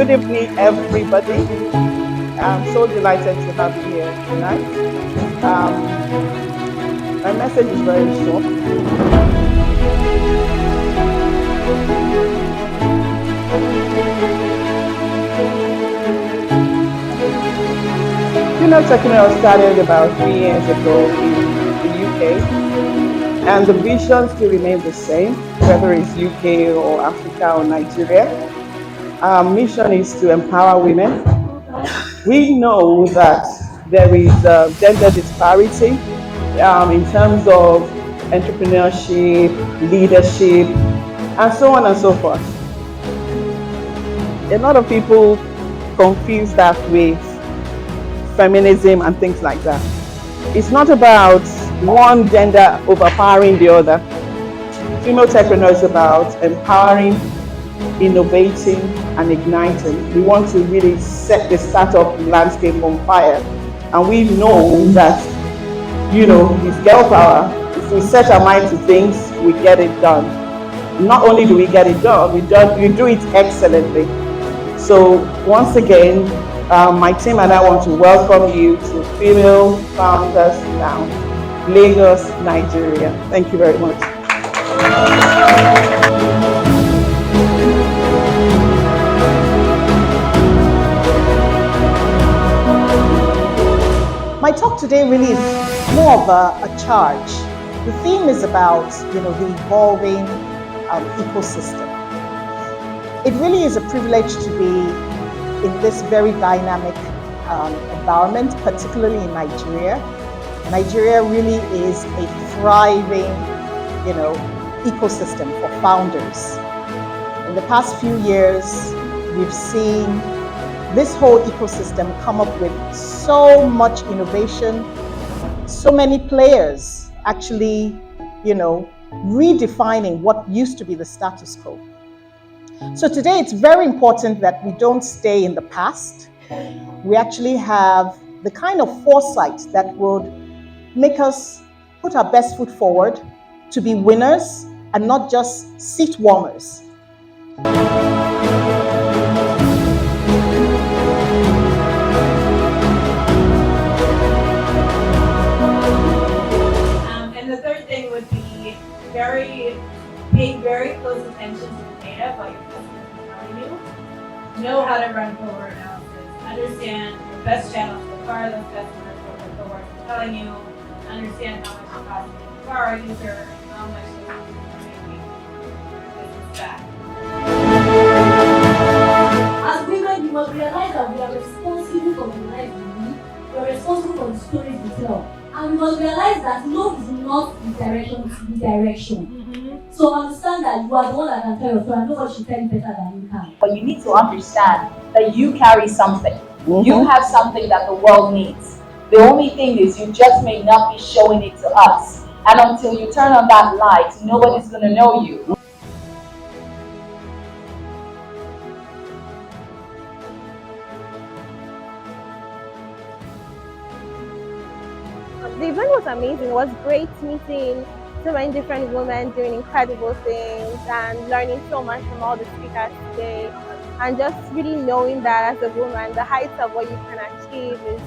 Good evening, everybody. I'm so delighted to have you here tonight. My message is very short. Female Techno started about 3 years ago in the UK, and the vision still remains the same, whether it's UK or Africa or Nigeria. Our mission is to empower women. We know that there is gender disparity in terms of entrepreneurship, leadership, and so on and so forth. A lot of people confuse that with feminism and things like that. It's not about one gender overpowering the other. Female Techno is about empowering, innovating, and igniting. We want to really set the startup landscape on fire. And we know that, with girl power, if we set our mind to things, we get it done. Not only do we get it done, we do it excellently. So once again, my team and I want to welcome you to Female Founders Lounge, Lagos, Nigeria. Thank you very much. My talk today really is more of a charge. The theme is about, the evolving ecosystem. It really is a privilege to be in this very dynamic environment, particularly in Nigeria. Nigeria really is a thriving, ecosystem for founders. In the past few years, we've seen this whole ecosystem come up with so much innovation, so many players actually, redefining what used to be the status quo. So today it's very important that we don't stay in the past. We actually have the kind of foresight that would make us put our best foot forward to be winners and not just seat warmers. And the third thing would be paying very close attention to the data about your customers telling you. Know how to run cohort analysis. Understand the best channels to acquire those customers, what the cohorts are telling you. Understand how much it costs to acquire a user and how much those users are making your business back. As women, you must realize that we are responsible for the life we live. We are responsible for the stories we tell. And we must realize that love is not the direction, it's the direction. So understand that you are the one that can tell your story and nobody should tell you better than you can. But you need to understand that you carry something. You have something that the world needs. The only thing is you just may not be showing it to us. And until you turn on that light, nobody's going to know you. The event was amazing. It was great meeting so many different women doing incredible things and learning so much from all the speakers today. And just really knowing that as a woman, the heights of what you can achieve is,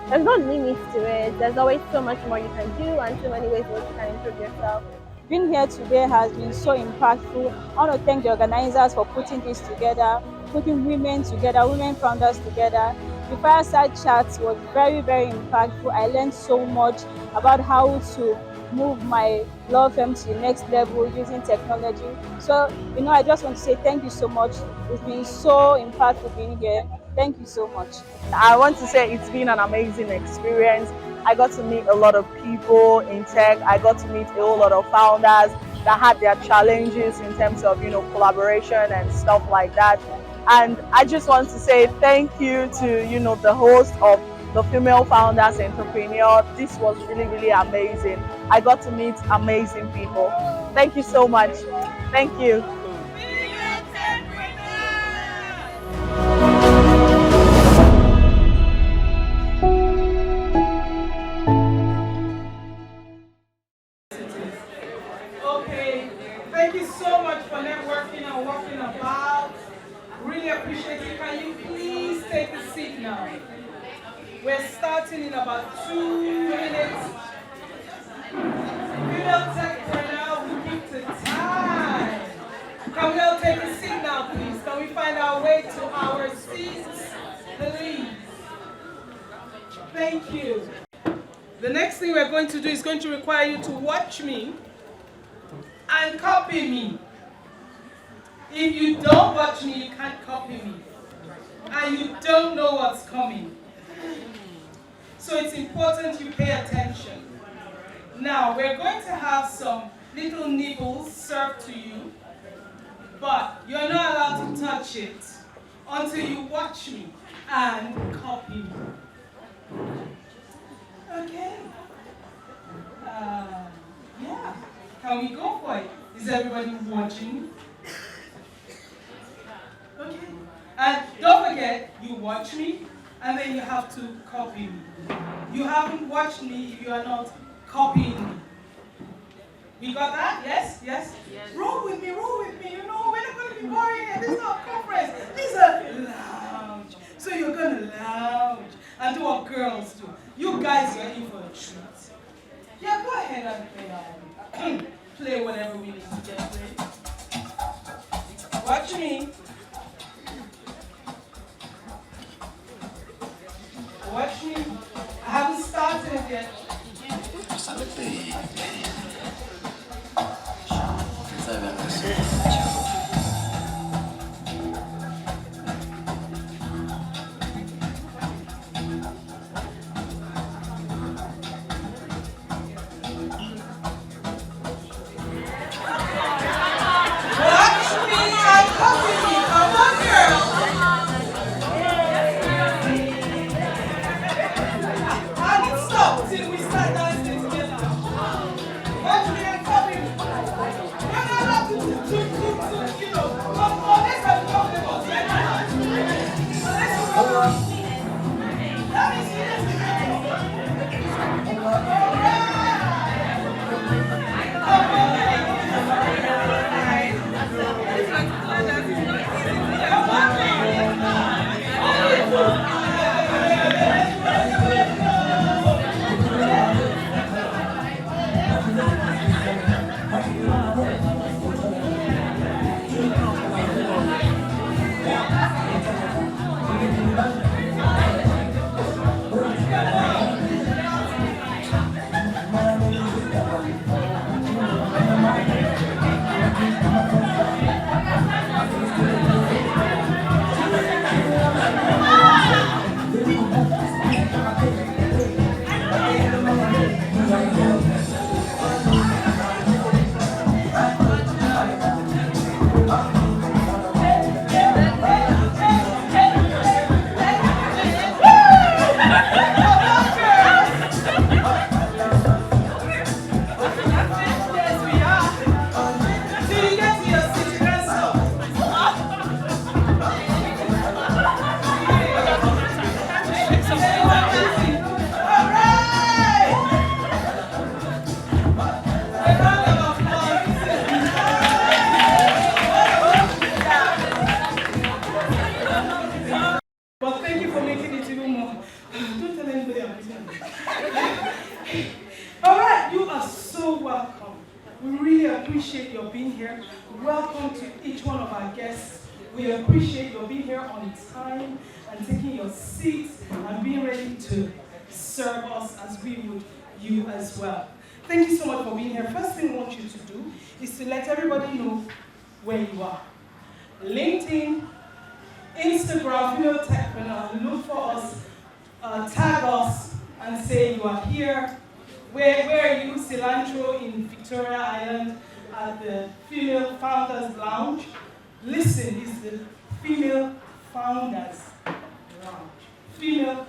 there's no limits to it. There's always so much more you can do and so many ways in which you can improve yourself. Being here today has been so impactful. I want to thank the organizers for putting this together, putting women together, women founders together. The fireside chat was very, very impactful. I learned so much about how to move my law firm to the next level using technology. So, I just want to say thank you so much. It's been so impactful being here. Thank you so much. I want to say it's been an amazing experience. I got to meet a lot of people in tech. I got to meet a whole lot of founders that had their challenges in terms of, collaboration and stuff like that. And I just want to say thank you to, the host of the Female Founders Entrepreneur. This was really, really amazing. I got to meet amazing people. Thank you so much. Thank you. Okay, thank you so much for networking and walking about. Really appreciate it. Can you please take a seat now? We're starting in about 2 minutes. Female tech for now, we keep the time. Can we all take a seat now, please? Can we find our way to our seats, please? Thank you. The next thing we're going to do is going to require you to watch me and copy me. If you don't watch me, you can't copy me. And you don't know what's coming. So it's important you pay attention. Now, we're going to have some little nibbles served to you, but you're not allowed to touch it until you watch me and copy me. Okay? Yeah. Can we go for it? Is everybody watching? Okay. And don't forget, you watch me, and then you have to copy me. You haven't watched me if you are not copying me. We got that? Yes? Yes? Yes. Roll with me, you know, we're not going to be boring here. This is not a conference. This is a lounge. So you're going to lounge and do what girls do. You guys are in for a treat. Yeah, go ahead and play whatever we need to get ready. Watch me. Watch me. I haven't started yet. appreciate your being here. Welcome to each one of our guests. We appreciate your being here on time and taking your seats and being ready to serve us as we would you as well. Thank you so much for being here. First thing I want you to do is to let everybody know where you are. LinkedIn, Instagram, Female Techpreneur, look for us, tag us, and say you are here. Where are you? Cilantro in Victoria Island at the Female Founders Lounge. Listen, it's the Female Founders Lounge. Female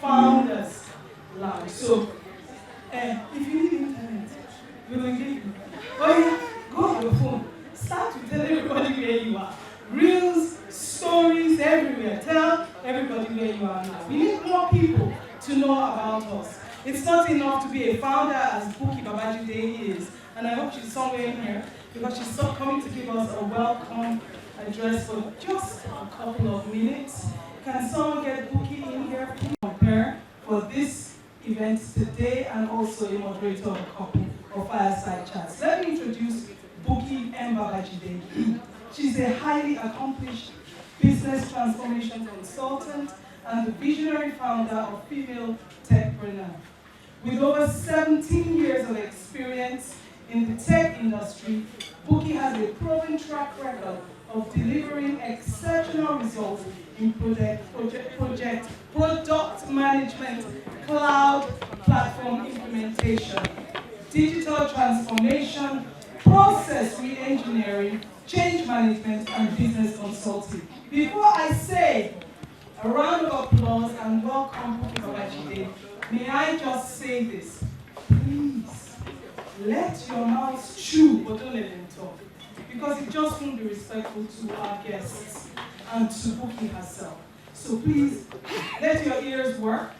Founders Lounge. So, if you need internet, we will give you. Oh yeah, go on your phone. Start to tell everybody where you are. Reels, stories everywhere. Tell everybody where you are now. We need more people to know about us. It's not enough to be a founder as Buki Babajide is. And I hope she's somewhere in here because she's coming to give us a welcome address for just a couple of minutes. Can someone get Bookie in here, please? Compare for this event today and also a moderator of a couple of fireside chats. Let me introduce Bookie Mbabajide. She's a highly accomplished business transformation consultant and the visionary founder of Female Techpreneur. With over 17 years of experience in the tech industry, Bookie has a proven track record of delivering exceptional results in product management, cloud platform implementation, digital transformation, process re-engineering, change management, and business consulting. Before I say a round of applause and welcome Bookie Babajide, may I just say this? Please, let your mouths chew, but don't let them talk. Because it just won't be respectful to our guests and to Bookie herself. So please, let your ears work,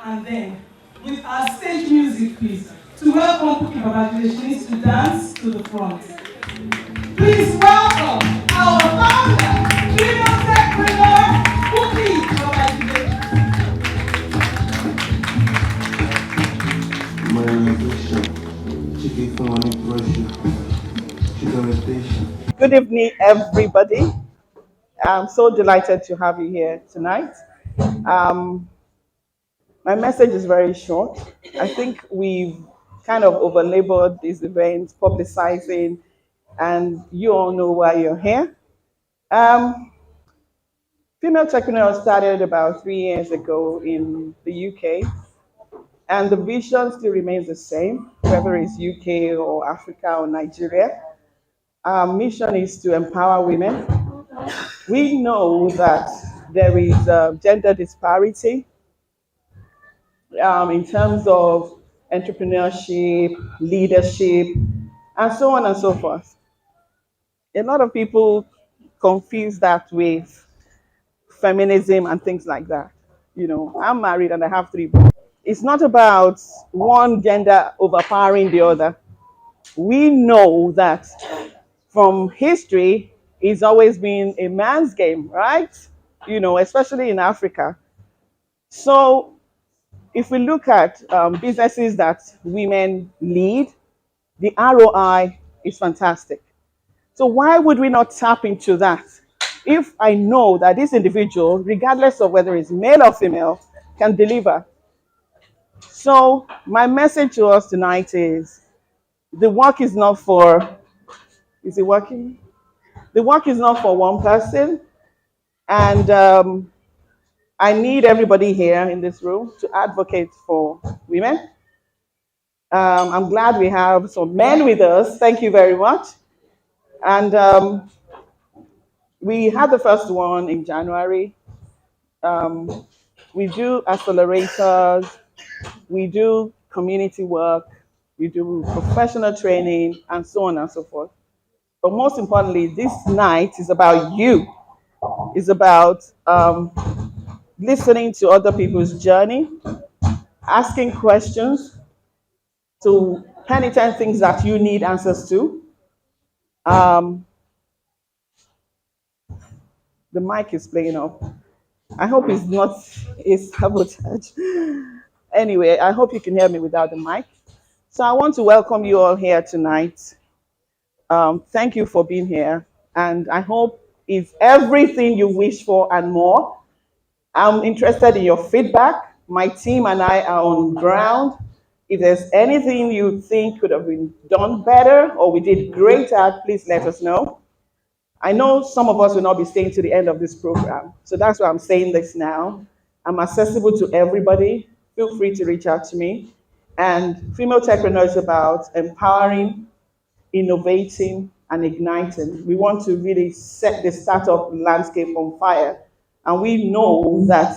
and then, with our stage music, please, to welcome Bookie Babajide, she needs to dance to the front. Please welcome our founder, female techpreneur, Bookie Babajide. Good evening, everybody. I'm so delighted to have you here tonight. Um, my message is very short. I think we've kind of overlabored this event, publicizing, and you all know why you're here. Um, Female Techpreneur started about 3 years ago in the UK, and the vision still remains the same, whether it's UK or Africa or Nigeria. Our mission is to empower women. We know that there is gender disparity in terms of entrepreneurship, leadership, and so on and so forth. A lot of people confuse that with feminism and things like that. You know, I'm married and I have 3 boys. It's not about one gender overpowering the other. We know that from history, it's always been a man's game, right? You know, especially in Africa. So if we look at businesses that women lead, the ROI is fantastic. So why would we not tap into that? If I know that this individual, regardless of whether it's male or female, can deliver. So my message to us tonight is the work is not for, is it working? The work is not for one person. And I need everybody here in this room to advocate for women. I'm glad we have some men with us. Thank you very much. And we had the first one in January. We do accelerators, we do community work, we do professional training, and so on and so forth. But most importantly, this night is about you. It's about listening to other people's journey, asking questions to penitent things that you need answers to. Um, the mic is playing up. I hope it's not a sabotage. Anyway, I hope you can hear me without the mic. So I want to welcome you all here tonight. Thank you for being here. And I hope it's everything you wish for and more. I'm interested in your feedback. My team and I are on ground. If there's anything you think could have been done better or we did great at, please let us know. I know some of us will not be staying to the end of this program. So that's why I'm saying this now. I'm accessible to everybody. Feel free to reach out to me. And Female Techpreneur is about empowering, innovating, and igniting. We want to really set the startup landscape on fire. And we know that,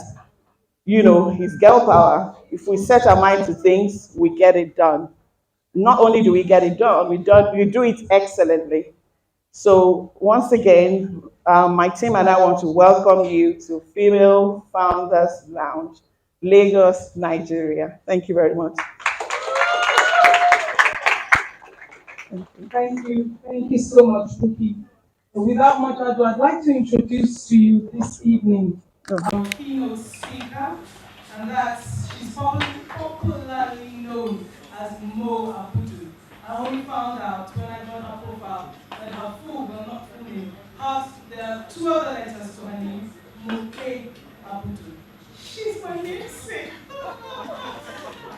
you know, it's girl power. If we set our mind to things, we get it done. Not only do we get it done, we do it excellently. So once again, my team and I want to welcome you to Female Founders Lounge, Lagos, Nigeria. Thank you very much. Thank you so much, Bookie. So without much ado, I'd like to introduce to you this evening Oh. our keynote speaker, and she's popularly known as Mo Abudu. I only found out when I joined her profile that her not full name, there are two other letters to her name, Moke Abudu. She's my namesake.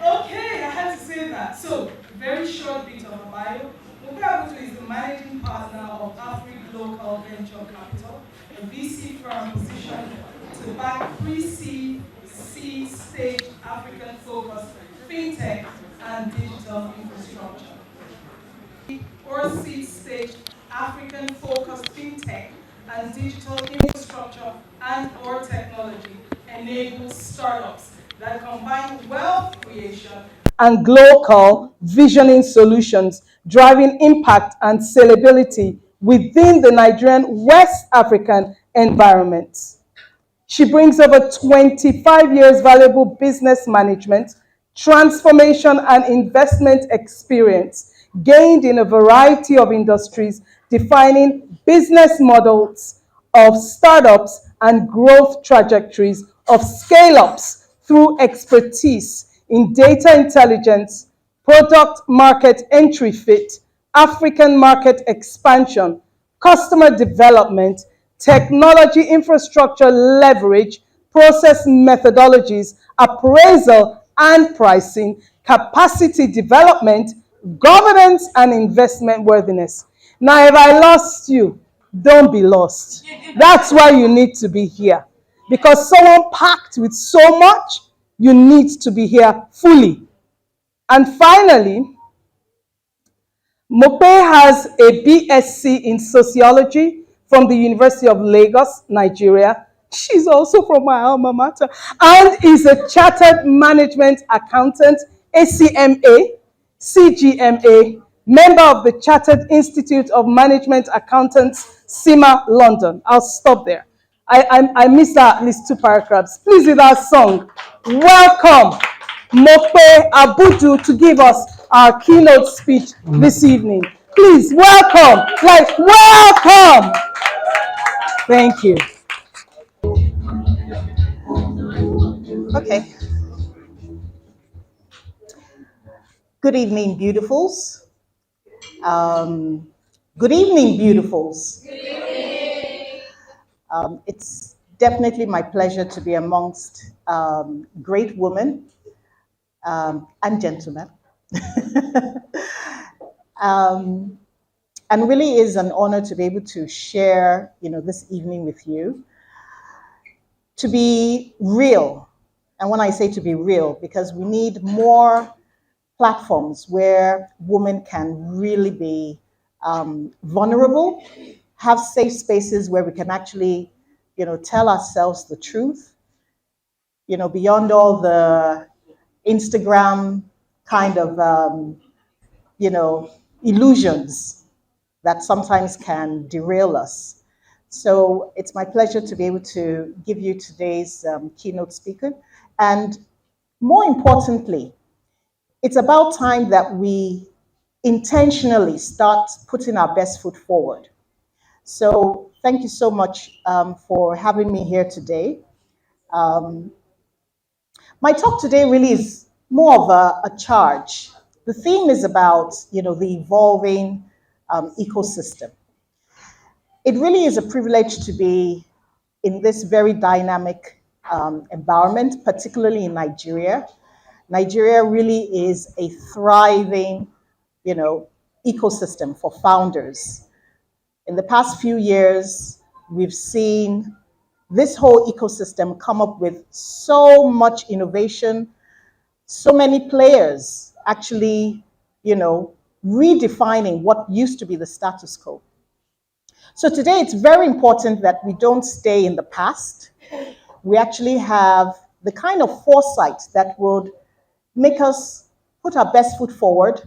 Okay, I had to say that. So, very short bit of a bio. Moke Abudu is the managing partner of Afri Local Venture Capital, a VC firm positioned to back pre-seed, seed stage African-focused fintech and digital infrastructure. Or seed stage African-focused fintech and digital infrastructure and or technology enables startups that combine wealth creation and global visioning solutions, driving impact and scalability within the Nigerian West African environment. She brings over 25 years valuable business management, transformation, and investment experience gained in a variety of industries, defining business models of startups and growth trajectories of scale-ups through expertise in data intelligence, product market entry fit, African market expansion, customer development, technology infrastructure leverage, process methodologies, appraisal and pricing, capacity development, governance and investment worthiness. Now, if I lost you, don't be lost. That's why you need to be here. Because someone packed with so much, you need to be here fully. And finally, Mope has a BSc in sociology from the University of Lagos, Nigeria. She's also from my alma mater and is a chartered management accountant, ACMA, CGMA, member of the Chartered Institute of Management Accountants, CIMA, London. I'll stop there. I missed out at least two paragraphs. Please, with our song, welcome Mope Abudu to give us our keynote speech this evening. Please, welcome, welcome. Thank you. Okay. Good evening, beautifuls. Good evening, beautifuls. It's definitely my pleasure to be amongst great women and gentlemen. And really is an honor to be able to share, this evening with you. To be real, and when I say to be real, because we need more platforms where women can really be vulnerable, have safe spaces where we can actually, tell ourselves the truth, beyond all the Instagram kind of, illusions that sometimes can derail us. So it's my pleasure to be able to give you today's keynote speaker. And more importantly, it's about time that we intentionally start putting our best foot forward. So thank you so much for having me here today. My talk today really is more of a charge. The theme is about, the evolving ecosystem. It really is a privilege to be in this very dynamic environment, particularly in Nigeria. Nigeria really is a thriving, ecosystem for founders. In the past few years, we've seen this whole ecosystem come up with so much innovation, so many players actually, redefining what used to be the status quo. So today it's very important that we don't stay in the past. We actually have the kind of foresight that would make us put our best foot forward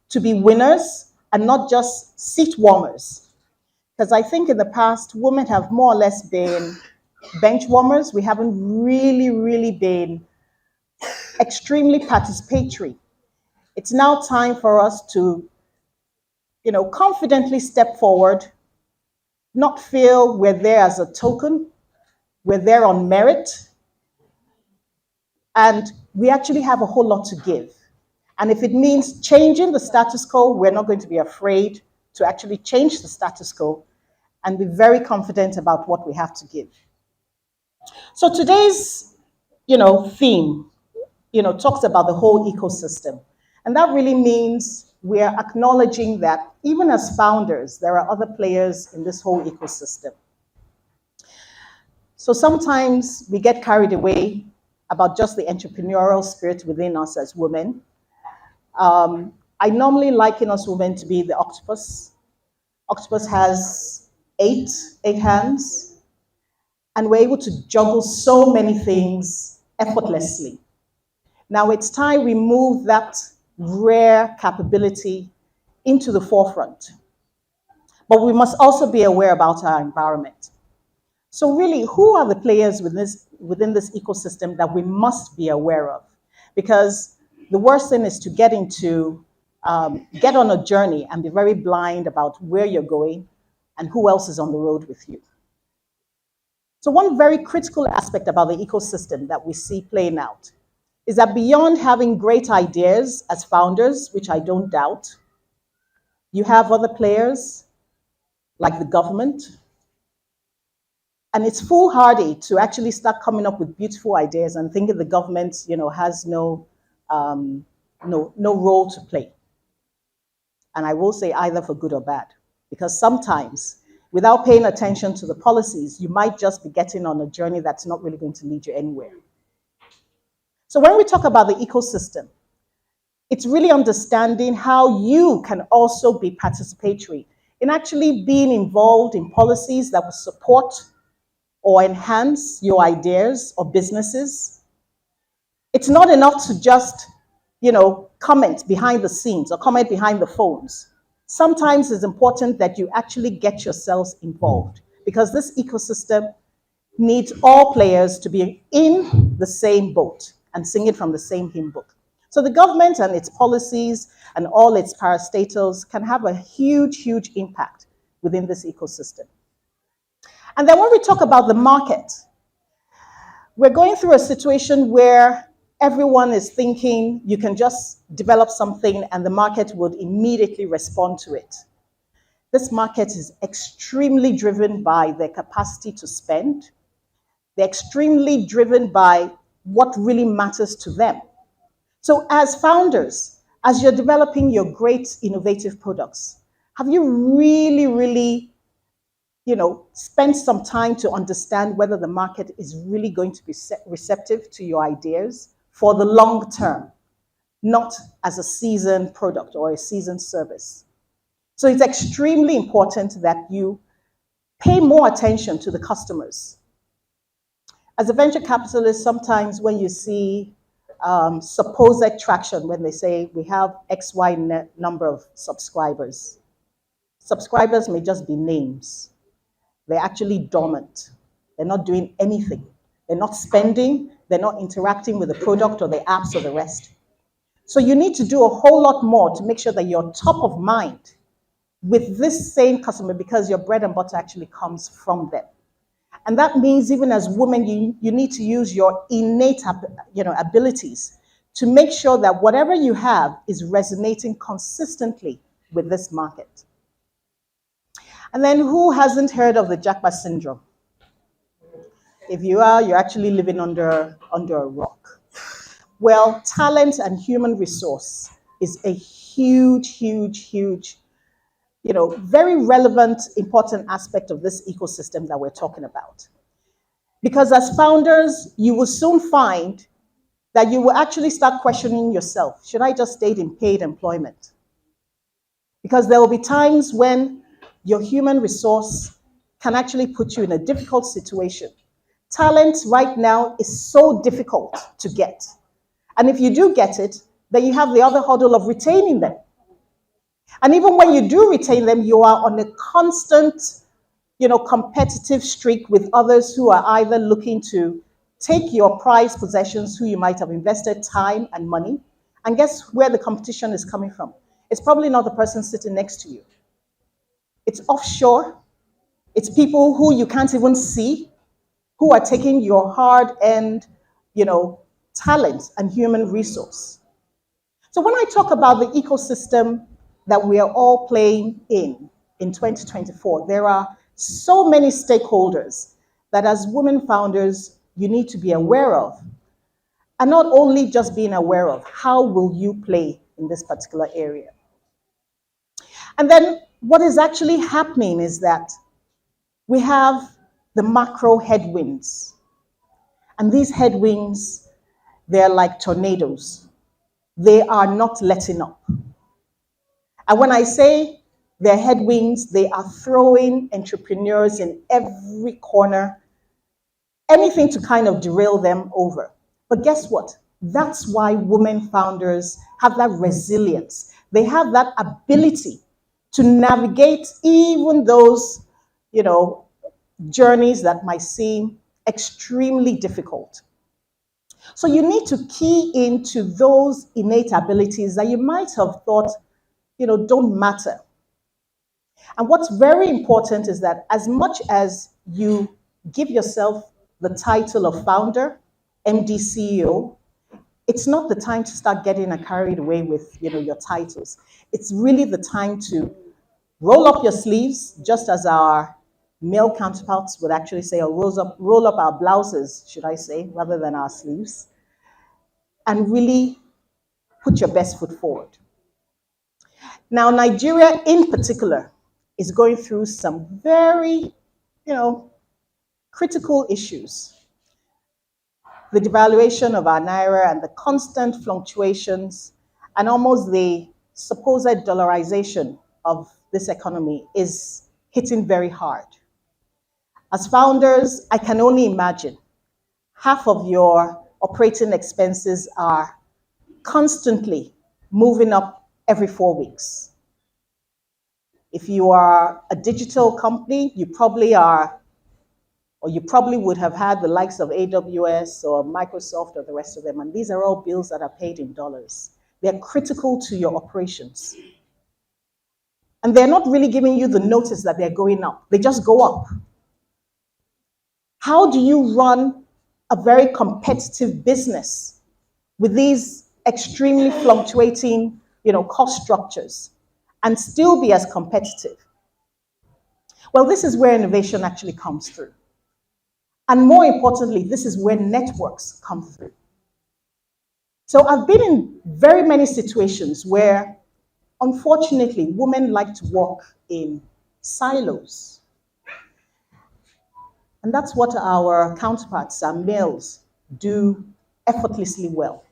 to be winners and not just seat warmers. Because I think in the past, women have more or less been bench warmers. We haven't really been extremely participatory. It's now time for us to, confidently step forward, not feel we're there as a token, we're there on merit, and we actually have a whole lot to give. And if it means changing the status quo, we're not going to be afraid to actually change the status quo and be very confident about what we have to give. So today's, theme, talks about the whole ecosystem. And that really means we are acknowledging that even as founders, there are other players in this whole ecosystem. So sometimes we get carried away about just the entrepreneurial spirit within us as women. I normally liken us women to be the octopus. Octopus has eight hands, and we're able to juggle so many things effortlessly. Now it's time we move that rare capability into the forefront. But we must also be aware about our environment. So really, who are the players within this ecosystem that we must be aware of? Because the worst thing is to get on a journey and be very blind about where you're going and who else is on the road with you. So one very critical aspect about the ecosystem that we see playing out is that beyond having great ideas as founders, which I don't doubt, you have other players like the government. And it's foolhardy to actually start coming up with beautiful ideas and thinking the government, has no role to play. And I will say either for good or bad, because sometimes, without paying attention to the policies, you might just be getting on a journey that's not really going to lead you anywhere. So when we talk about the ecosystem, it's really understanding how you can also be participatory in actually being involved in policies that will support or enhance your ideas or businesses. It's not enough to just, comment behind the scenes or comment behind the phones. Sometimes it's important that you actually get yourselves involved, because this ecosystem needs all players to be in the same boat and singing from the same hymn book. So the government and its policies and all its parastatals can have a huge, huge impact within this ecosystem. And then when we talk about the market, we're going through a situation where everyone is thinking you can just develop something and the market would immediately respond to it. This market is extremely driven by their capacity to spend. They're extremely driven by what really matters to them. So as founders, as you're developing your great innovative products, have you really, really spend some time to understand whether the market is really going to be receptive to your ideas for the long term, not as a seasoned product or a seasoned service? So it's extremely important that you pay more attention to the customers. As a venture capitalist, sometimes when you see supposed traction, when they say we have XY number of subscribers, subscribers may just be names. They're actually dormant. They're not doing anything. They're not spending. They're not interacting with the product or the apps or the rest. So you need to do a whole lot more to make sure that you're top of mind with this same customer, because your bread and butter actually comes from them. And that means even as women, you need to use your innate abilities to make sure that whatever you have is resonating consistently with this market. And then who hasn't heard of the Jackpot syndrome? If you are, you're actually living under a rock. Well, talent and human resource is a huge, huge, huge, very relevant, important aspect of this ecosystem that we're talking about. Because as founders, you will soon find that you will actually start questioning yourself. Should I just stay in paid employment? Because there will be times when your human resource can actually put you in a difficult situation. Talent right now is so difficult to get. And if you do get it, then you have the other hurdle of retaining them. And even when you do retain them, you are on a constant, competitive streak with others who are either looking to take your prized possessions, who you might have invested time and money. And guess where the competition is coming from? It's probably not the person sitting next to you. It's offshore. It's people who you can't even see, who are taking your hard-earned, talent and human resource. So when I talk about the ecosystem that we are all playing in 2024, there are so many stakeholders that as women founders, you need to be aware of. And not only just being aware of, how will you play in this particular area? And then what is actually happening is that we have the macro headwinds. And these headwinds, they're like tornadoes. They are not letting up. And when I say they're headwinds, they are throwing entrepreneurs in every corner, anything to kind of derail them over. But guess what? That's why women founders have that resilience. They have that ability to navigate even those, journeys that might seem extremely difficult. So you need to key into those innate abilities that you might have thought, don't matter. And what's very important is that as much as you give yourself the title of founder, MD, CEO, it's not the time to start getting carried away with, your titles. It's really the time to roll up your sleeves, just as our male counterparts would actually say, or roll up our blouses, should I say, rather than our sleeves, and really put your best foot forward. Now, Nigeria in particular is going through some very, critical issues. The devaluation of our naira and the constant fluctuations and almost the supposed dollarization of this economy is hitting very hard. As founders, I can only imagine half of your operating expenses are constantly moving up every 4 weeks. If you are a digital company, you probably would have had the likes of AWS or Microsoft or the rest of them, and these are all bills that are paid in dollars. They're critical to your operations. And they're not really giving you the notice that they're going up. They just go up. How do you run a very competitive business with these extremely fluctuating, cost structures and still be as competitive? Well, this is where innovation actually comes through. And more importantly, this is where networks come through. So I've been in very many situations where, unfortunately, women like to work in silos. And that's what our counterparts, our males, do effortlessly well.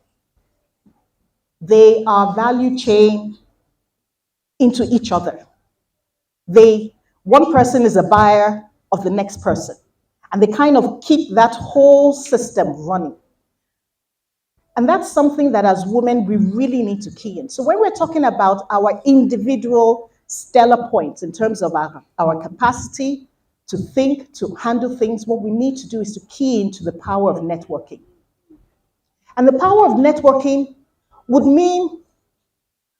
They are value chain into each other. One person is a buyer of the next person, and they kind of keep that whole system running. And that's something that as women, we really need to key in. So when we're talking about our individual stellar points in terms of our capacity to think, to handle things, what we need to do is to key into the power of networking. And the power of networking would mean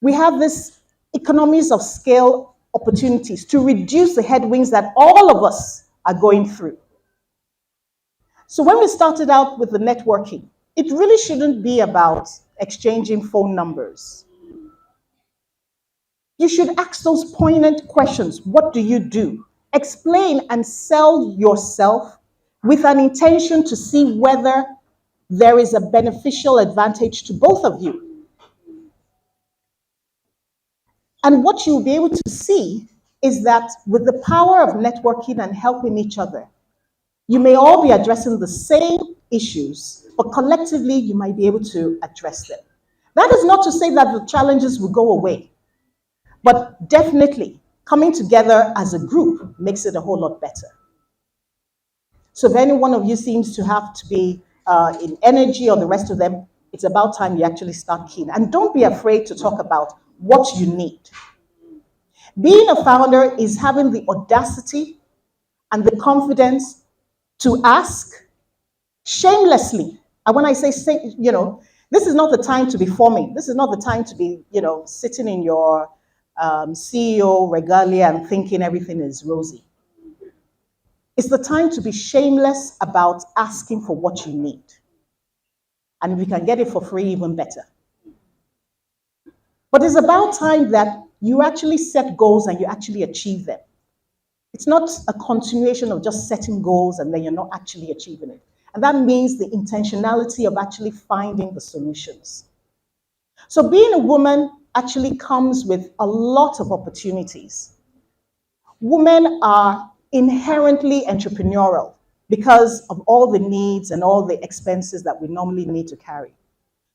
we have this economies of scale opportunities to reduce the headwinds that all of us are going through. So when we started out with the networking, it really shouldn't be about exchanging phone numbers. You should ask those poignant questions. What do you do? Explain and sell yourself with an intention to see whether there is a beneficial advantage to both of you. And what you'll be able to see is that with the power of networking and helping each other, you may all be addressing the same issues, but collectively you might be able to address them. That is not to say that the challenges will go away, but definitely coming together as a group makes it a whole lot better. So if any one of you seems to have to be in energy or the rest of them, it's about time you actually start keen. And don't be afraid to talk about what you need. Being a founder is having the audacity and the confidence to ask shamelessly. And when I say, this is not the time to be forming. This is not the time to be, sitting in your CEO regalia and thinking everything is rosy. It's the time to be shameless about asking for what you need. And if you can get it for free, even better. But it's about time that you actually set goals and you actually achieve them. It's not a continuation of just setting goals and then you're not actually achieving it. And that means the intentionality of actually finding the solutions. So being a woman actually comes with a lot of opportunities. Women are inherently entrepreneurial because of all the needs and all the expenses that we normally need to carry.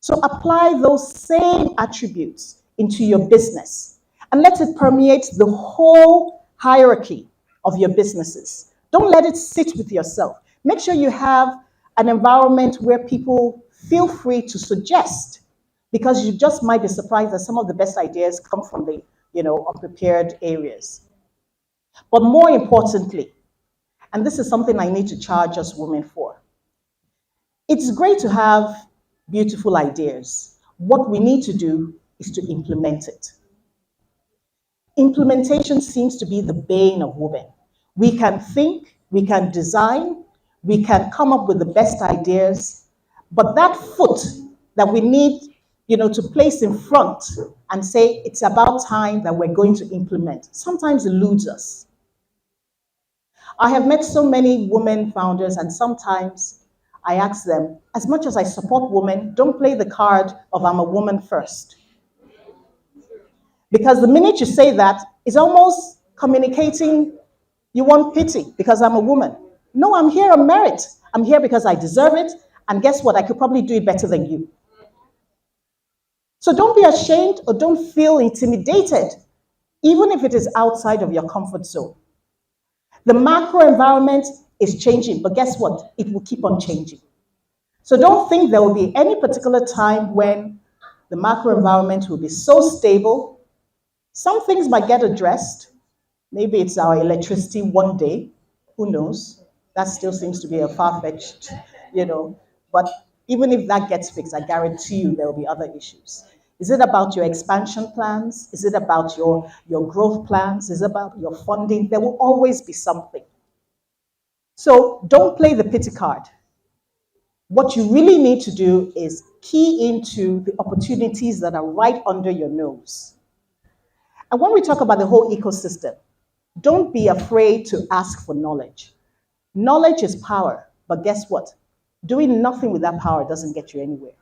So apply those same attributes into your business and let it permeate the whole hierarchy of your businesses. Don't let it sit with yourself. Make sure you have an environment where people feel free to suggest, because you just might be surprised that some of the best ideas come from the unprepared areas. But more importantly, and this is something I need to charge us women for, it's great to have beautiful ideas. What we need to do is to implement it. Implementation seems to be the bane of women. We can think, we can design, we can come up with the best ideas, but that foot that we need, to place in front and say it's about time that we're going to implement sometimes eludes us. I have met so many women founders, and sometimes I ask them, as much as I support women, don't play the card of I'm a woman first. Because the minute you say that, it's almost communicating you want pity because I'm a woman. No, I'm here on merit. I'm here because I deserve it. And guess what? I could probably do it better than you. So don't be ashamed or don't feel intimidated, even if it is outside of your comfort zone. The macro environment is changing, but guess what? It will keep on changing. So don't think there will be any particular time when the macro environment will be so stable. Some things might get addressed. Maybe it's our electricity one day. Who knows? That still seems to be a far-fetched, But even if that gets fixed, I guarantee you there will be other issues. Is it about your expansion plans? Is it about your growth plans? Is it about your funding? There will always be something. So don't play the pity card. What you really need to do is key into the opportunities that are right under your nose. And when we talk about the whole ecosystem, don't be afraid to ask for knowledge. Knowledge is power, but guess what? Doing nothing with that power doesn't get you anywhere.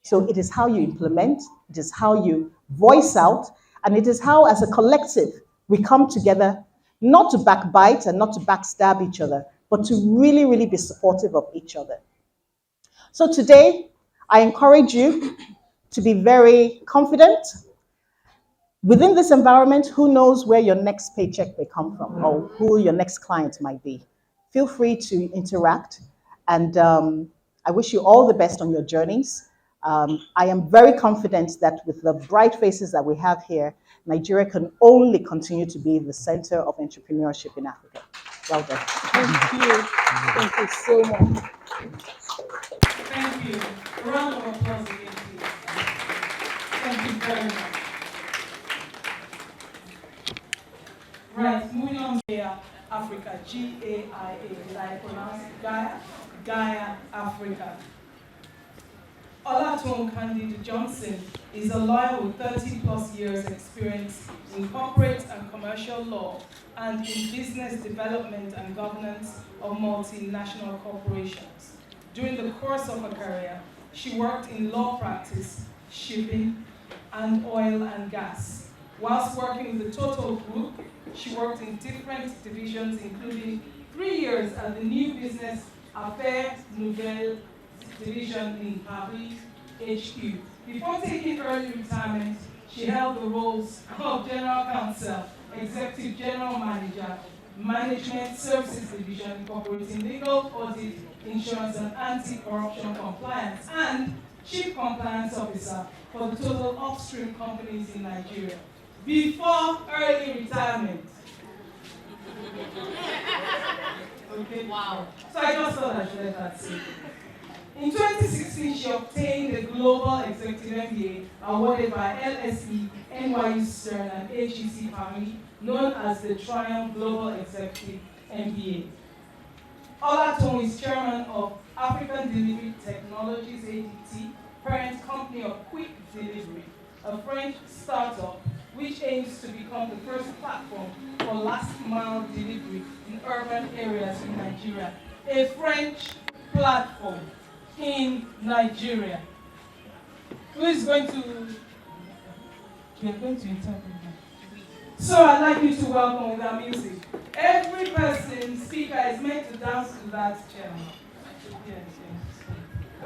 So it is how you implement, it is how you voice out, and it is how, as a collective, we come together not to backbite and not to backstab each other, but to really, really be supportive of each other. So today, I encourage you to be very confident. Within this environment, who knows where your next paycheck may come from or who your next client might be. Feel free to interact, and I wish you all the best on your journeys. I am very confident that with the bright faces that we have here, Nigeria can only continue to be the center of entrepreneurship in Africa. Well done. Thank you. Thank you so much. Thank you. A round of applause again, please. Thank you very much. Right, moving on to Gaia Africa, Gaia. Did I pronounce it Gaia? Gaia Africa. Olatunde Candide Johnson is a lawyer with 30 plus years experience in corporate and commercial law and in business development and governance of multinational corporations. During the course of her career, she worked in law practice, shipping, and oil and gas. Whilst working with the Total Group, she worked in different divisions, including 3 years at the New Business Affaires Nouvelles division in Paris, HQ. Before taking early retirement, she held the roles of General Counsel, Executive General Manager, Management Services Division incorporating legal, audit, insurance, and anti-corruption compliance, and Chief Compliance Officer for the total upstream companies in Nigeria. Before early retirement. Okay. Wow. So I just thought I should let that sit. In 2016, she obtained the Global Executive MBA awarded by LSE, NYU Stern, and HEC Paris, known as the Triumph Global Executive MBA. Olaton is chairman of African Delivery Technologies ADT, parent company of Quick Delivery, a French startup which aims to become the first platform for last mile delivery in urban areas in Nigeria. A French platform in Nigeria. Who is going to, we are going to interpret that. So I'd like you to welcome with our music. Every person, speaker is meant to dance to that channel. Yes,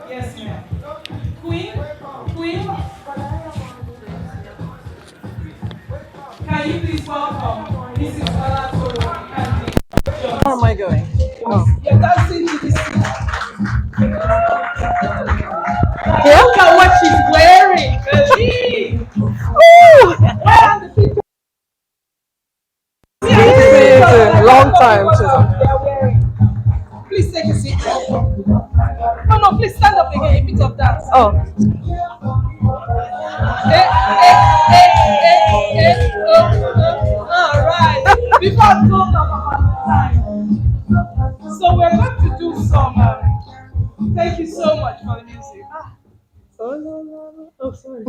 yes. Yes, ma'am. Queen? Queen? Can you please welcome Mrs. Olatoro Kandi? Where am I going? Oh. You're dancing to this. Yeah? Look at what she's wearing. Believe. Where are the people? Good to see you too. Long time too. They are wearing. Please take a seat. No, no, please stand up again. A bit of dance. Oh, All right. Before I go about time. So we're going to do some. Thank you so much for the music. oh no, no, no. Oh, sorry.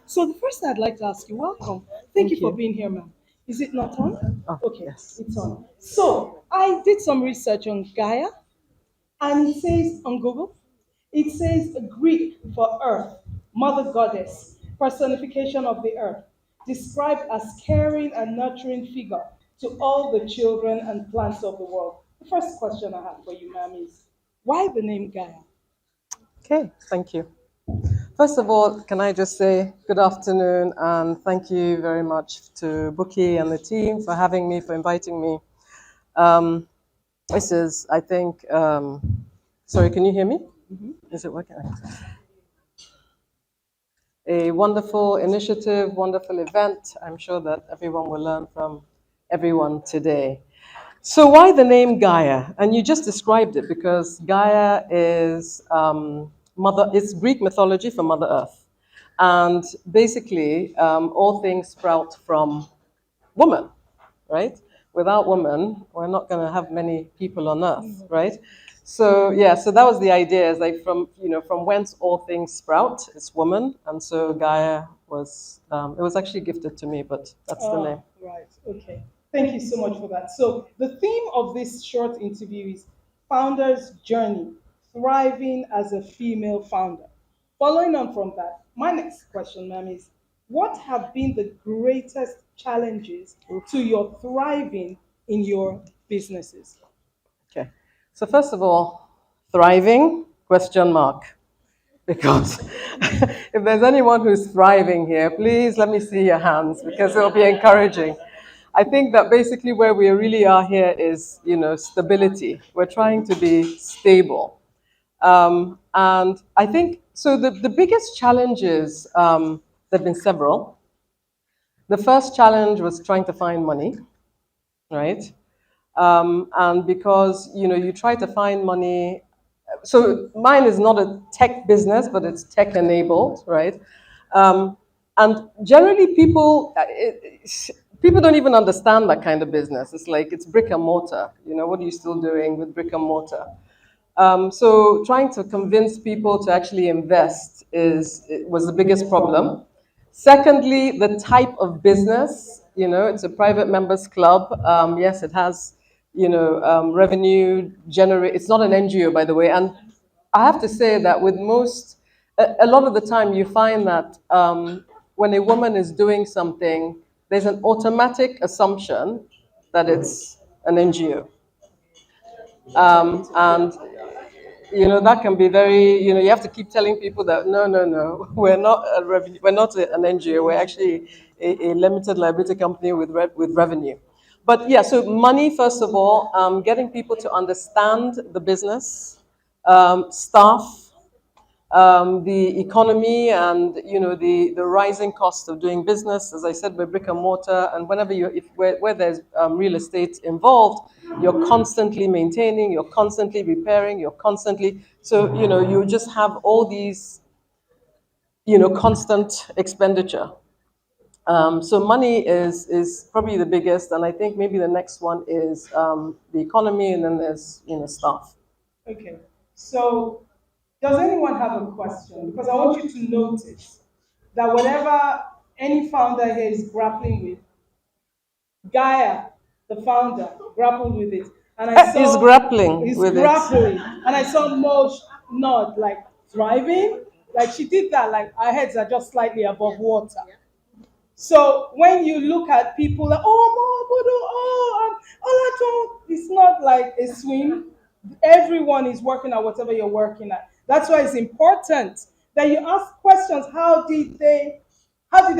So the first I'd like to ask you, welcome. Thank you for you. being here, ma'am. Is it not on? Oh, Okay, yes. it's on. So I did some research on Gaia, and it says on Google, it says Greek for earth, mother goddess, personification of the earth, described as caring and nurturing figure to all the children and plants of the world. The first question I have for you, ma'am, is why the name Gaia? Okay, thank you. First of all, can I just say good afternoon and thank you very much to Buki and the team for having me, for inviting me. This is, I think, sorry, can you hear me? Is it working? A wonderful initiative, wonderful event. I'm sure that everyone will learn from everyone today. So why the name Gaia? And you just described it because Gaia is it's Greek mythology for Mother Earth. And basically, all things sprout from woman, right? Without woman, we're not going to have many people on earth, right? So yeah, so that was the idea. Is like from whence all things sprout, it's woman, and so Gaia was it was actually gifted to me, but that's the name. Right, okay. Thank you so much for that. So, the theme of this short interview is Founder's Journey, Thriving as a Female Founder. Following on from that, my next question, ma'am, is what have been the greatest challenges to your thriving in your businesses? Okay. So first of all, thriving? Question mark. Because if there's anyone who's thriving here, please let me see your hands because it'll be encouraging. I think that basically where we really are here is, stability. We're trying to be stable. And I think, so the biggest challenges, there have been several. The first challenge was trying to find money, right? And because, you try to find money, so mine is not a tech business, but it's tech enabled, right? And generally, people don't even understand that kind of business. It's like it's brick and mortar. What are you still doing with brick and mortar? So trying to convince people to actually invest was the biggest problem. Secondly, the type of business. It's a private members club. Yes, it has revenue generate. It's not an NGO, by the way. And I have to say that with a lot of the time, you find that when a woman is doing something, there's an automatic assumption that it's an NGO. And that can be very, you have to keep telling people that no, we're not we're not an NGO, we're actually a limited liability company with revenue. But yeah, so money first of all, getting people to understand the business, staff, the economy, and the rising cost of doing business. As I said, we're brick and mortar, and where there's real estate involved, you're constantly maintaining, you're constantly repairing, you're constantly you just have all these constant expenditure. So money is probably the biggest, and I think maybe the next one is the economy, and then there's staff. Okay. So, does anyone have a question? Because I want you to notice that whatever any founder here is grappling with, Gaia, the founder, grappled with it. And I Is saw grappling he's with it. grappling. And I saw Mosh nod, like thriving. Like she did that, like our heads are just slightly above water. So when you look at people like, it's not like a swim. Everyone is working at whatever you're working at. That's why it's important that you ask questions. How did they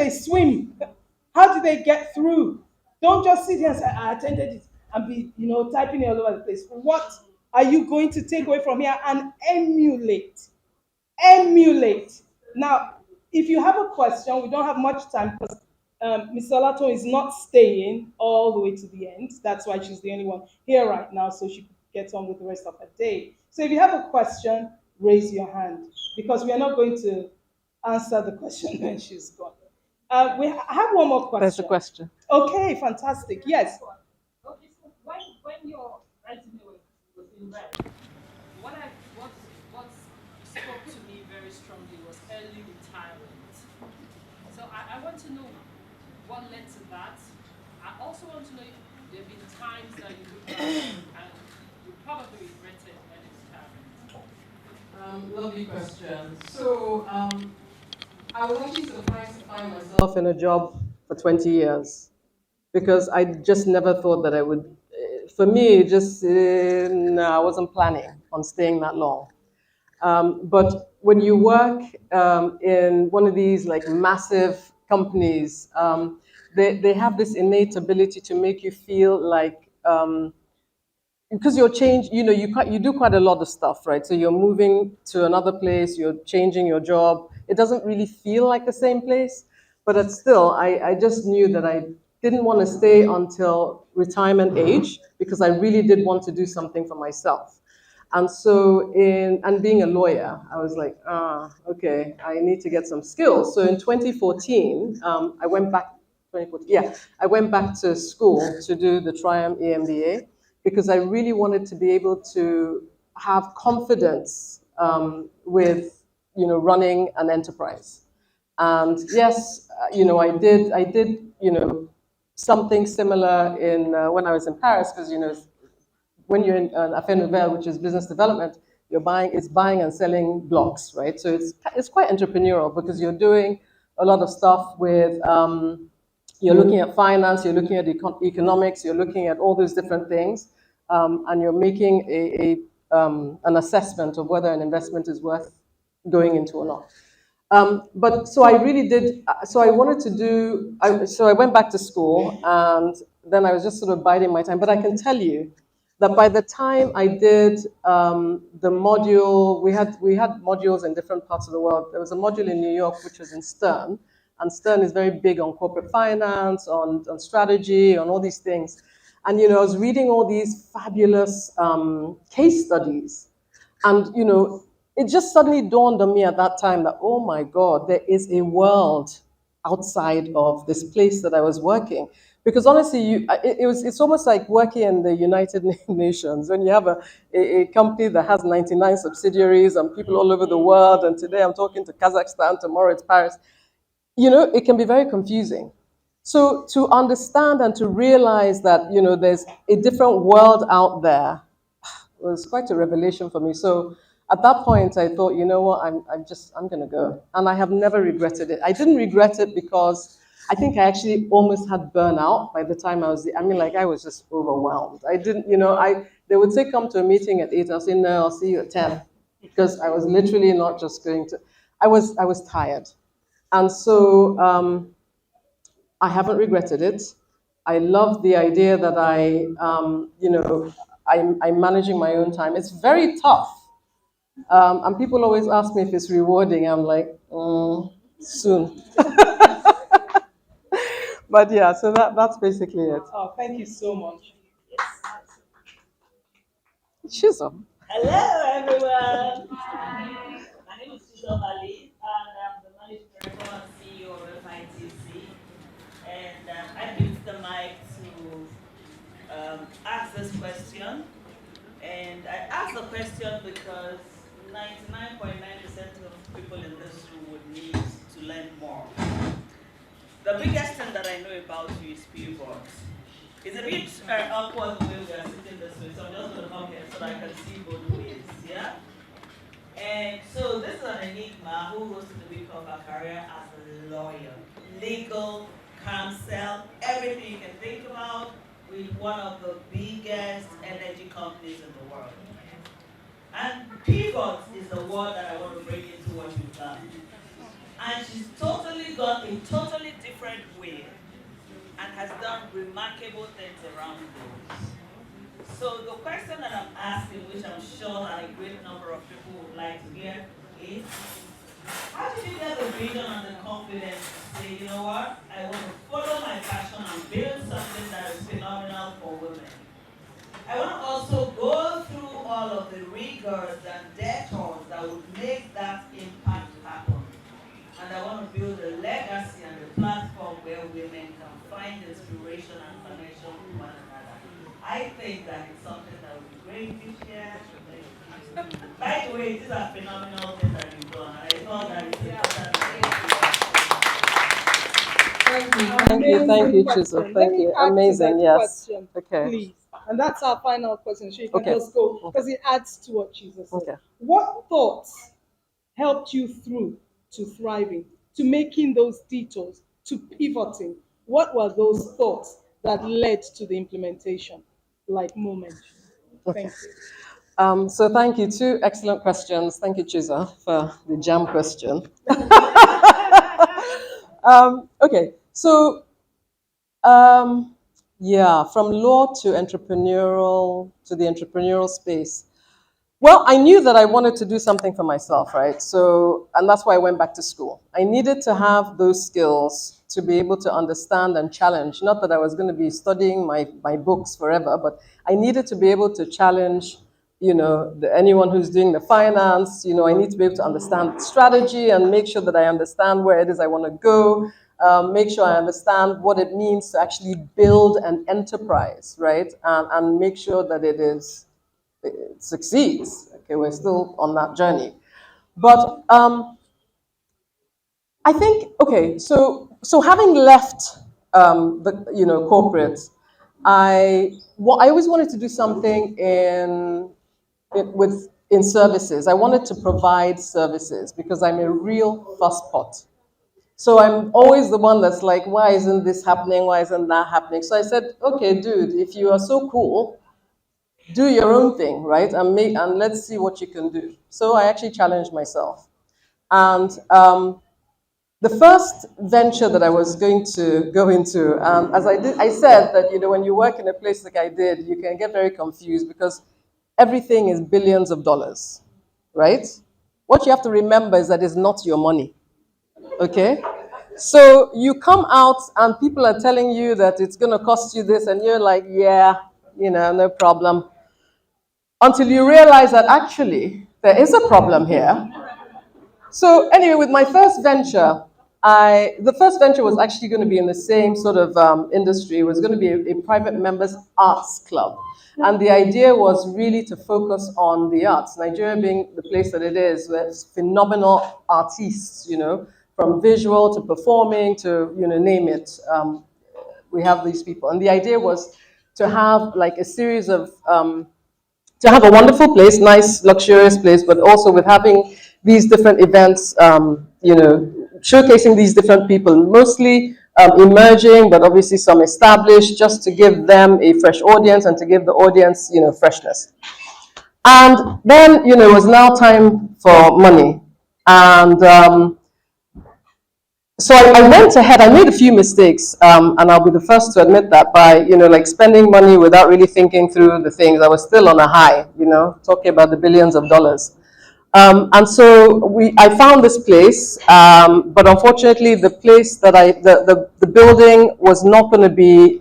swim? How did they get through? Don't just sit here and say, I attended it and be, typing it all over the place. What are you going to take away from here and emulate? Emulate. Now, if you have a question, we don't have much time because Ms. Salato is not staying all the way to the end. That's why she's the only one here right now, so she gets on with the rest of her day. So if you have a question, raise your hand because we are not going to answer the question when she's gone. I have one more question. There's a question. Okay, fantastic. Yes. Okay, so when your resume was being read, what I what spoke to me very strongly was early retirement. So I want to know what led to that. I also want to know if there have been times that you look back and you probably regretted early retirement. Lovely question. So I was actually surprised to find myself in a job for 20 years because I just never thought that I would. For me, just no, I wasn't planning on staying that long. But when you work in one of these like massive companies, they have this innate ability to make you feel like because you're changed, you do quite a lot of stuff, right? So you're moving to another place, you're changing your job. It doesn't really feel like the same place, but it's still, I just knew that I didn't want to stay until retirement age because I really did want to do something for myself. And so, and being a lawyer, I was like, okay, I need to get some skills. So in 2014, I went back. 2014, yeah, I went back to school to do the Triumph EMBA because I really wanted to be able to have confidence with running an enterprise. And yes, I did something similar in when I was in Paris because when you're in FFL, which is business development, it's buying and selling blocks, right? So it's quite entrepreneurial because you're doing a lot of stuff with you're looking at finance, you're looking at economics, you're looking at all those different things, and you're making an assessment of whether an investment is worth going into or not. But so I really did. So I wanted to do. So I went back to school, and then I was just sort of biding my time. But I can tell you that by the time I did the module, we had modules in different parts of the world. There was a module in New York which was in Stern, and Stern is very big on corporate finance, on strategy, on all these things. And I was reading all these fabulous case studies, and it just suddenly dawned on me at that time that, oh my God, there is a world outside of this place that I was working. Because honestly, it's almost like working in the United Nations when you have a company that has 99 subsidiaries and people all over the world. And today I'm talking to Kazakhstan, tomorrow it's Paris. It can be very confusing. So to understand and to realize that, there's a different world out there was quite a revelation for me. So at that point, I thought, you know what, I'm going to go. And I have never regretted it. I didn't regret it because I think I actually almost had burnout by the time I was, I was just overwhelmed. I didn't, they would say, come to a meeting at 8. I'll say, no, I'll see you at 10. Because I was literally not just going to, I was tired. And so I haven't regretted it. I love the idea that I'm managing my own time. It's very tough. And people always ask me if it's rewarding. I'm like, soon. But yeah, so that's basically it. Oh, thank you so much. Shizo. Hello, everyone. Hi. My name is Shizo Ali, and I'm the Managing Director and CEO of FITC. I picked the mic to ask this question. And I asked the question because 99.9% of people in this room would need to learn more. The biggest thing that I know about you is pivot. It's a bit awkward the way we are sitting this way, so I'm just going to come here so that I can see both ways, yeah? And so this is an enigma who rose to the peak of her career as a lawyer. Legal, counsel, everything you can think about with one of the biggest energy companies in the world. And pivot is the word that I want to bring into what you've done. And she's totally gone a totally different way and has done remarkable things around those. So the question that I'm asking, which I'm sure that a great number of people would like to hear, is how did you get the vision and the confidence to say, you know what, I want to follow my passion and build something that is phenomenal for women? I want to also go through all of the rigors and detours that would make that impact happen. And I want to build a legacy and a platform where women can find inspiration and connection with one another. I think that it's something that would be great to share. By the way, these are phenomenal things that you've done, and I thought that it's important. Thank you, Chisel. Thank you. Amazing, yes. Question, Okay. please. And that's our final question, so you can Okay. just go, because it adds to what Jesus said. Okay. What thoughts helped you through to thriving, to making those detours, to pivoting? What were those thoughts that led to the implementation, like moment? Okay. Thank you. So thank you. Two excellent questions. Thank you, Chisa, for the jam question. Okay, so yeah, from law to entrepreneurial to the entrepreneurial space. Well, I knew that I wanted to do something for myself, right? So, and that's why I went back to school. I needed to have those skills to be able to understand and challenge. Not that I was going to be studying my books forever, but I needed to be able to challenge, anyone who's doing the finance. I need to be able to understand strategy and make sure that I understand where it is I want to go. Make sure I understand what it means to actually build an enterprise, right? And make sure that it succeeds. Okay, we're still on that journey. But I think, okay, so having left the corporate, I always wanted to do something in services. I wanted to provide services because I'm a real fusspot. So I'm always the one that's like, why isn't this happening? Why isn't that happening? So I said, okay, dude, if you are so cool, do your own thing, right? And let's see what you can do. So I actually challenged myself. And the first venture that I was going to go into, as I said that, when you work in a place like I did, you can get very confused because everything is billions of dollars, right? What you have to remember is that it's not your money, okay? So you come out and people are telling you that it's going to cost you this, and you're like, yeah, no problem. Until you realize that actually there is a problem here. So anyway, with my first venture, the first venture was actually going to be in the same sort of industry. It was going to be a private members arts club. And the idea was really to focus on the arts. Nigeria being the place that it is, with phenomenal artists, from visual to performing to, name it. We have these people. And the idea was to have like a series of to have a wonderful place, nice, luxurious place, but also with having these different events, showcasing these different people, mostly emerging, but obviously some established, just to give them a fresh audience and to give the audience, freshness. And then, it was now time for money. And so I went ahead, I made a few mistakes, and I'll be the first to admit that by, like spending money without really thinking through the things. I was still on a high, talking about the billions of dollars. And so I found this place, but unfortunately the place that the building was not going to be,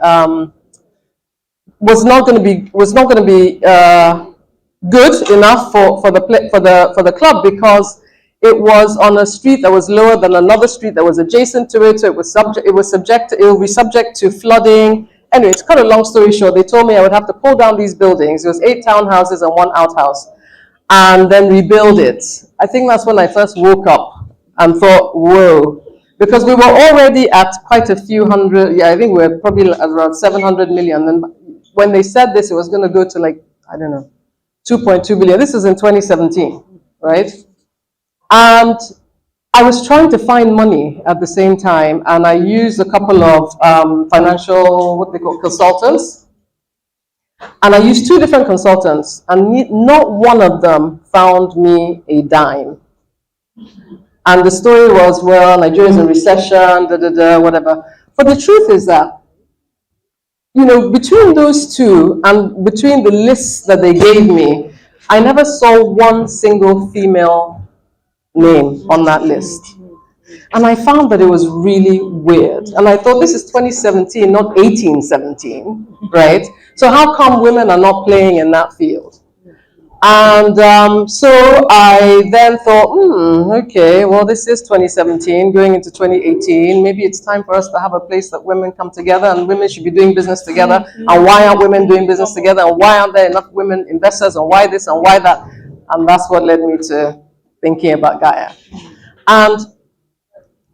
good enough for the club because It was on a street that was lower than another street that was adjacent to it, so it will be subject to flooding. Anyway, to cut a long story short, they told me I would have to pull down these buildings. It was 8 townhouses and 1 outhouse, and then rebuild it. I think that's when I first woke up and thought, whoa, because we were already at quite a few hundred. Yeah, I think we were probably around 700 million. And when they said this, it was going to go to like, I don't know, 2.2 billion. This is in 2017, right? And I was trying to find money at the same time, and I used a couple of financial, what they call consultants. And I used 2 different consultants, and not one of them found me a dime. And the story was, well, Nigeria's in recession, whatever. But the truth is that, between those 2 and between the lists that they gave me, I never saw one single female name on that list. And I found that it was really weird. And I thought, this is 2017, not 1817, right? So how come women are not playing in that field? And so I then thought, okay, well, this is 2017, going into 2018. Maybe it's time for us to have a place that women come together, and women should be doing business together. And why aren't women doing business together? And why aren't there enough women investors? And why this and why that? And that's what led me to thinking about Gaia. And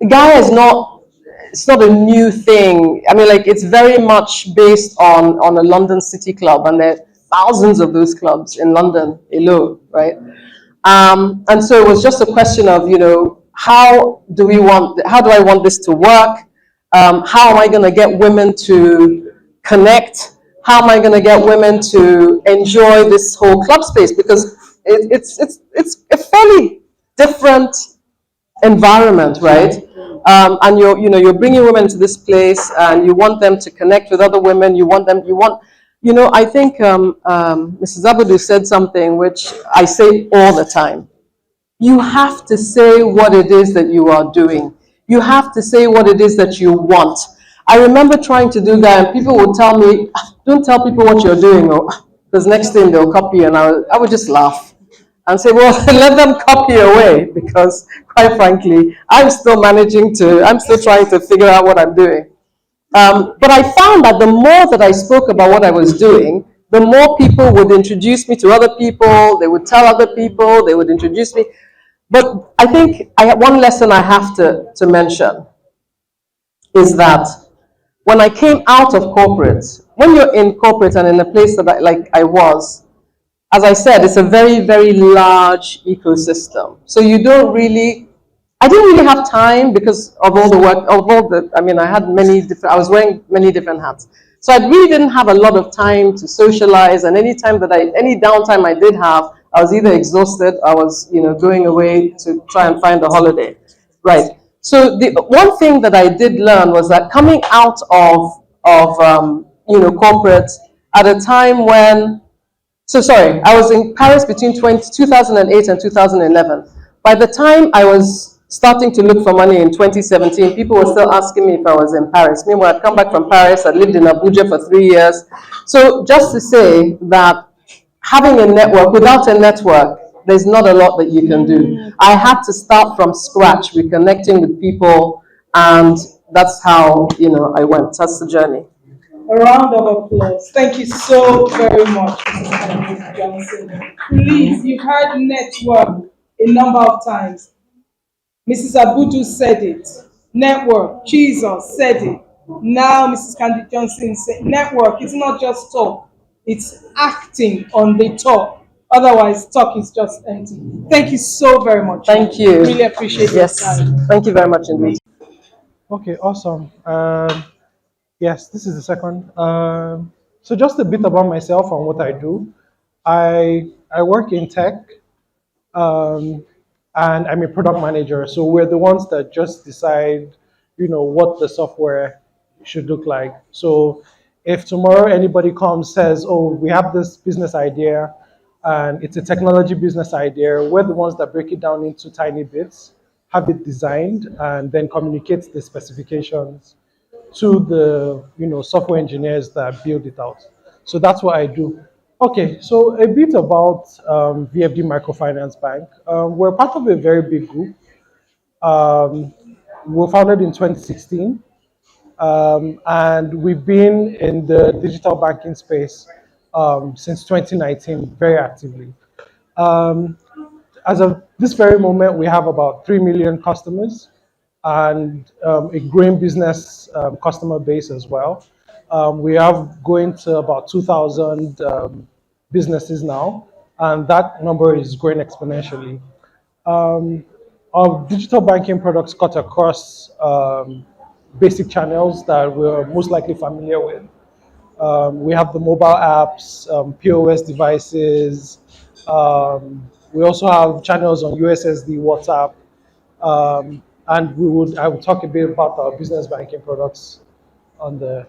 Gaia is it's not a new thing. I mean, like, it's very much based on a London City Club, and there are thousands of those clubs in London alone, right? And so it was just a question of, how do I want this to work? How am I going to get women to connect? How am I going to get women to enjoy this whole club space? Because it's a fairly different environment, right? And you're bringing women to this place, and you want them to connect with other women. I think Mrs. Abudu said something which I say all the time. You have to say what it is that you are doing. You have to say what it is that you want. I remember trying to do that, and people would tell me, don't tell people what you're doing, because next thing they'll copy, and I would just laugh and say, well, let them copy away, because quite frankly, I'm still trying to figure out what I'm doing. But I found that the more that I spoke about what I was doing, the more people would introduce me to other people, they would tell other people, they would introduce me. But I think one lesson I have to mention is that when I came out of corporate, when you're in corporate and in a place that I was, as I said, it's a very, very large ecosystem. So I didn't really have time because of all the work, I was wearing many different hats. So I really didn't have a lot of time to socialize, and any downtime I did have, I was either exhausted, I was, going away to try and find a holiday, right? So the one thing that I did learn was that coming out of corporate at a time when, I was in Paris between 2008 and 2011. By the time I was starting to look for money in 2017, people were still asking me if I was in Paris. Meanwhile, I'd come back from Paris, I'd lived in Abuja for 3 years. So just to say that having a network, without a network, there's not a lot that you can do. I had to start from scratch, reconnecting with people, and that's how, I went. That's the journey. A round of applause. Thank you so very much, Mrs. Johnson. Please, you've heard network a number of times. Mrs. Abudu said it. Network. Jesus said it. Now, Mrs. Candy Johnson said network. It's not just talk. It's acting on the talk. Otherwise, talk is just empty. Thank you so very much. Thank you. Really appreciate your time. Thank you very much indeed. Okay, awesome. Yes, this is the second. So just a bit about myself and what I do. I work in tech, and I'm a product manager. So we're the ones that just decide, what the software should look like. So if tomorrow anybody comes, says, oh, we have this business idea, and it's a technology business idea, we're the ones that break it down into tiny bits, have it designed, and then communicate the specifications to the software engineers that build it out. So that's what I do. Okay, so a bit about VFD Microfinance Bank. We're part of a very big group. Um, we were founded in 2016, and we've been in the digital banking space since 2019 very actively. Um, as of this very moment, we have about 3 million customers and a growing business customer base as well. We have going to about 2,000 businesses now, and that number is growing exponentially. Um, our digital banking products cut across basic channels that we're most likely familiar with. We have the mobile apps, POS devices. We also have channels on USSD, WhatsApp, and I will talk a bit about our business banking products on the.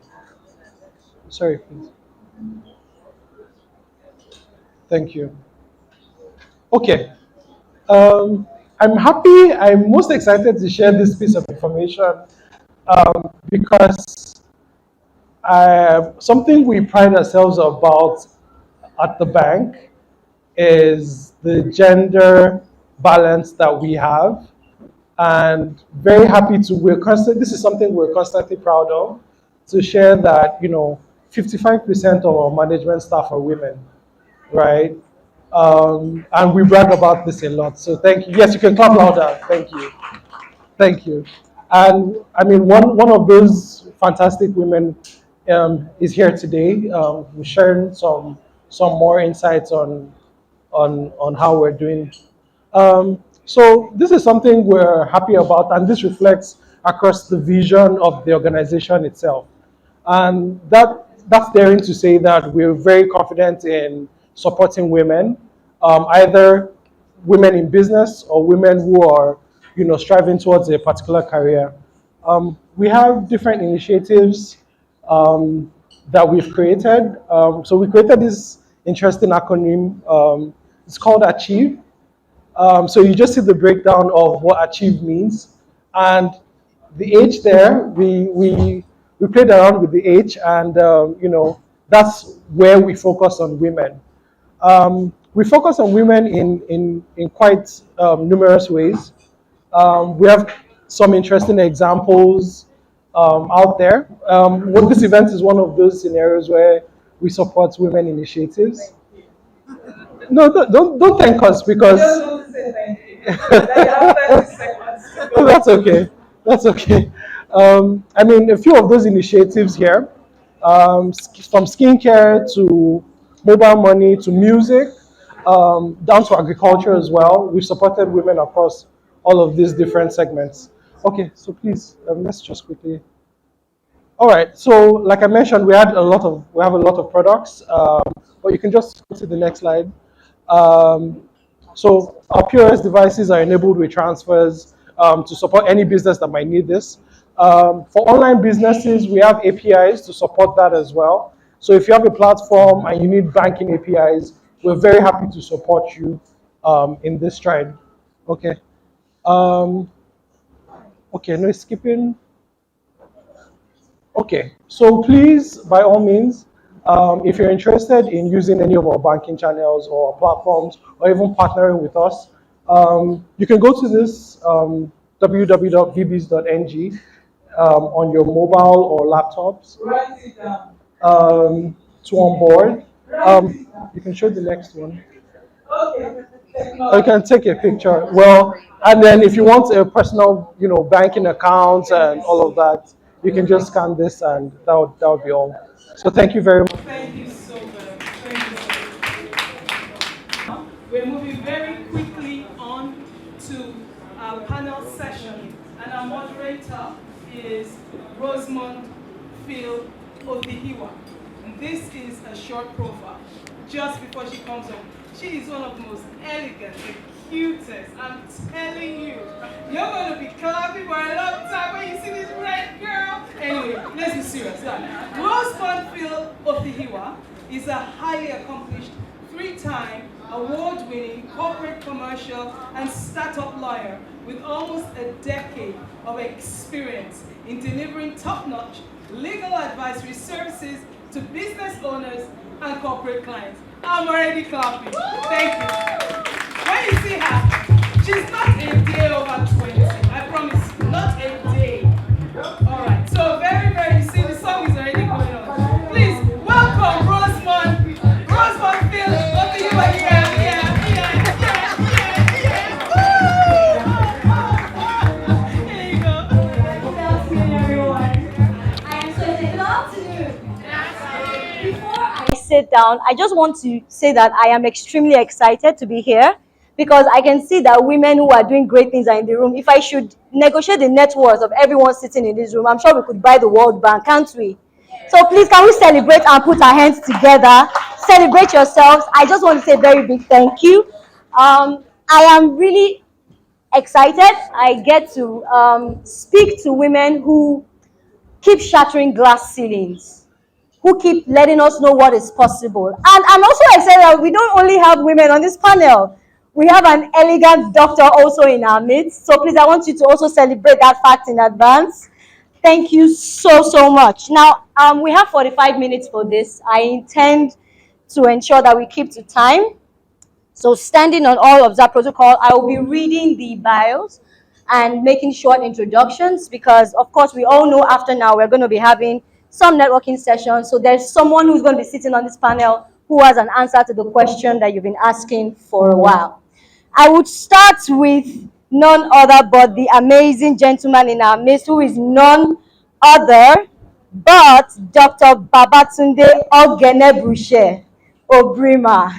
Sorry, please. Thank you. Okay. I'm happy. I'm most excited to share this piece of information because something we pride ourselves about at the bank is the gender balance that we have, and very happy to we're constant. This is something we're constantly proud of to share that 55% of our management staff are women, right? And we brag about this a lot. So thank you. Yes, you can clap louder. Thank you. Thank you. And I mean, one of those fantastic women is here today. We're sharing some more insights on how we're doing. So this is something we're happy about, and this reflects across the vision of the organization itself. And that's daring to say that we're very confident in supporting women, either women in business or women who are, striving towards a particular career. We have different initiatives that we've created. So we created this interesting acronym. It's called Achieve. So you just see the breakdown of what achieve means, and the H there, we played around with the H, and that's where we focus on women. We focus on women in quite numerous ways. We have some interesting examples out there. What this event is one of those scenarios where we support women initiatives. No, don't thank us because that's okay. That's okay. I mean, a few of those initiatives here, from skincare to mobile money to music, down to agriculture as well. We've supported women across all of these different segments. Okay, so please, let's just quickly. All right. So, like I mentioned, we have a lot of products, but you can just go to the next slide. Um, so our POS devices are enabled with transfers to support any business that might need this. For online businesses, we have APIs to support that as well. So if you have a platform and you need banking APIs, we're very happy to support you in this stride. Okay. Um, okay. No skipping. Okay, so please, by all means, if you're interested in using any of our banking channels or platforms, or even partnering with us, you can go to this www.vbs.ng on your mobile or laptops to onboard. You can show the next one. Or you can take a picture. Well, and then if you want a personal, banking account and all of that, you can just scan this, and that would be all. So thank you very much. Thank you so very much. Thank you so much. Now, we're moving very quickly on to our panel session, and our moderator is Rosamond Phil Otihiwa. And this is a short profile. Just before she comes on, she is one of the most elegant, the cutest. I'm telling you, you're going to be clapping for a long time when you see this red girl. Anyway, let's be serious. Rose Bonfield Otihiwa is a highly accomplished, 3-time award-winning corporate, commercial, and startup lawyer with almost a decade of experience in delivering top-notch legal advisory services to business owners and corporate clients. I'm already clapping. Thank you. When you see her, she's not a day over 20. I promise, not a day. All right. So very, you see, the song is already going on. Please welcome Rosemont. Rosemont Phillips. Both of you are here. Here you go. Good afternoon, everyone. I am so excited. Good afternoon. Before I sit down, I just want to say that I am extremely excited to be here because I can see that women who are doing great things are in the room. If I should negotiate the net worth of everyone sitting in this room, I'm sure we could buy the World Bank, can't we? So please, can we celebrate and put our hands together? Celebrate yourselves. I just want to say a very big thank you. I am really excited. I get to speak to women who keep shattering glass ceilings, who keep letting us know what is possible. And I'm also excited that we don't only have women on this panel. We have an elegant doctor also in our midst. So please, I want you to also celebrate that fact in advance. Thank you so much. Now, we have 45 minutes for this. I intend to ensure that we keep to time. So standing on all of that protocol, I will be reading the bios and making short introductions because, of course, we all know after now we're going to be having some networking sessions. So there's someone who's going to be sitting on this panel who has an answer to the question that you've been asking for a while. I would start with none other but the amazing gentleman in our midst who is none other but Dr. Babatunde Ogenebushe Obrima.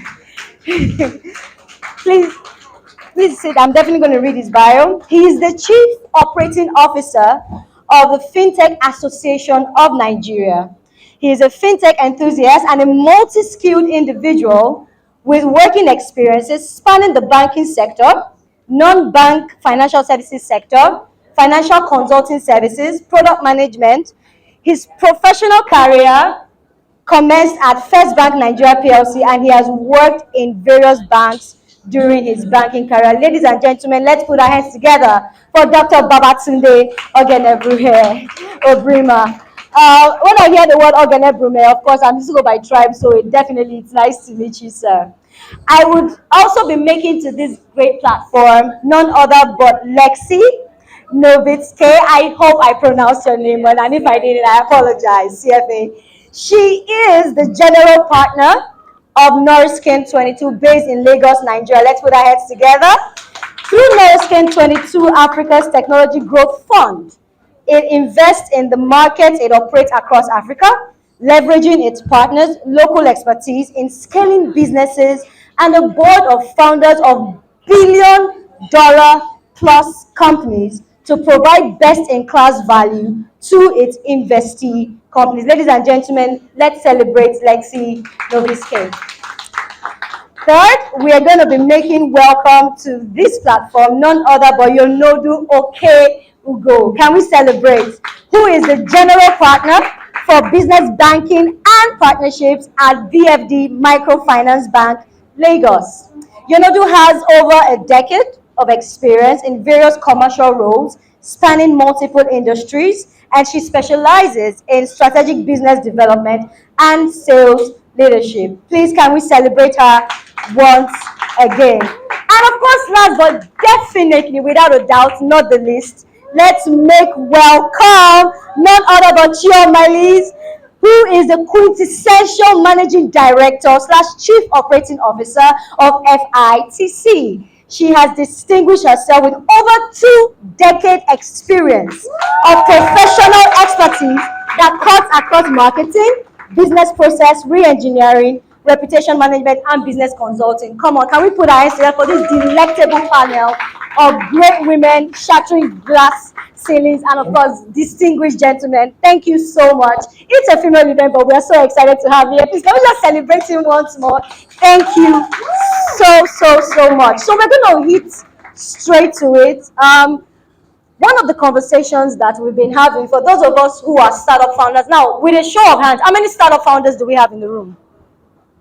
Please sit. I'm definitely going to read his bio. He is the Chief Operating Officer of the FinTech Association of Nigeria. He is a FinTech enthusiast and a multi-skilled individual with working experiences spanning the banking sector, non-bank financial services sector, financial consulting services, product management. His professional career commenced at First Bank Nigeria PLC, and he has worked in various banks during his banking career. Ladies and gentlemen, let's put our hands together for Dr. Babatunde Ogenebrume Obrima. When I hear the word Ogenebrume, of course, I'm just go by tribe, so it's nice to meet you, sir. I would also be making to this great platform none other but Lexi Novitske. I hope I pronounced your name well, and if I didn't, I apologize, CFA. She is the general partner of Noriskin 22 based in Lagos, Nigeria. Let's put our heads together. Through Noriskin 22, Africa's Technology Growth Fund, it invests in the markets it operates across Africa, leveraging its partners' local expertise in scaling businesses and a board of founders of billion-dollar plus companies to provide best-in-class value to its investee companies. Ladies and gentlemen, let's celebrate Lexi Noviske. Third, we are going to be making welcome to this platform none other but Yonodu Oke Ugo. Can we celebrate? Who is the general partner for business banking and partnerships at VFD Microfinance Bank, Lagos. Yonodu has over a decade of experience in various commercial roles spanning multiple industries, and she specializes in strategic business development and sales leadership. Please, can we celebrate her once again? And of course, last but definitely, without a doubt, not the least, let's make welcome none other but Chioma, who is the quintessential managing director / chief operating officer of FITC. She has distinguished herself with over 2-decade experience of professional expertise that cuts across marketing, business process re-engineering, reputation management, and business consulting. Come on, can we put our hands together for this delectable panel of great women shattering glass ceilings and, of course, distinguished gentlemen. Thank you so much. It's a female event, but we are so excited to have you here. Please, can we just celebrate him once more? Thank you so much. So we're going to hit straight to it. One of the conversations that we've been having for those of us who are startup founders, now, with a show of hands, how many startup founders do we have in the room?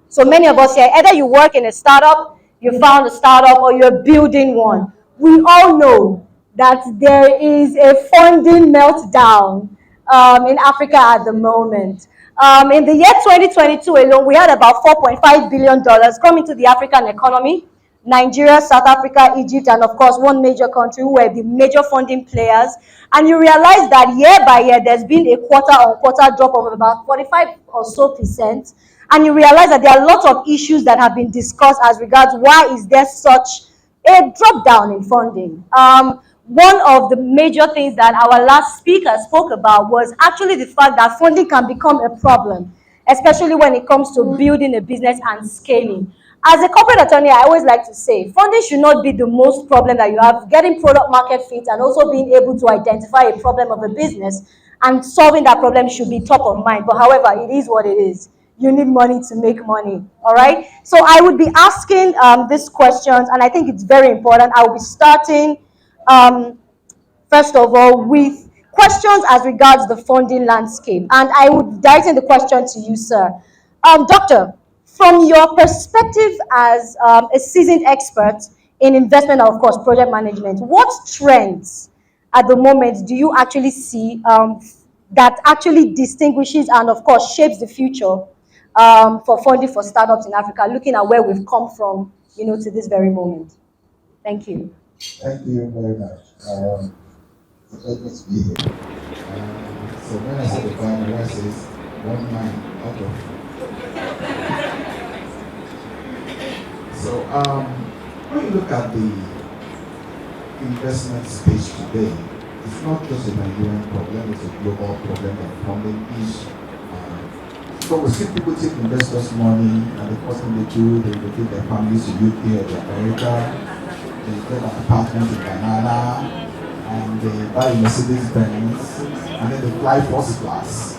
So many of us here, either you work in a startup, you found a startup, or you're building one. We all know that there is a funding meltdown in Africa at the moment. In the year 2022 alone, we had about $4.5 billion come into the African economy. Nigeria, South Africa, Egypt, and of course, one major country who were the major funding players. And you realize that year by year, there's been a quarter-on-quarter drop of about 45 or so percent. And you realize that there are lots of issues that have been discussed as regards why is there such a drop down in funding. One of the major things that our last speaker spoke about was actually the fact that funding can become a problem, especially when it comes to building a business and scaling. As a corporate attorney, I always like to say, funding should not be the most problem that you have. Getting product market fit and also being able to identify a problem of a business and solving that problem should be top of mind. But however, it is what it is. You need money to make money, all right? So I would be asking these questions, and I think it's very important. I will be starting, first of all, with questions as regards the funding landscape. And I would direct the question to you, sir. Doctor, from your perspective as a seasoned expert in investment and, of course, project management, what trends at the moment do you actually see that actually distinguishes and, of course, shapes the future for funding for startups in Africa, looking at where we've come from, to this very moment? Thank you. Thank you very much. It's a pleasure to be here. So when I said the final word says one mind, okay. So when you look at the investment space today, it's not just a Nigerian problem, it's a global problem of funding issue. So we see people take investors' money, and the first thing they do, they take their families to UK or to America, they get an apartment in Banana, and they buy a Mercedes Benz, and then they fly first class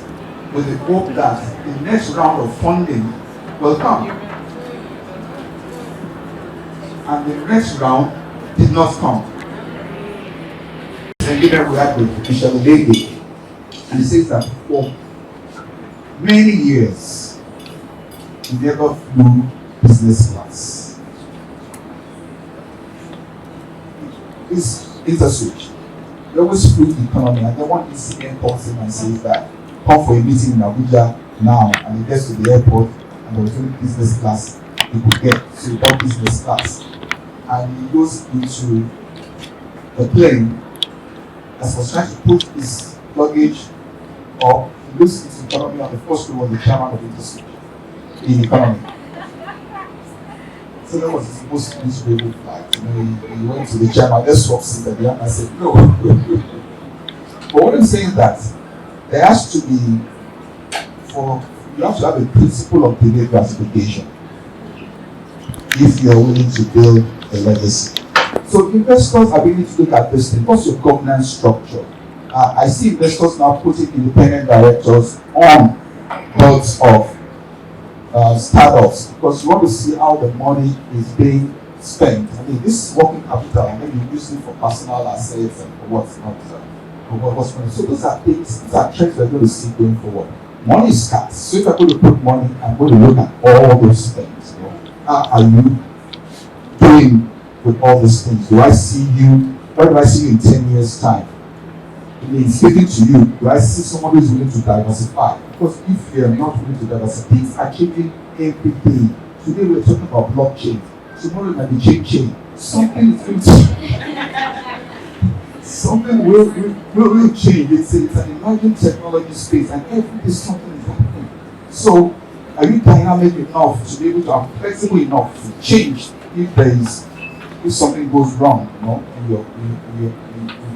with the hope that the next round of funding will come. And the next round did not come. And given we had with Michel Lege, and he says that for many years, he never flew business class. It's a switch. They always flew the economy, and then one incident calls him and says that, come for a meeting in Abuja now, and he gets to the airport, and there was only business class he could get, so he bought business class. And he goes into the plane, as was trying to put his luggage up, he looks into the economy, and the first row was the chairman of the industry in economy. So that was his most miserable flight. He went to the chairman, let's swap seats at the end. I said, no. But what I'm saying is that there has to be, you have to have a principle of delayed gratification if you're willing to build a legacy. So investors are beginning to look at this thing. What's your governance structure? I see investors now putting independent directors on boards of startups because you want to see how the money is being spent. I mean, this is working capital, and maybe use it for personal assets and for what's not. What's money. So those are things, these are trends we're going to see going forward. Money is scarce. So if I'm going to put money, I'm going to look at all those things. How are you doing with all these things? Where do I see you in 10 years' time? I mean, speaking to you, do I see someone who is willing to diversify? Because if you're not willing to diversify, it's achieving every day. Today we're talking about blockchain. Tomorrow it might be chain. Something is going to something will change. It's an emerging technology space, and every day something is happening. So, are you dynamic enough to be able to be flexible enough to change if something goes wrong,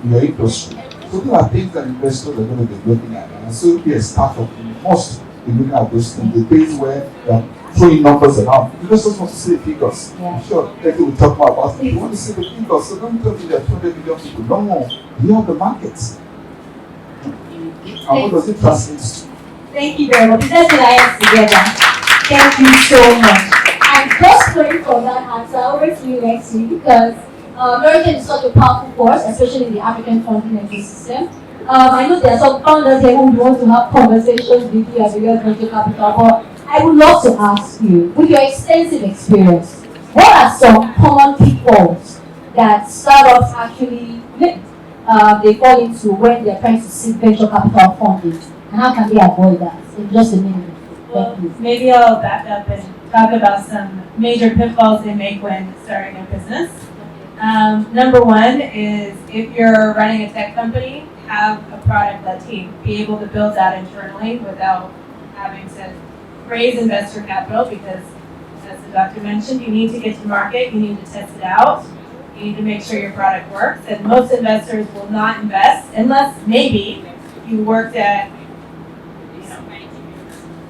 in your industry? So those are things that investors are going to be looking at, and so it'll be a startup. You must be looking at those things. The days where they're throwing numbers around. Investors want to see the figures. Yeah. I'm sure later we'll talk more about it. You want to see the figures, so don't tell me there are 200 million people. No, you have the markets. And what does it translate to? Thank you very much. Let's put our hands together. Thank you so much. And just going from that answer, over to you next week because American is such a powerful force, especially in the African funding ecosystem. I know there are some founders here who would want to have conversations with you as regards venture capital, but I would love to ask you, with your extensive experience, what are some common pitfalls that startups actually make they fall into when they're trying to seek venture capital funding? And how can they avoid that? In just a minute. Well, maybe I'll back up and talk about some major pitfalls they make when starting a business. Number one is if you're running a tech company, have a product-led team. Be able to build that internally without having to raise investor capital because, as the doctor mentioned, you need to get to market, you need to test it out, you need to make sure your product works. And most investors will not invest unless maybe you worked at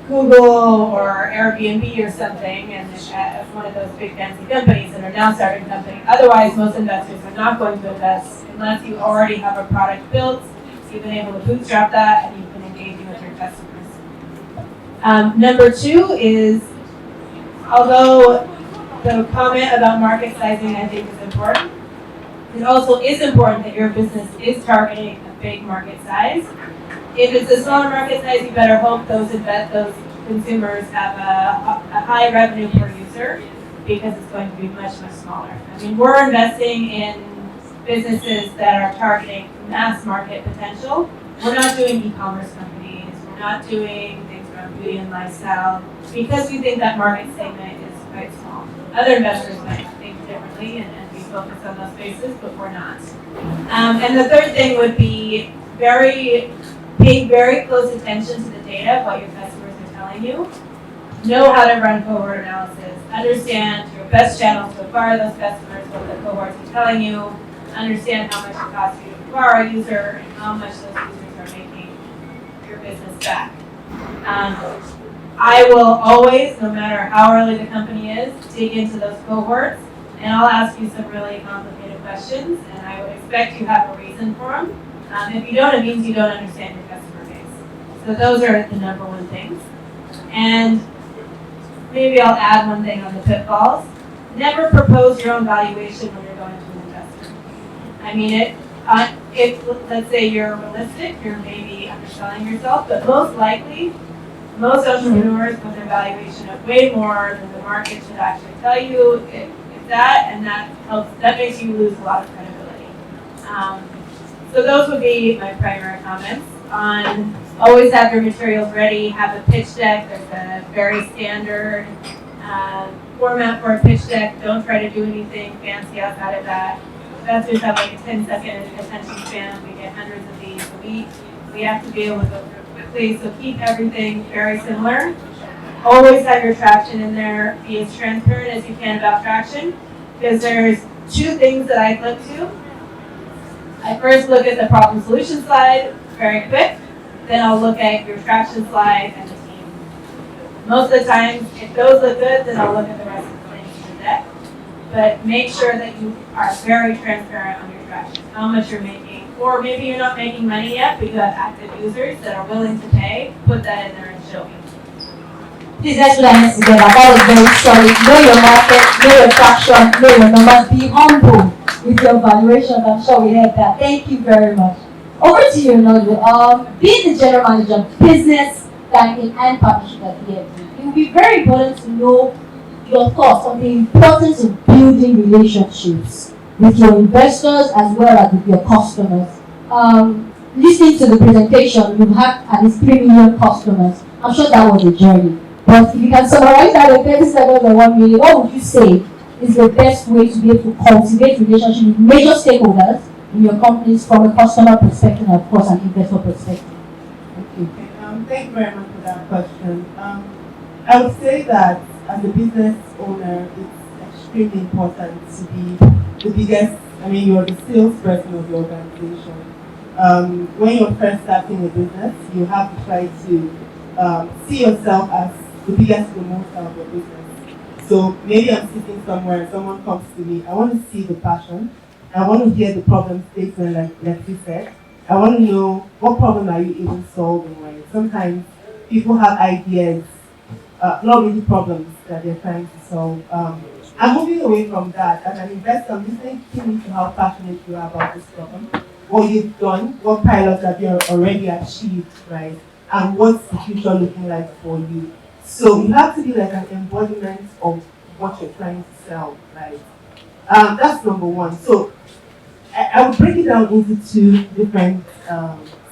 Google or Airbnb or something, and at one of those big fancy companies and are now starting a company. Otherwise, most investors are not going to invest unless you already have a product built, you've been able to bootstrap that, and you've been engaging with your customers. Number two is, although the comment about market sizing I think is important, it also is important that your business is targeting a big market size. If it's a smaller market size, you better hope those consumers have a high revenue per user because it's going to be much, much smaller. I mean, we're investing in businesses that are targeting mass market potential. We're not doing e-commerce companies. We're not doing things around beauty and lifestyle because we think that market segment is quite small. Other investors might think differently and be focused on those spaces, but we're not. And the third thing would be paying very close attention to the data of what your customers are telling you. Know how to run cohort analysis. Understand your best channels to acquire those customers, what the cohorts are telling you. Understand how much it costs you to acquire a user and how much those users are making your business back. I will always, no matter how early the company is, dig into those cohorts, and I'll ask you some really complicated questions, and I would expect you have a reason for them. If you don't, it means you don't understand your customer base. So those are the number one things. And maybe I'll add one thing on the pitfalls. Never propose your own valuation when you're going to an investor. I mean, if let's say you're realistic, you're maybe underselling yourself, but most likely, most entrepreneurs put their valuation at way more than the market should actually tell you. If that, and that makes you lose a lot of credibility. So those would be my primary comments on always have your materials ready, have a pitch deck. There's a very standard format for a pitch deck. Don't try to do anything fancy outside of that. Investors have like a 10-second attention span. We get hundreds of these a week. We have to be able to go through quickly, so keep everything very similar. Always have your traction in there. Be as transparent as you can about traction, because there's two things that I look to. I first look at the problem solution slide, very quick. Then I'll look at your traction slide and the team. Most of the time, if those look good, then I'll look at the rest of the things in the deck. But make sure that you are very transparent on your traction, how much you're making. Or maybe you're not making money yet, but you have active users that are willing to pay. Put that in there and show me. Please let's put our hands together. That was very solid. Know your market, know your traction, know your numbers. Be humble with your valuation. I'm sure we heard that. Thank you very much. Over to you, Nodu. Being the general manager of business, banking, and partnership at EFD, it will be very important to know your thoughts on the importance of building relationships with your investors as well as with your customers. Listening to the presentation, you've had at least 3 million customers. I'm sure that was a journey. But if you can summarize that in 30 seconds or 1 minute, what would you say is the best way to be able to cultivate relationships with major stakeholders in your companies from a customer perspective and, of course, an investor perspective? Thank you. Thank you very much for that question. I would say that as a business owner, it's extremely important to be the biggest, you're the salesperson of the organization. When you're first starting a business, you have to try to see yourself as the biggest promoter of your business. So maybe I'm sitting somewhere and someone comes to me, I want to see the passion, I want to hear the problem statement like you said. I want to know what problem are you even solving, right? Sometimes people have ideas, not really problems that they're trying to solve. I'm moving away from that. As an investor, I'm listening to how passionate you are about this problem, what you've done, what pilots have you already achieved, right? And what's the future looking like for you. So you have to be like an embodiment of what you're trying to sell, right? That's number one. So I would break it down into two different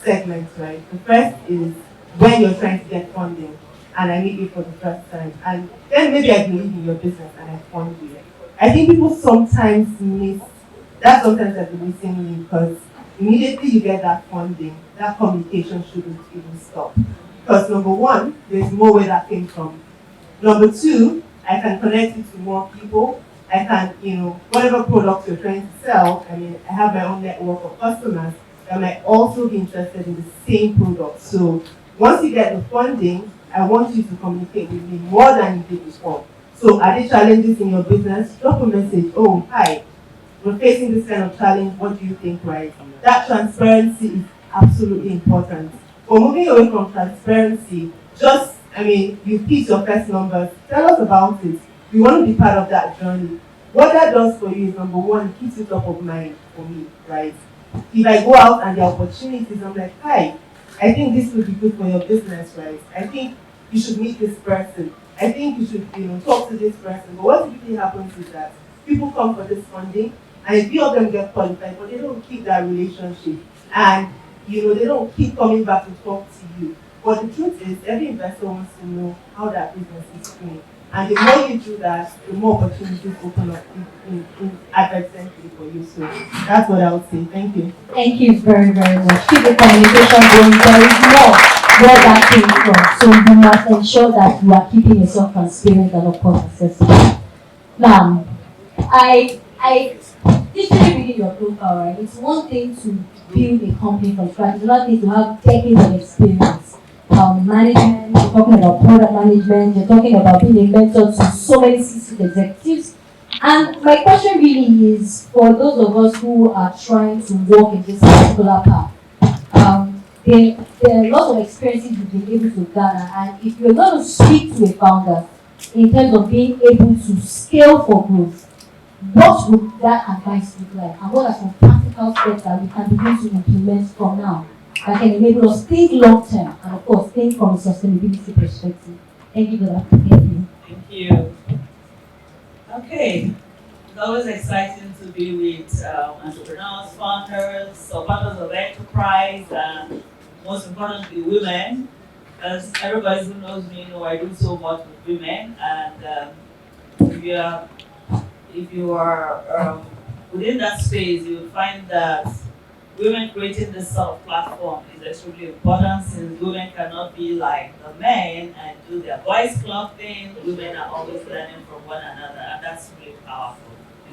segments, right? The first is when you're trying to get funding, and I meet you for the first time, and then maybe I believe in your business and I fund you. I think people sometimes miss that. Sometimes that's the missing link, because immediately you get that funding, that communication shouldn't even stop. Because number one, there's more where that came from. Number two, I can connect you to more people. I can, whatever product you're trying to sell, I mean, I have my own network of customers that might also be interested in the same product. So once you get the funding, I want you to communicate with me more than you did before. So are there challenges in your business? Drop a message. Oh, hi, we're facing this kind of challenge. What do you think, right? That transparency is absolutely important. But moving away from transparency, just, I mean, you pick your first numbers, tell us about it. We want to be part of that journey. What that does for you is, number one, it keeps it top of mind for me, right? If I go out and there are opportunities, I'm like, hi, I think this would be good for your business, right? I think you should meet this person. I think you should, talk to this person. But what typically happens is that people come for this funding, and a few of them get qualified, but they don't keep that relationship. And they don't keep coming back to talk to you. But the truth is, every investor wants to know how that business is doing. And the more you do that, the more opportunities open up in advertising for you. So that's what I would say. Thank you. Thank you very, very much. Keep the communication going. There is more where that came from. So you must ensure that you are keeping yourself transparent and of course accessible. Now, I literally reading your profile, right? It's one thing to build a company from scratch. It's another thing to have decades of experience. Management, you're talking about product management, you're talking about being a mentor to so many C-suite executives. And my question really is for those of us who are trying to walk in this particular path. There are lots of experiences you've been able to gather, and if you're going to speak to a founder in terms of being able to scale for growth, what would that advice look like? And what are some practical steps that we can begin to implement from now that can enable us to think long term and, of course, think from a sustainability perspective? Thank you for that. Thank you. Thank you. Okay. It's always exciting to be with entrepreneurs, founders, or founders of enterprise, and most importantly, women. As everybody who knows me know, I do so much with women, and if you are within that space, you'll find that women creating this sort of platform is extremely important, since women cannot be like the men and do their boys club thing. Women are always learning from one another, and that's really powerful.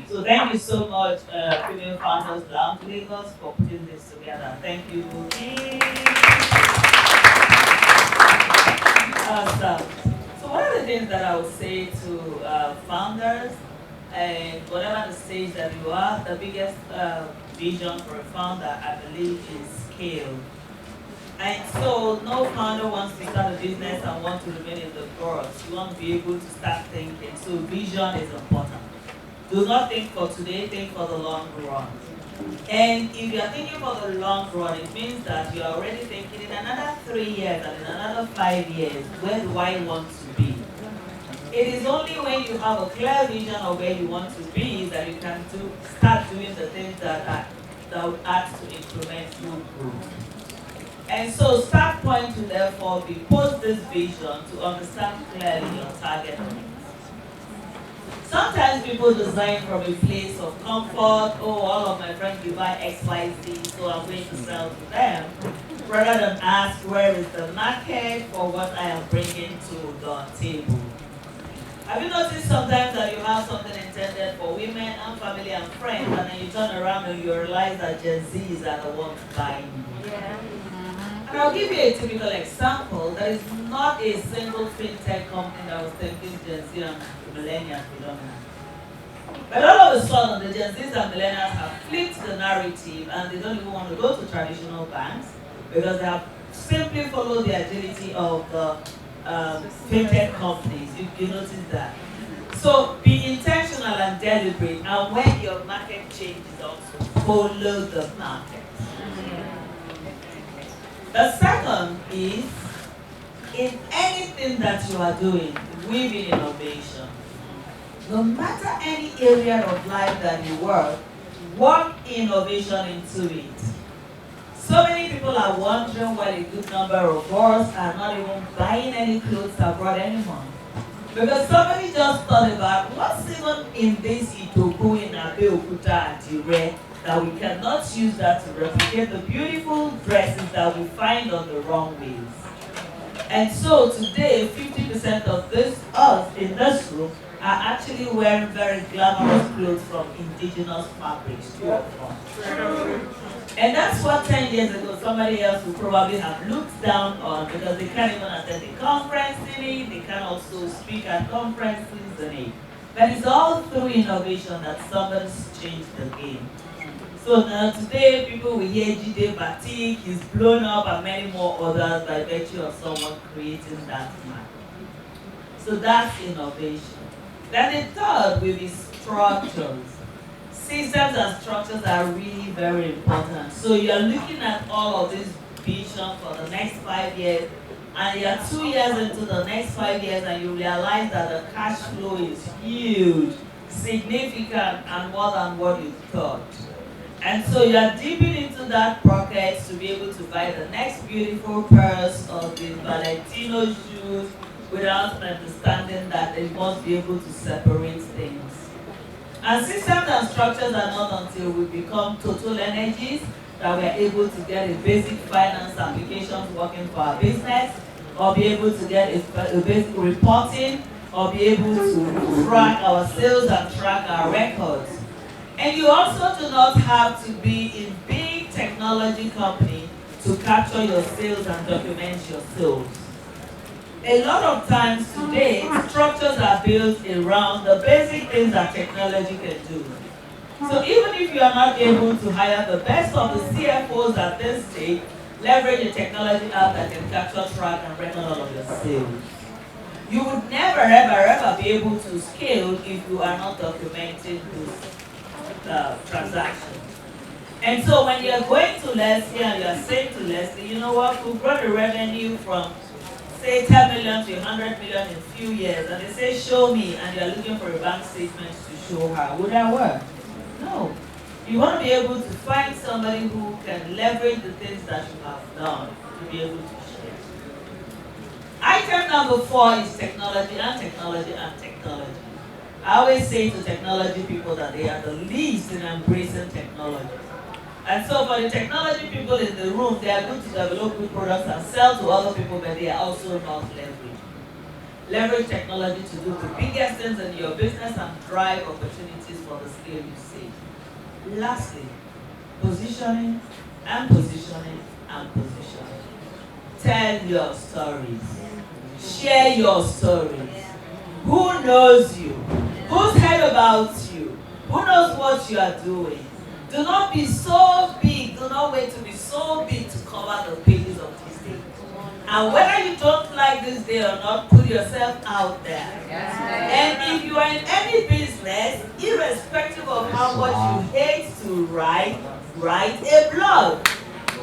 So thank you so much, Female Founders Lounge Lagos, for putting this together. Thank you. Awesome. So one of the things that I would say to founders, and whatever the stage that you are, the biggest vision for a founder, I believe, is scale. And so no founder wants to start a business and want to remain in the forest. You want to be able to start thinking. So vision is important. Do not think for today, think for the long run. And if you are thinking for the long run, it means that you are already thinking in another 3 years and in another 5 years, where do I want to be? It is only when you have a clear vision of where you want to be that you can start doing the things that will add to incremental growth. And so start point to therefore be post this vision to understand clearly your target audience. Sometimes people design from a place of comfort. Oh, all of my friends will buy X, Y, Z, so I'm going to sell to them, rather than ask where is the market for what I am bringing to the table. Have you noticed sometimes that you have something intended for women and family and friends, and then you turn around and you realize that Gen Zs are the ones buying? Yeah. And I'll give you a typical example. There is not a single fintech company that was thinking Gen Z and millennials phenomenon. But all of a sudden, the Gen Zs and millennials have flipped the narrative, and they don't even want to go to traditional banks because they have simply followed the agility of the fintech companies. You notice that. So be intentional and deliberate, and when your market changes, also follow the market. The second is, in anything that you are doing, weave in innovation. No matter any area of life that you work, work innovation into it. So many people are wondering why a good number of us are not even buying any clothes abroad anymore. Because somebody just thought about what's even in this Itoku in Abeokuta and Ire that we cannot use that to replicate the beautiful dresses that we find on the runways. And so today, 50% of us in this room are actually wearing very glamorous clothes from indigenous fabrics, true or false? And that's what 10 years ago somebody else would probably have looked down on because they can't even attend a conference in it, they can also speak at conferences in it. But it's all through innovation that somebody's changed the game. So now today people will hear Jide Batik is blown up and many more others by virtue of someone creating that market. So that's innovation. Then the third will be structures. Systems and structures are really very important. So you're looking at all of this vision for the next 5 years, and you're 2 years into the next 5 years, and you realize that the cash flow is huge, significant, and more than what you thought. And so you're dipping into that pocket to be able to buy the next beautiful purse or the Valentino shoes without understanding that they must be able to separate things. And systems and structures are not until we become total energies that we're able to get a basic finance applications working for our business, or be able to get a basic reporting, or be able to track our sales and track our records. And you also do not have to be in big technology company to capture your sales and document your sales. A lot of times today, structures are built around the basic things that technology can do. So even if you are not able to hire the best of the CFOs at this stage, leverage a technology app that can capture, track, and record all of your sales. You would never, ever be able to scale if you are not documenting those transactions. And so when you're going to Leslie and you're saying to Leslie, you know what, we've brought a revenue from say 10 million to 100 million in a few years, and they say show me, and you're looking for a bank statement to show her, would that work? No. You want to be able to find somebody who can leverage the things that you have done to be able to share. Item number 4 is technology and technology and technology. I always say to technology people that they are the least in embracing technology. And so for the technology people in the room, they are good to develop good products and sell to other people, but they are also not leveraging. Leverage technology to do the biggest things in your business and drive opportunities for the scale you see. Lastly, positioning and positioning and positioning. Tell your stories. Share your stories. Who knows you? Who's heard about you? Who knows what you are doing? Do not be so big. Do not wait to be so big to cover the pages of this day. And whether you don't like this day or not, put yourself out there. Yes, and if you are in any business, irrespective of how much you hate to write a blog.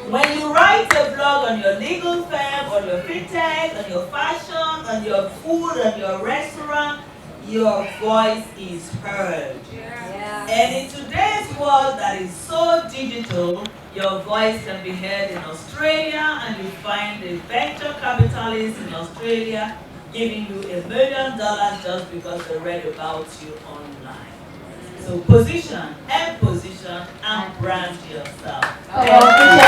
When you write a blog on your legal firm, on your fintech, on your fashion, on your food, on your restaurant, your voice is heard. Yeah. And in today's world that is so digital, your voice can be heard in Australia, and you find a venture capitalist in Australia giving you $1 million just because they read about you online. So position and brand yourself. Oh, thank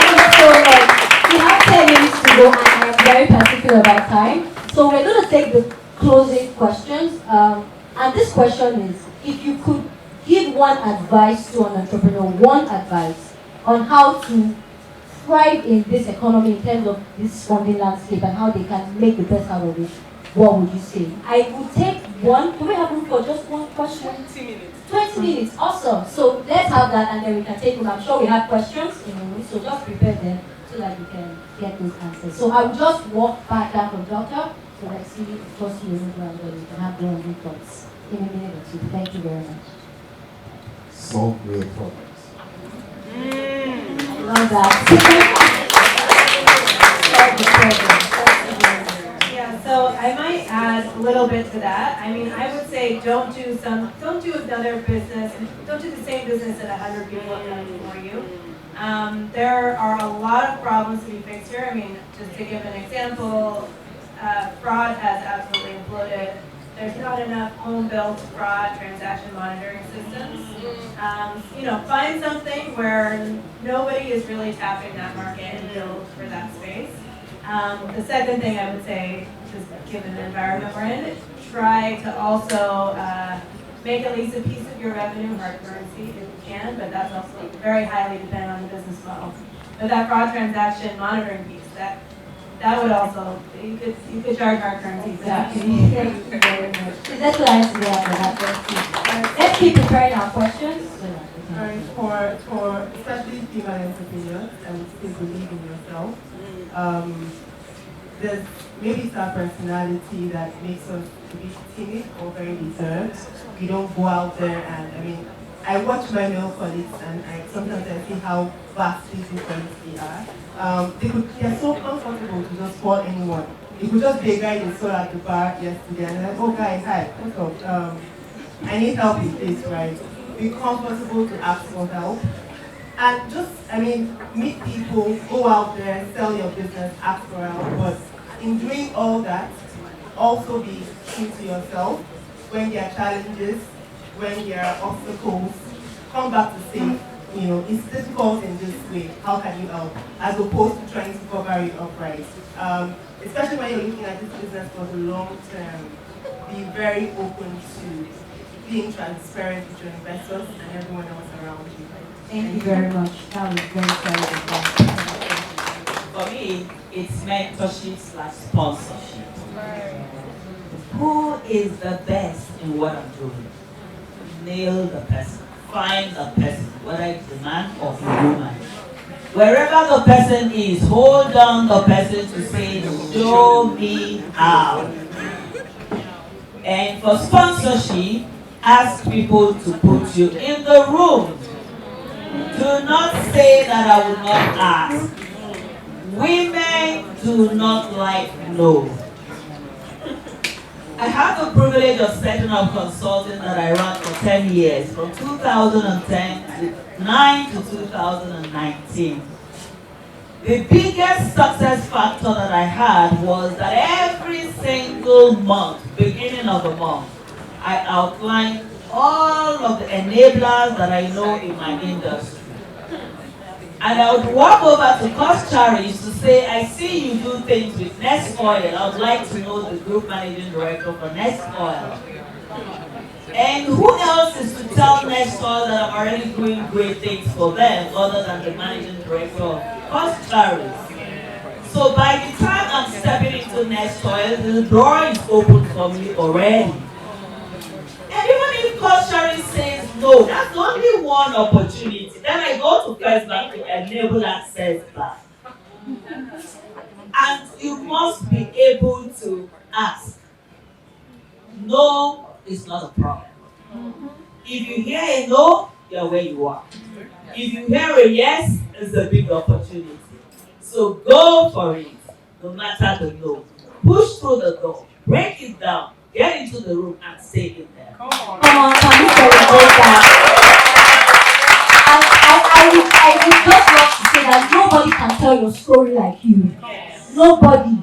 you so much. We have 10 minutes to go, and I am very particular about time. So we're going to take the closing questions. And this question is, if you could give one advice to an entrepreneur, one advice on how to thrive in this economy in terms of this funding landscape and how they can make the best out of it, what would you say? I would take one. Can we have room for just one question? 20 minutes. 20 minutes, awesome. So let's have that, and then we can take them. I'm sure we have questions in the room, so just prepare them so that you can get those answers. So I will just walk back down from Delta, so let's see, of course, you know, and then we can have your own thoughts in a minute or two. Thank you very much. Solve real problems. Love that. Yeah, so I might add a little bit to that. I mean, I would say don't do another business, don't do the same business that 100 people have done before you. There are a lot of problems to be fixed here. I mean, just to give an example, fraud has absolutely imploded. There's not enough home-built fraud transaction monitoring systems. Find something where nobody is really tapping that market and build for that space. The second thing I would say, just given the environment we're in, try to also make at least a piece of your revenue hard currency if you can, but that's also very highly dependent on the business model. But that fraud transaction monitoring piece, that would also, you could charge hard currency for that. Thank you very much. That's what I have to say after that. Let's keep preparing our questions. For especially female entrepreneurs, I would still believe in yourself. There's maybe some personality that makes us a bit timid or very reserved. We don't go out there and I watch my male colleagues and sometimes I see how vastly different they are. They're so comfortable to just call anyone. It could just be a guy they saw at the bar yesterday and like, oh guys, hi, what's up? I need help with this, right? Be comfortable to ask for help. And just, meet people, go out there, sell your business, ask for help. But in doing all that, also be true to yourself. When there are challenges, when there are obstacles, come back to say, it's difficult in this way, how can you help? As opposed to trying to cover it up right. Especially when you're looking at this business for the long term, be very open to being transparent with your investors and everyone else around you. Thank you very much. That was very terrible. For me, it's mentorship / sponsorship. Who is the best in what I'm doing? Nail the person. Find the person, whether it's a man or a woman. Wherever the person is, hold on the person to say, show me how. And for sponsorship, ask people to put you in the room. Do not say that I will not ask. Women do not like no. I had the privilege of setting up consulting that I ran for 10 years, from 2009 to 2019. The biggest success factor that I had was that every single month, beginning of the month, I outlined all of the enablers that I know in my industry. And I would walk over to Cost Charities to say, I see you do things with Nest Oil. I would like to know the group managing director for Nest Oil. And who else is to tell Nest Oil that I'm already doing great things for them other than the managing director of Cost Charities? So by the time I'm stepping into Nest Oil, the door is open for me already. And even if Cost Charities says no, that's only one opportunity. Then I go to First Bank to enable access back. And you must be able to ask. No is not a problem. If you hear a no, you're where you are. If you hear a yes, it's a big opportunity. So go for it, no matter the no. Push through the door, break it down, get into the room and stay in there. Come on, can you celebrate that? I would just love to say that nobody can tell your story like you. Nobody.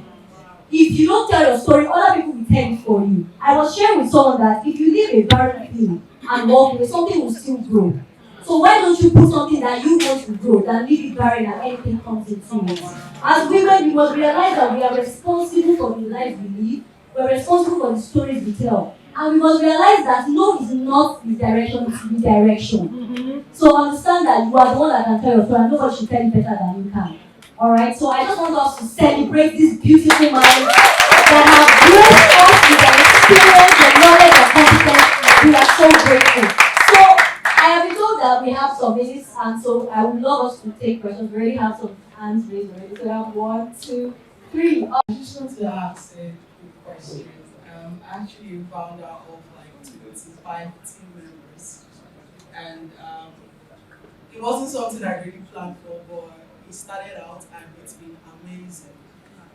If you don't tell your story, other people will tell it for you. I was sharing with someone that if you leave a barren field and walk away, something will still grow. So why don't you put something that you want to grow than leave it barren and anything comes into it? As women, we must realize that we are responsible for the life we live. We're responsible for the stories we tell. And we must realize that no is not misdirection, it's redirection. So understand that you are the one that can tell your story and nobody should tell you better than you can. Alright, so I just want us to celebrate these beautiful minds that have graced us with their experience, their knowledge, and competence. We are so grateful. So I have been told that we have some minutes, and so I would love us to take questions. We already have some hands raised already. So we have 1, 2, 3. I just want to ask a quick question. Actually, you found out of like 25 team members, and it wasn't something I really planned for, but it started out and it's been amazing.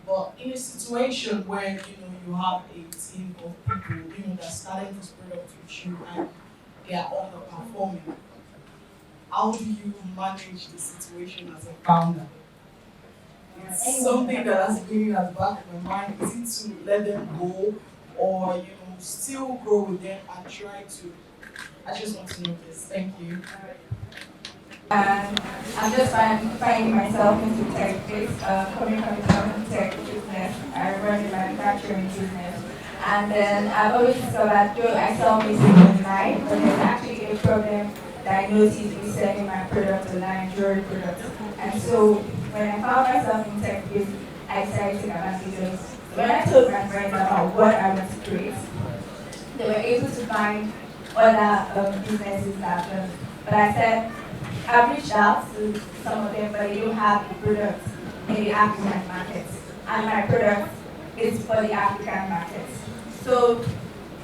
But in a situation where you have a team of people that's starting this product with you and they are underperforming, how do you manage the situation as a founder? It's something that has been at the back of my mind. Is it to let them go, or still grow with them and try to? I just want to know this. Thank you. And I'm just finding myself into tech space, coming from the tech business. I run a manufacturing business. And then I've always discovered, though I sell music online, but there's actually a problem that I noticed with selling my product online, jewelry products. And so when I found myself in tech space, I decided to take advantage of it. So when I told my friends about what I want to create, they were able to find other businesses that done. But I said, I've reached out to some of them, but they don't have the products in the African markets. And my product is for the African markets. So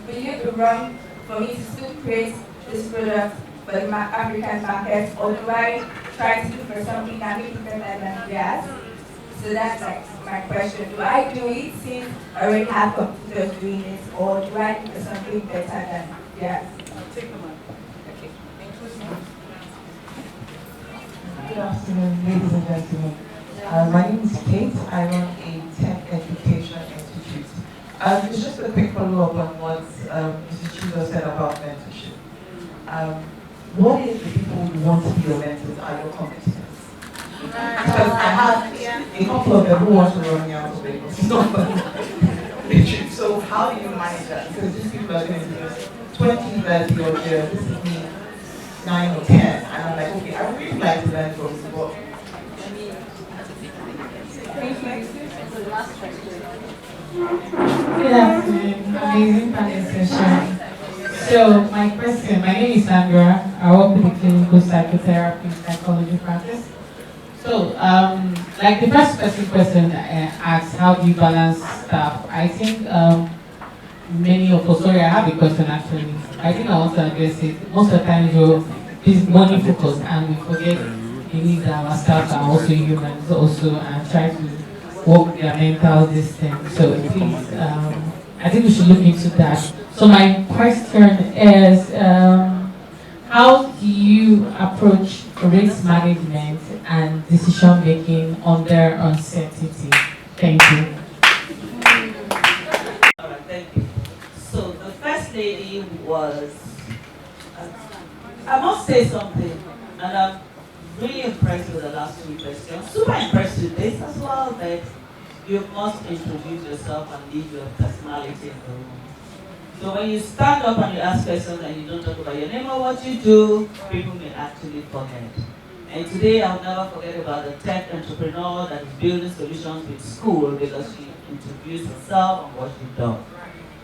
will it be wrong for me to still create this product for the African market, or do I try to look for something that may be better than theirs? So that's like my question. Do I do it since I already have computers doing it, or do I look for something better than theirs? I'll take the mic. Okay. Good afternoon, ladies and gentlemen. My name is Kate. I run a tech education institute. It's just a quick follow-up on what Mrs. Chido said about mentorship. What if the people who want to be your mentors are your competitors? Because I have a couple of them who want to run me out of Lagos. Literally. So how do you manage that? Because these people are going to do 20, 30 or this is me 9 or 10, and I'm like, okay, I would really like to learn from you, but The last question. Good afternoon, amazing panel session. So my name is Sandra. I work with the clinical psychotherapy and psychology practice. So, like the first question asks, how do you balance staff? I think many of us, sorry, I have a question actually. I think I want to address it. Most of the time we're money focused and we forget the needs that our staff are also humans also, and try to work their mental distance. So please, I think we should look into that. So my question is, how do you approach risk management and decision making under uncertainty? Thank you. All right, thank you. So the first lady was, I must say something, and I'm really impressed with the last three questions. Super impressed with this as well, that you must introduce yourself and leave your personality in the room. So when you stand up and you ask questions and you don't talk about your name or what you do, people may actually forget. And today I'll never forget about the tech entrepreneur that is building solutions with school, because she introduced herself and what she does.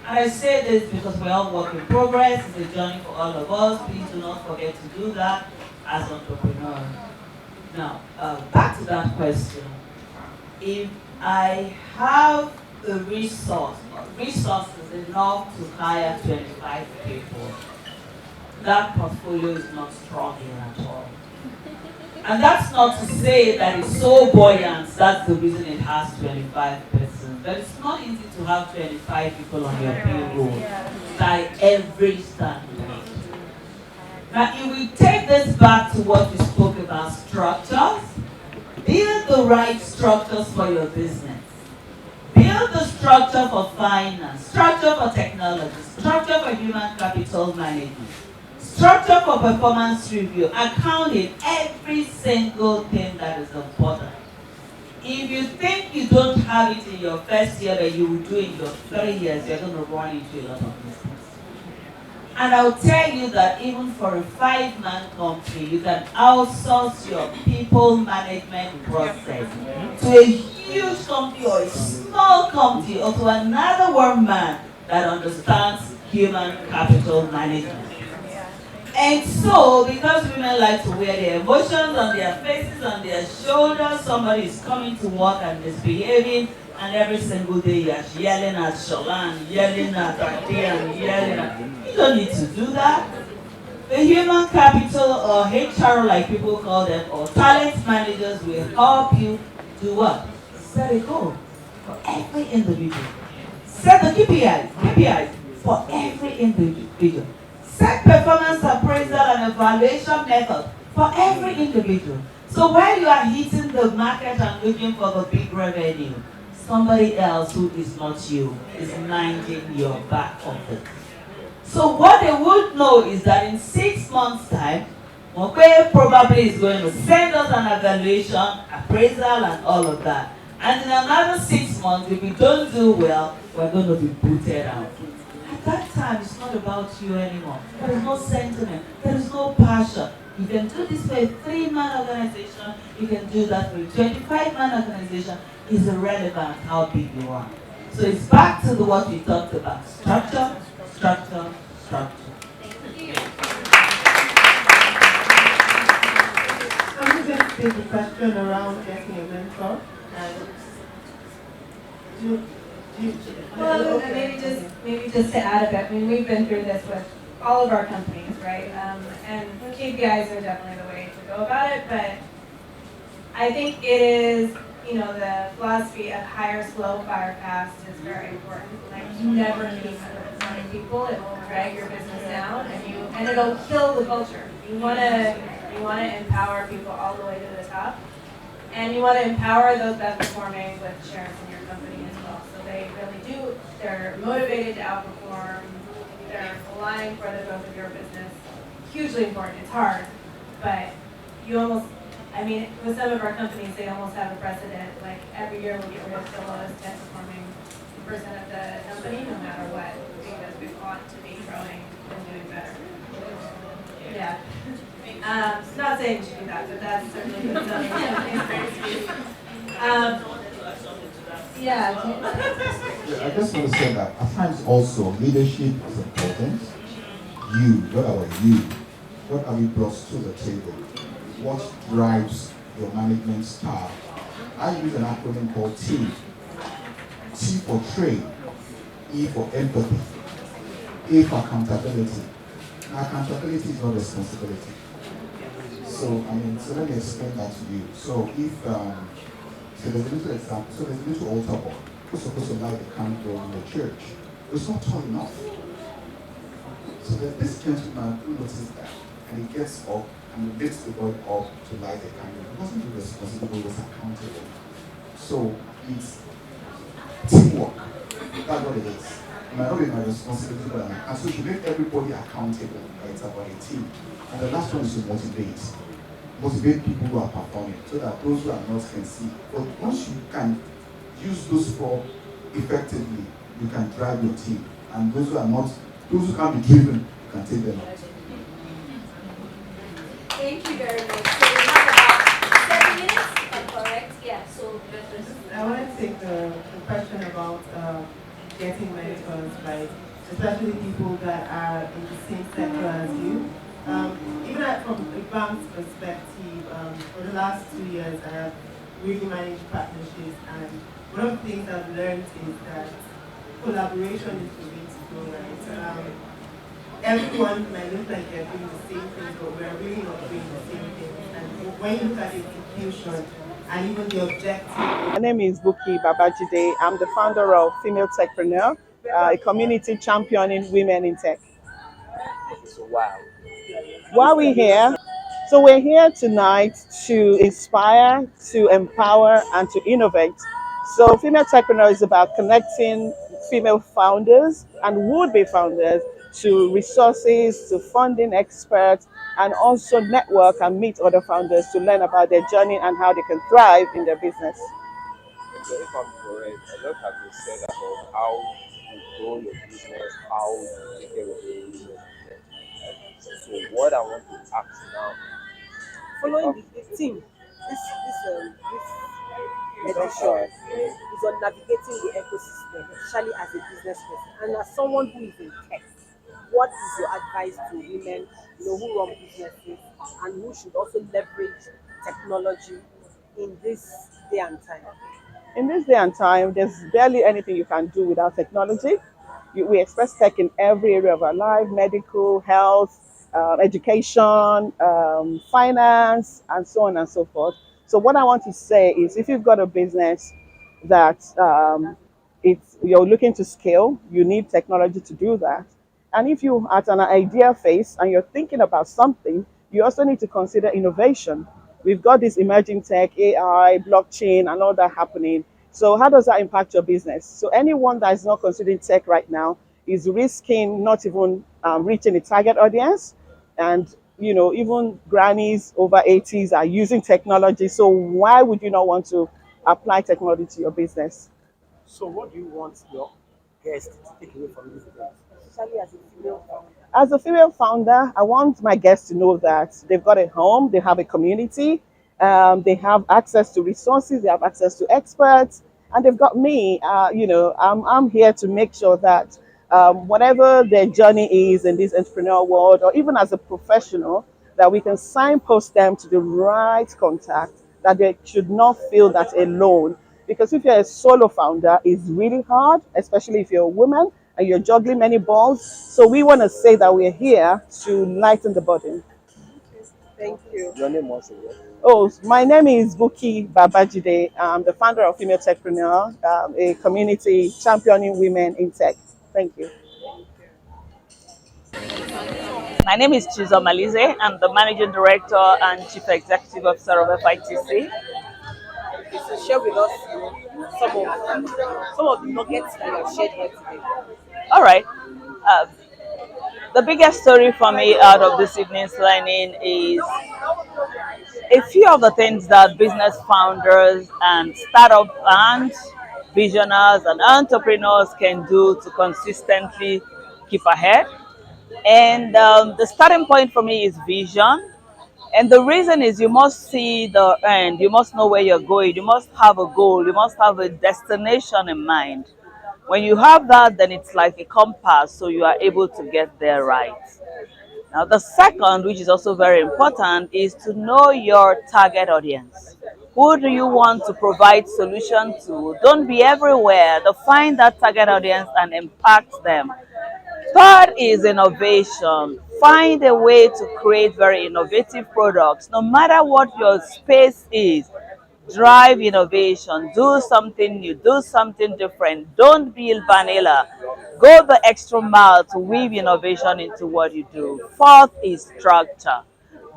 And I say this because we're all work in progress. It's a journey for all of us. Please do not forget to do that as entrepreneurs. Now, back to that question. If I have the resources enough to hire 25 people, that portfolio is not strong at all. And that's not to say that it's so buoyant, that's the reason it has 25 persons. But it's not easy to have 25 people on your payroll by every standard. Now, if we take this back to what we spoke about, structures, build the right structures for your business. Build the structure for finance, structure for technology, structure for human capital management, structure for performance review, accounting, every single thing that is important. If you think you don't have it in your first year that you will do in your 3 years, you're going to run into a lot of mistakes. And I'll tell you that even for a 5-man company, you can outsource your people management process to a huge company or a small company or to another one man that understands human capital management. And so, because women like to wear their emotions on their faces, on their shoulders, somebody is coming to work and misbehaving, and every single day you're yelling at Sholan, yelling at Adi, and yelling at... You don't need to do that. The human capital or HR, like people call them, or talent managers will help you do what? Set a goal. for every individual. Set the KPIs for every individual. Set performance appraisal and evaluation method for every individual. So while you are hitting the market and looking for the big revenue, somebody else who is not you is minding your back office. So what they would know is that in 6 months' time, Mokwe probably is going to send us an evaluation, appraisal, and all of that. And in another 6 months, if we don't do well, we're going to be booted out. At that time, it's not about you anymore. There is no sentiment. There is no passion. You can do this for a 3-man organization. You can do that for a 25-man organization. It's irrelevant how big you are. So it's back to what we talked about. Structure, structure, structure. I'm going to take a question around getting a mentor. Well, maybe just to add a bit. I mean, we've been through this with all of our companies, right? And KPIs are definitely the way to go about it. But I think it is, the philosophy of hire slow, fire fast is very important. Like, you never keep underperforming people; it will drag your business down, and it'll kill the culture. You wanna empower people all the way to the top. And you want to empower those best performing with shares in your company as well. So they really they're motivated to outperform, they're aligned for the growth of your business. Hugely important, it's hard, but with some of our companies, they almost have a precedent, like every year we get rid of the lowest 10 performing percent of the company, no matter what, because we want to be growing and doing better. Yeah. Not saying you should do that, but that's certainly something. Yeah. I just want to say that at times also leadership is important. You, what about you? What have you brought to the table? What drives your management style? I use an acronym called T. T for trade, E for empathy, A for accountability. Now, accountability is not responsibility. So let me explain that to you. So so there's a little example. So there's a little altar boy who's supposed to light the candle in the church. It's not tall enough. So there's this gentleman who noticed that, and he gets up and he lifts the boy up to light the candle. He wasn't responsible, he was accountable. So it's teamwork. That's what it is. It might not be my responsibility, but and so you make everybody accountable. Right? It's about a team. And the last one is to motivate. Motivate people who are performing so that those who are not can see. But once you can use those four effectively, you can drive your team. And those who are not, those who can't be driven, you can take them out. Thank you very much. So we have about 7 minutes, if I'm correct. Yeah, so I want to take the question about getting mentors, right? Especially people that are in the same sector as you. Even from a bank's perspective, for the last 2 years, I have really managed partnerships, and one of the things I've learned is that collaboration is the way to go, right? Everyone might look like they're doing the same things, but we're really not doing the same things. And when you look at the execution and even the objective. My name is Buki Babajide. I'm the founder of Female Techpreneur, a community championing women in tech. Wow. Why are we here? So we're here tonight to inspire, to empower, and to innovate. So Female Techpreneur is about connecting female founders and would-be founders to resources, to funding experts, and also network and meet other founders to learn about their journey and how they can thrive in their business. So if I'm correct, a lot has been said about how you grow your business, how you take care of your business. So what I want to ask now, following the theme, this edition is on navigating the ecosystem, especially as a business person and as someone who is in tech. What is your advice to women, who run businesses and who should also leverage technology in this day and time? In this day and time, there's barely anything you can do without technology. We express tech in every area of our life: medical, health, education, finance, and so on and so forth. So what I want to say is if you've got a business, that you're looking to scale, you need technology to do that. And if you are at an idea phase and you're thinking about something, you also need to consider innovation. We've got this emerging tech, AI, blockchain, and all that happening. So how does that impact your business? So anyone that is not considering tech right now is risking not even reaching the target audience. And even grannies over 80s are using technology. So why would you not want to apply technology to your business? So, what do you want your guests to take away from this event, especially as a female founder? As a female founder, I want my guests to know that they've got a home, they have a community, they have access to resources, they have access to experts, and they've got me. I'm here to make sure that whatever their journey is in this entrepreneurial world, or even as a professional, that we can signpost them to the right contact, that they should not feel that alone. Because if you're a solo founder, it's really hard, especially if you're a woman and you're juggling many balls. So we want to say that we're here to lighten the burden. Thank you. Your name once again. Oh, my name is Buki Babajide. I'm the founder of Female Techpreneur, a community championing women in tech. Thank you. My name is Chizo Malize. I'm the Managing Director and Chief Executive Officer of FITC. So share with us some of the nuggets that you have shared here today. All right. Uh, the biggest story for me out of this evening's learning is a few of the things that business founders and startup and visionaries and entrepreneurs can do to consistently keep ahead. And the starting point for me is vision. And the reason is you must see the end, you must know where you're going, you must have a goal, you must have a destination in mind. When you have that, then it's like a compass, so you are able to get there right. Now, the second, which is also very important, is to know your target audience. Who do you want to provide solution to? Don't be everywhere. Define that target audience and impact them. Third is innovation. Find a way to create very innovative products. No matter what your space is, drive innovation. Do something new. Do something different. Don't be vanilla. Go the extra mile to weave innovation into what you do. Fourth is structure.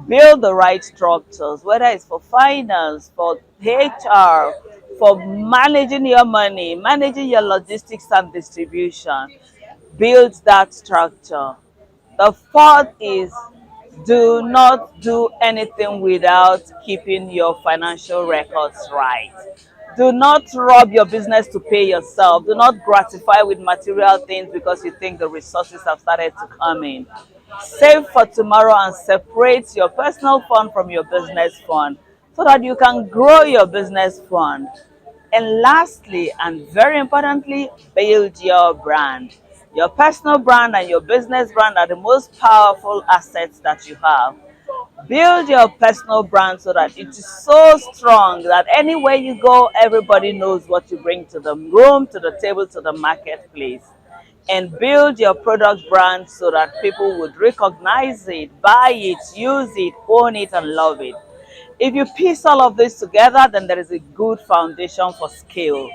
Build the right structures, whether it's for finance, for HR, for managing your money, managing your logistics and distribution. Build that structure. The fourth is do not do anything without keeping your financial records right. Do not rob your business to pay yourself. Do not gratify with material things because you think the resources have started to come in. Save for tomorrow and separate your personal fund from your business fund so that you can grow your business fund. And lastly, and very importantly, build your brand. Your personal brand and your business brand are the most powerful assets that you have. Build your personal brand so that it is so strong that anywhere you go, everybody knows what you bring to the room, to the table, to the marketplace. And build your product brand so that people would recognize it, buy it, use it, own it, and love it. If you piece all of this together, then there is a good foundation for scale.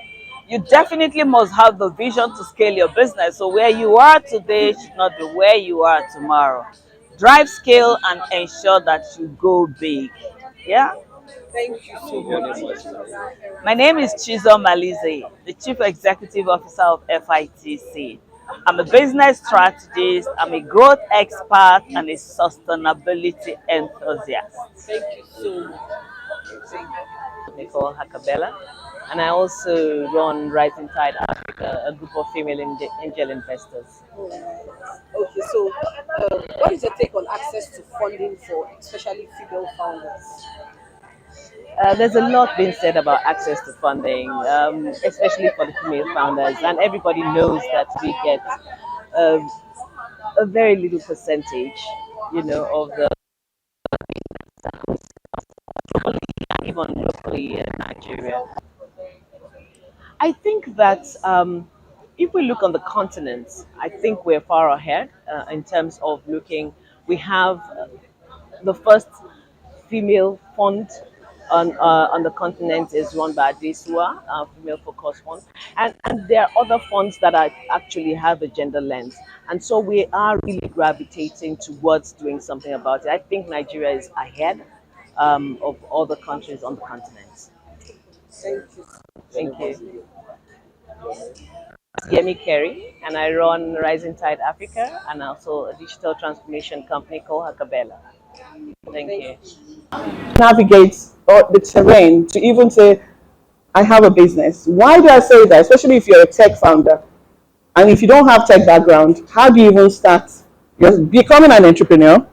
You definitely must have the vision to scale your business. So where you are today should not be where you are tomorrow. Drive scale and ensure that you go big. Yeah? Thank you so Your much. name once again. My name is Chizo Malize, the Chief Executive Officer of FITC. I'm a business strategist, I'm a growth expert, and a sustainability enthusiast. Thank you so much. Thank you. Nicole Hakabella, and I also run Rising Tide Africa, a group of female angel investors. Oh, nice. Okay, so what is your take on access to funding for especially female founders? There's a lot being said about access to funding, especially for the female founders, and everybody knows that we get um, a very little percentage, of the even locally in Nigeria. I think that if we look on the continent, I think we're far ahead in terms of looking. We have the first female fund on the continent is run by Adesua, female focused one, and there are other funds that are actually have a gender lens, and so we are really gravitating towards doing something about it. I think Nigeria is ahead of all the countries on the continent. Thank you. Thank you. Yemi Kerry, and I run Rising Tide Africa and also a digital transformation company called Hakabella. Thank you. Navigate the terrain to even say, I have a business. Why do I say that? Especially if you're a tech founder. And if you don't have tech background, how do you even start? You're becoming an entrepreneur.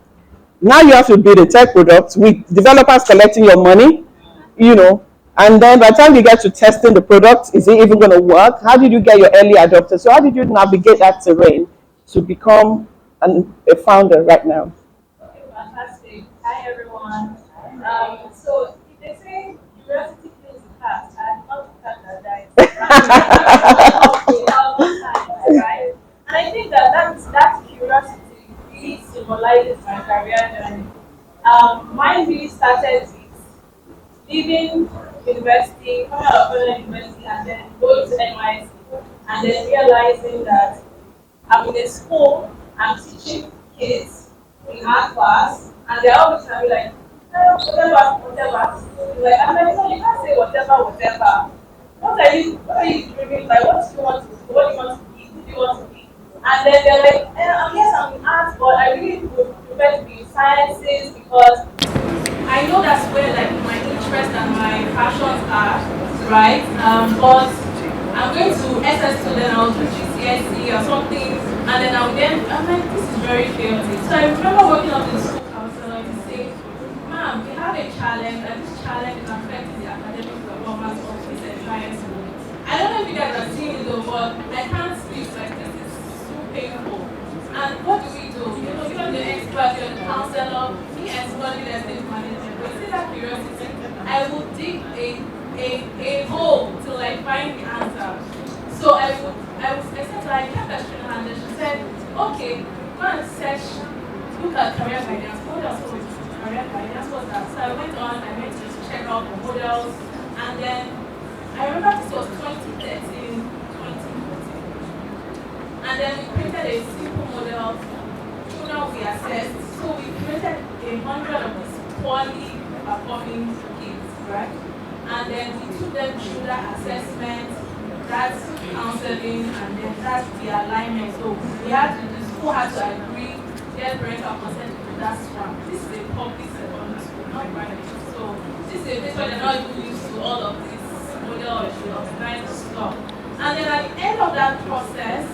Now you have to build a tech product with developers collecting your money, you know, and then by the time you get to testing the product, is it even going to work? How did you get your early adopters? So how did you navigate that terrain to become a founder right now? Fantastic. Hi, everyone. So if they say curiosity kills the cat, and not the cat that dies. Right? And I think that curiosity really symbolizes my career journey. Mine really started with leaving university, coming out of further university, and then going to NYC, and then realizing that I'm in a school, I'm teaching kids in art class, and they're always telling me like, whatever, whatever. Like, I'm like, no, you can't say whatever, whatever. What are you dreaming? Like, what do you want to do? What do you want to be? Who do you want to be? And then they're like, yes, I'm in art, but I really would prefer to be in sciences because I know that's where like my interest and my passions are, right? But I'm going to SS2, then I'll do GCSE or something, and then I'm like, this is very chaotic. So I remember working up in the school counselor to say, ma'am, we have a challenge, and this challenge is affecting the academic performance of this entire school. I don't know if you guys are seeing it though, but I can't speak, like this is so painful. And what do? You know, you're the expert, you're the counselor, me and somebody that's the manager. But you see that curiosity, I will dig a hole till I find the answer. So I said to her, I kept her straight hand and she said, okay, go and search, look at career guidance. What else was career guidance? What's that? So I went on, I went to check out the models, and then I remember this was 2013, 2014. And then we created a simple model. Children we assessed. So we created 100 of these poorly performing kids, right? And then we took them through that assessment, that's counseling, and then that's the alignment. So the school had to agree, get parental consent to that swap. This is a public secondary school, not private. So this is a place where they're not even used to all of this model of organized stuff. And then at the end of that process,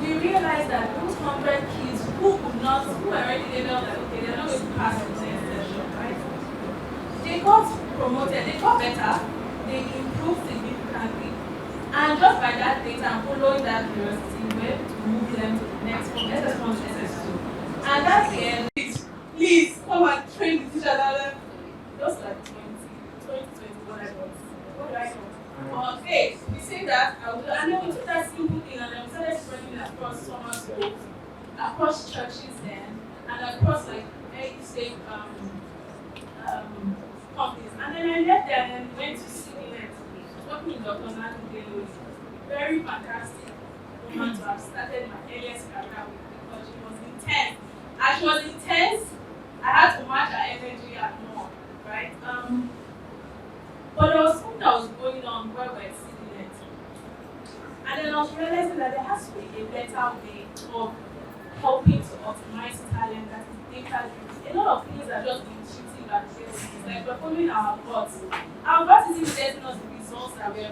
we realized that those 100 kids who were already labeled that, okay, they're not going to pass the next session, right? They got promoted, they got better, they improved significantly. And just by that data and following that curiosity, we were able to move them to the next one, SS1 to SS2. And that's the end. Please come and train the teachers. Just like 2021, I got. What do I know? Okay, we say that, and then we took that simple thing and then we started spreading it across summer schools, across churches then, and across like early stage companies. And then I left there and then went to CDNet, working in Dr. Nadu Delo. Very fantastic woman to have started my earliest career with because she was intense. As she was intense, I had to match her energy and more, right? But there was something that was going on where we're sitting it. And then I was realizing that there has to be a better way of helping to optimize talent that is data driven. A lot of things are just intuitive and it's like we're following our guts. Our gut isn't getting us the results that we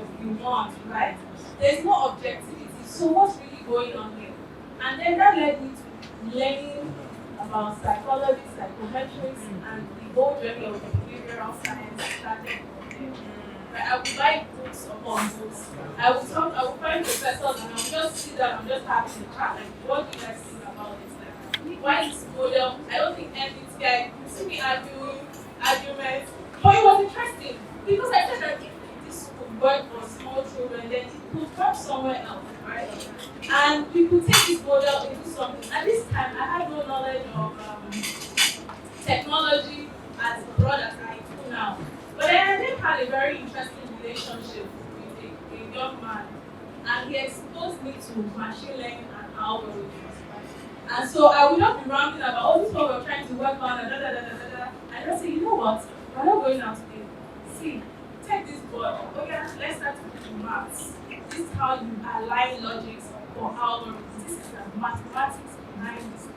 want, right? There's no objectivity. So what's really going on here? And then that led me to learning about psychology, psychometrics, and the whole journey of behavioral science started. I would buy books upon books. I would find professors and I would just sit down and just have a chat. Like, what do you guys think about this? Like, why is this model? I don't think MBTI, you see me arguments. But it was interesting because I said that if this could work for small children, then it could work somewhere else, right? And we could take this model into something. At this time, I had no knowledge of technology as broad as IT. then I then had a very interesting relationship with a young man, and he exposed me to machine learning and algorithms. And so I would not be rambling about, oh, this is what we're trying to work on, and da da da da da da. I just say, you know what? We're not going out today. See, take this board. Okay, let's start with the maths. This is how you align logics for algorithms. This is the mathematics behind this thing.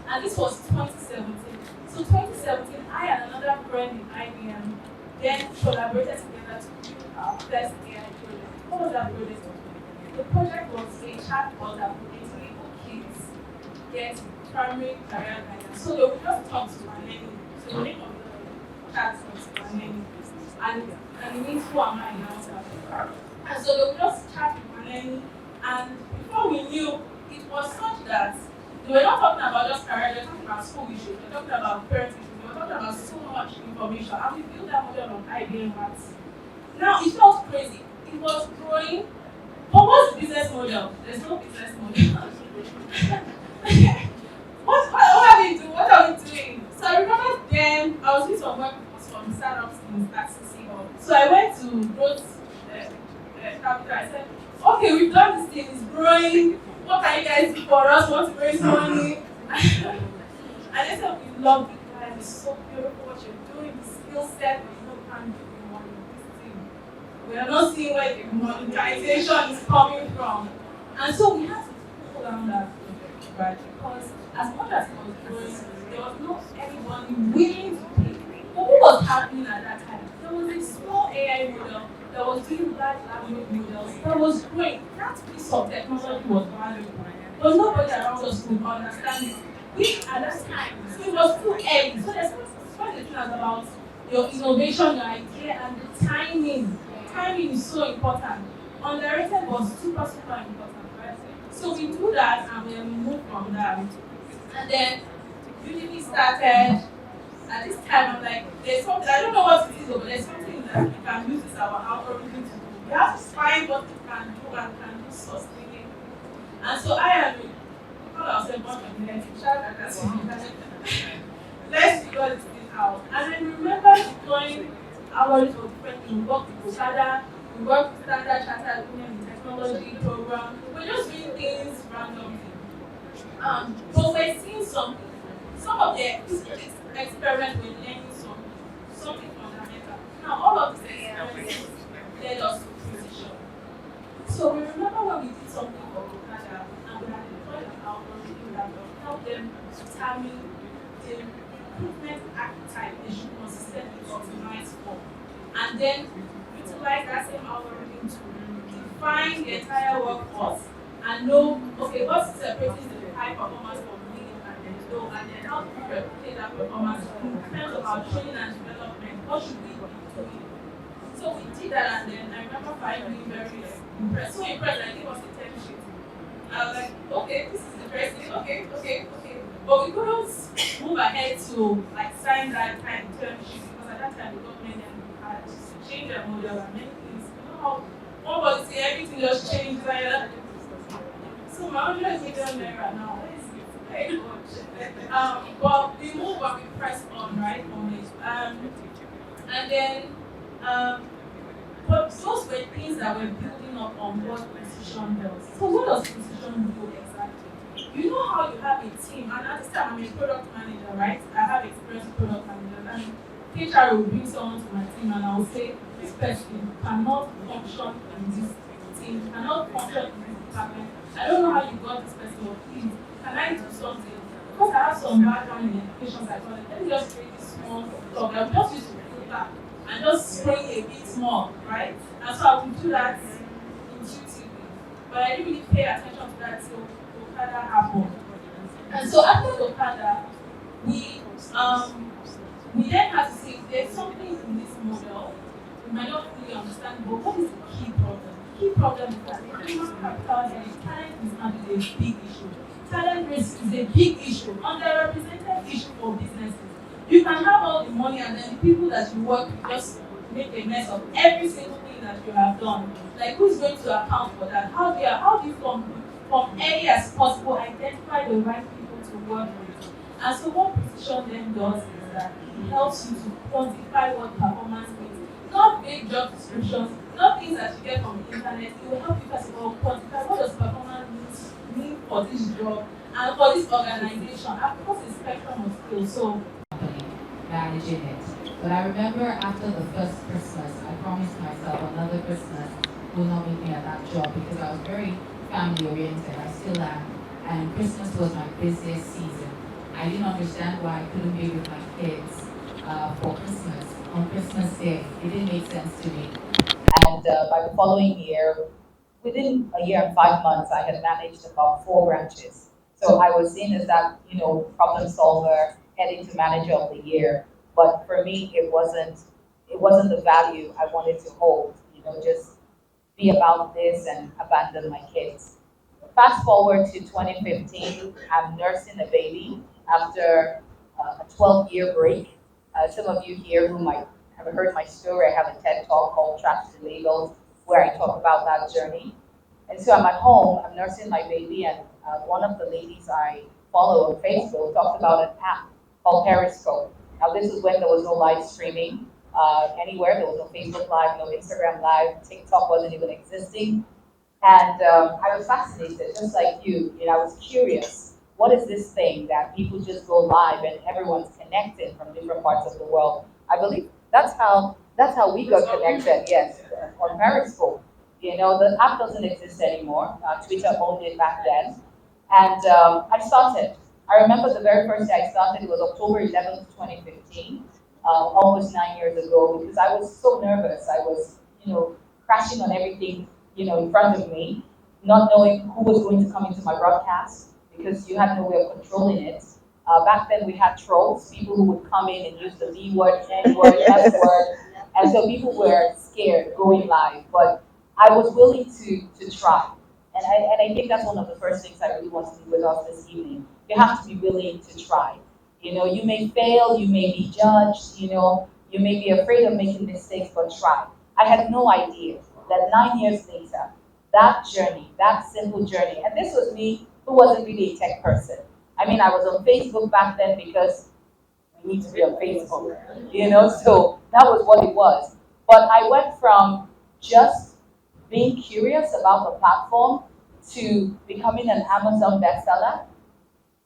And this was 2017. So 2017, I and another friend in IBM then collaborated together to build our first AI project. What was that project? The project was a chatbot that would enable kids get primary career guidance. So they would just talk to Maneni. So the name of the chat was Maneni. And it means who am I now? And so they would just chat with Maneni. And before we knew, it was such that they were not talking about just career, they were talking about school issues, they were talking about parenting, they were talking about so much information. And we built that model on IBM Maths. Now it felt crazy. It was growing. But what's the business model? There's no business model. what are we doing? What are we doing? So I remember then I was with some work with some startups in CC Hub. So I went to growth capital. I said, okay, we've done this thing, it's growing. What can you guys do for us? Want to raise money? And they said, we love it, guys. It's so beautiful what you're doing, the skill set, but you know, can't give you money. This thing. We are not seeing where the monetization is coming from. And so we had to pull down that project, right? Because as much as it was growing, there was not anybody willing to pay. But what was happening at that time? There was a small AI model that was doing large language models that was great. That piece of technology was valuable. But nobody around us could understand it. We at that time, so it was too early. So there's what the thing about your innovation, your idea, and the timing. Timing is so important. Underrated was super, super important, right? So we do that and then we move from that. And then Udemy started. At this time, I'm like, there's something, I don't know what it is, but there's something that we can use this our algorithm to do. We have to find what we can do and can do sustainably. And so I am, we call ourselves a bunch of nerds, let's figure this thing out. And I remember deploying algorithms for different things. We worked with Okada, we worked with Standard Chartered Women in Technology program. We're just doing things randomly. But we're seeing something. Some of the experiments were learning something fundamental. Now, all of these experiments led us to precision. So we remember when we did something for Okada and we had deployed an algorithm that would help them determine the recruitment archetype they should consistently optimize for. And then utilize that same algorithm to define the entire workforce and know, okay, what's separating the high performance from winning and then low, and then how to replicate that performance in terms of our training and development. What should we be doing? So we did that, and then I remember being very impressed. So impressed that I gave us a 10 sheet. I was like, okay, this is interesting. Okay. But we couldn't move ahead to like sign that kind of term sheet because at that time the government had changed their model and many things. You know how one policy, everything just changed like that. So my 100 million naira now is very much. But we move and we press on, right, on it. And then, but those were things that were building up on what precision does. So what does precision do exactly? You know how you have a team, and at this time I'm a product manager, right? I have experience with product managers, and HR will bring someone to my team and I will say, this person cannot function in this team, cannot function in this department. I don't know how you got this person, but please, can I do something? Because I have some background in education psychology, let me just create this small talk. I'm just used to filter and just spring a bit more, right? And so I will do that intuitively. But I didn't really pay attention to that till Okada happened. And so after Okada, we then had to say there's something in this model we might not fully understand, but what is the key problem? The key problem is that human capital and talent mismatch is a big issue. Talent risk is a big issue, underrepresented issue for businesses. You can have all the money and then people that you work with just make a mess of every single thing that you have done. Like who's going to account for that? How do you from early as possible identify the right people to work with? And so what precision then does is that it helps you to quantify what performance means. vague job descriptions, not things that you get from the internet. It will help you first of all quantify what does performance mean for this job and for this organization across a spectrum of skills. So managing it. But I remember after the first Christmas, I promised myself another Christmas will not meet me at that job because I was very family oriented. I still am. And Christmas was my busiest season. I didn't understand why I couldn't be with my kids for Christmas on Christmas Day. It didn't make sense to me. And by the following year, within a year and 5 months, I had managed about 4 branches. So I was seen as that, problem solver, heading to manager of the year. But for me, it wasn't the value I wanted to hold, just be about this and abandon my kids. Fast forward to 2015, I'm nursing a baby after a 12-year break. Some of you here who might have heard my story, I have a TED talk called Trapped to Labels, where I talk about that journey. And so I'm at home, I'm nursing my baby, and one of the ladies I follow on Facebook talked about an app called Periscope. Now, this is when there was no live streaming anywhere. There was no Facebook Live, no Instagram Live, TikTok wasn't even existing. And I was fascinated, just like you. I was curious. What is this thing that people just go live and everyone's connected from different parts of the world? I believe that's how we got connected. Yes, on Periscope. The app doesn't exist anymore. Twitter owned it back then, and I started. I remember the very first day I started. It was October 11th, 2015, almost 9 years ago. Because I was so nervous. I was, crashing on everything in front of me, not knowing who was going to come into my broadcast because you had no way of controlling it. Back then we had trolls, people who would come in and use the V word, N word, S word, and so people were scared going live. But I was willing to try, and I think that's one of the first things I really want to do with us this evening. You have to be willing to try. You may fail, you may be judged, you may be afraid of making mistakes, but try. I had no idea that 9 years later, that journey, that simple journey, and this was me who wasn't really a tech person. I mean, I was on Facebook back then because we need to be on Facebook, so that was what it was. But I went from just being curious about the platform to becoming an Amazon bestseller,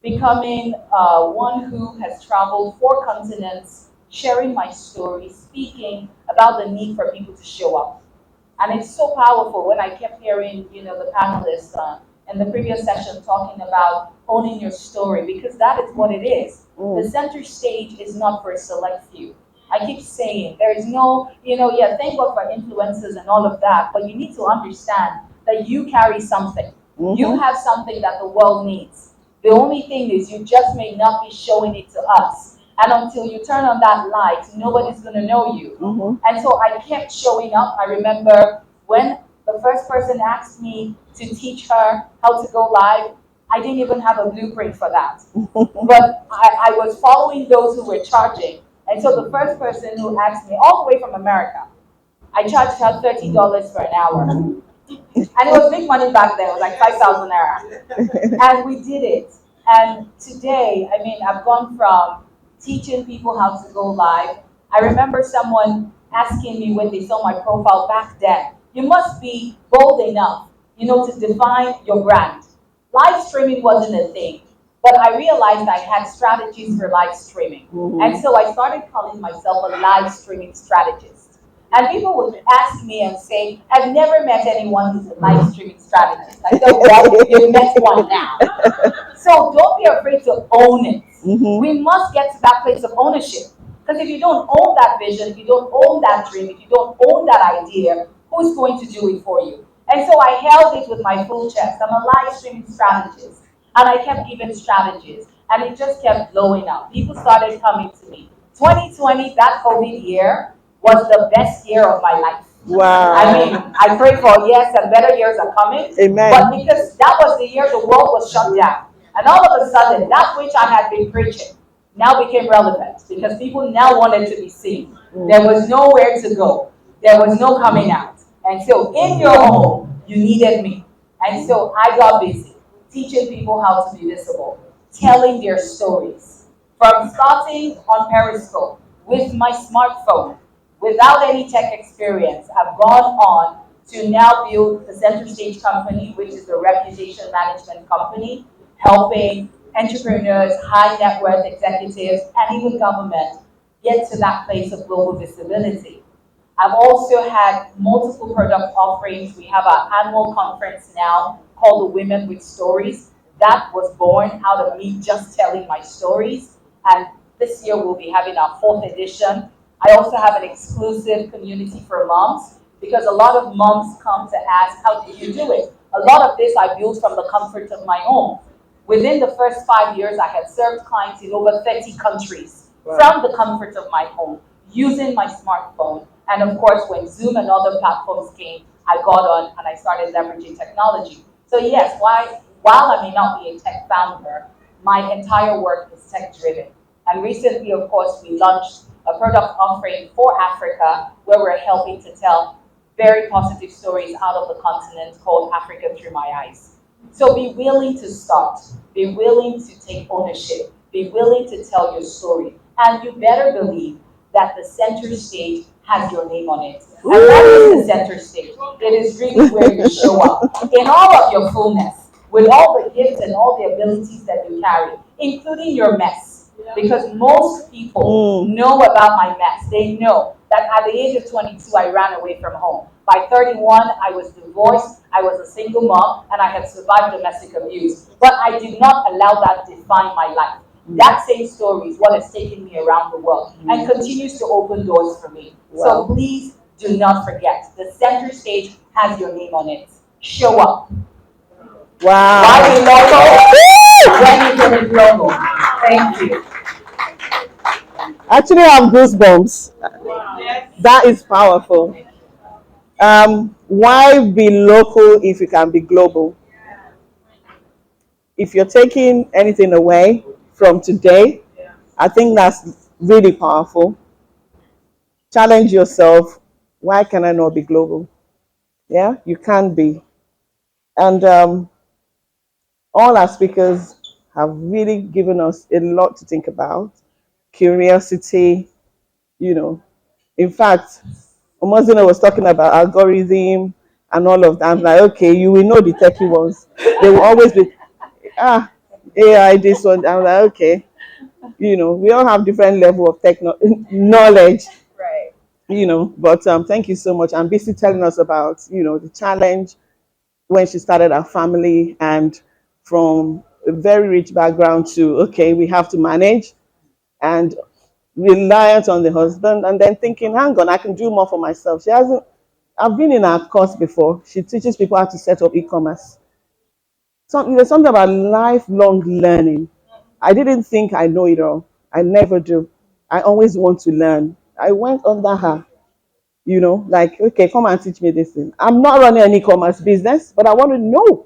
becoming one who has traveled 4 continents, sharing my story, speaking about the need for people to show up. And it's so powerful when I kept hearing, the panelists in the previous session talking about owning your story, because that is what it is. The center stage is not for a select few. I keep saying there is no, thank God for influencers and all of that, but you need to understand that you carry something. You have something that the world needs. The only thing is you just may not be showing it to us. And until you turn on that light, nobody's going to know you. And so I kept showing up. I remember when the first person asked me to teach her how to go live, I didn't even have a blueprint for that. But I was following those who were charging. And so the first person who asked me, all the way from America, I charged her $30 for an hour. And it was big money back then. It was like 5,000 naira. And we did it. And today, I mean, I've gone from teaching people how to go live. I remember someone asking me when they saw my profile back then, you must be bold enough, to define your brand. Live streaming wasn't a thing, but I realized I had strategies for live streaming. And so I started calling myself a live streaming strategist. And people would ask me and say, I've never met anyone who's a live streaming strategist. I said, well, you've met one now. So don't be afraid to own it. We must get to that place of ownership. Because if you don't own that vision, if you don't own that dream, if you don't own that idea, who's going to do it for you? And so I held it with my full chest. I'm a live streaming strategist. And I kept giving strategies. And it just kept blowing up. People started coming to me. 2020, that COVID year, was the best year of my life. Wow. I mean, I pray for yes and better years are coming. Amen. But because that was the year the world was shut down. And all of a sudden, that which I had been preaching now became relevant because people now wanted to be seen. There was nowhere to go. There was no coming out. And so in your home, you needed me. And so I got busy teaching people how to be visible, telling their stories. From starting on Periscope with my smartphone, without any tech experience, have gone on to now build the Center Stage Company, which is a reputation management company, helping entrepreneurs, high net worth executives, and even government get to that place of global visibility. I've also had multiple product offerings. We have our annual conference now called the Women with Stories. That was born out of me just telling my stories. And this year we'll be having our fourth edition. I also have an exclusive community for moms because a lot of moms come to ask, how did you do it? A lot of this I built from the comfort of my home. Within the first 5 years, I had served clients in over 30 countries from the comfort of my home using my smartphone. And of course, when Zoom and other platforms came, I got on and I started leveraging technology. So yes, while I may not be a tech founder, my entire work is tech driven. And recently, of course, we launched a product offering for Africa where we're helping to tell very positive stories out of the continent called Africa Through My Eyes. So be willing to start, be willing to take ownership, be willing to tell your story. And you better believe that the center stage has your name on it. And what is the center stage? It is really where you show up in all of your fullness, with all the gifts and all the abilities that you carry, including your mess. Because most people know about my mess. They know that at the age of 22, I ran away from home. By 31, I was divorced, I was a single mom, and I had survived domestic abuse. But I did not allow that to define my life. That same story is what has taken me around the world and continues to open doors for me. So please do not forget, the center stage has your name on it. Show up. Wow. Why be local when you can be global? Thank you. Actually, I have goosebumps. That is powerful. Why be local if you can be global? If you're taking anything away from today, I think that's really powerful. Challenge yourself. Why can I not be global? Yeah, you can be. And all our speakers have really given us a lot to think about. Curiosity, you know. In fact, Omozina was talking about algorithm and all of that. I'm like, okay, you will know the techie ones. They will always be, AI, this one. I'm like, okay, we all have different level of knowledge, but thank you so much. And basically telling us about, the challenge when she started our family and from a very rich background to, okay, we have to manage and reliant on the husband and then thinking, hang on, I can do more for myself. I've been in our course before. She teaches people how to set up e-commerce. There's something about lifelong learning. I didn't think I know it all. I never do. I always want to learn. I went under her, like, okay, come and teach me this thing. I'm not running an e-commerce business, but I want to know.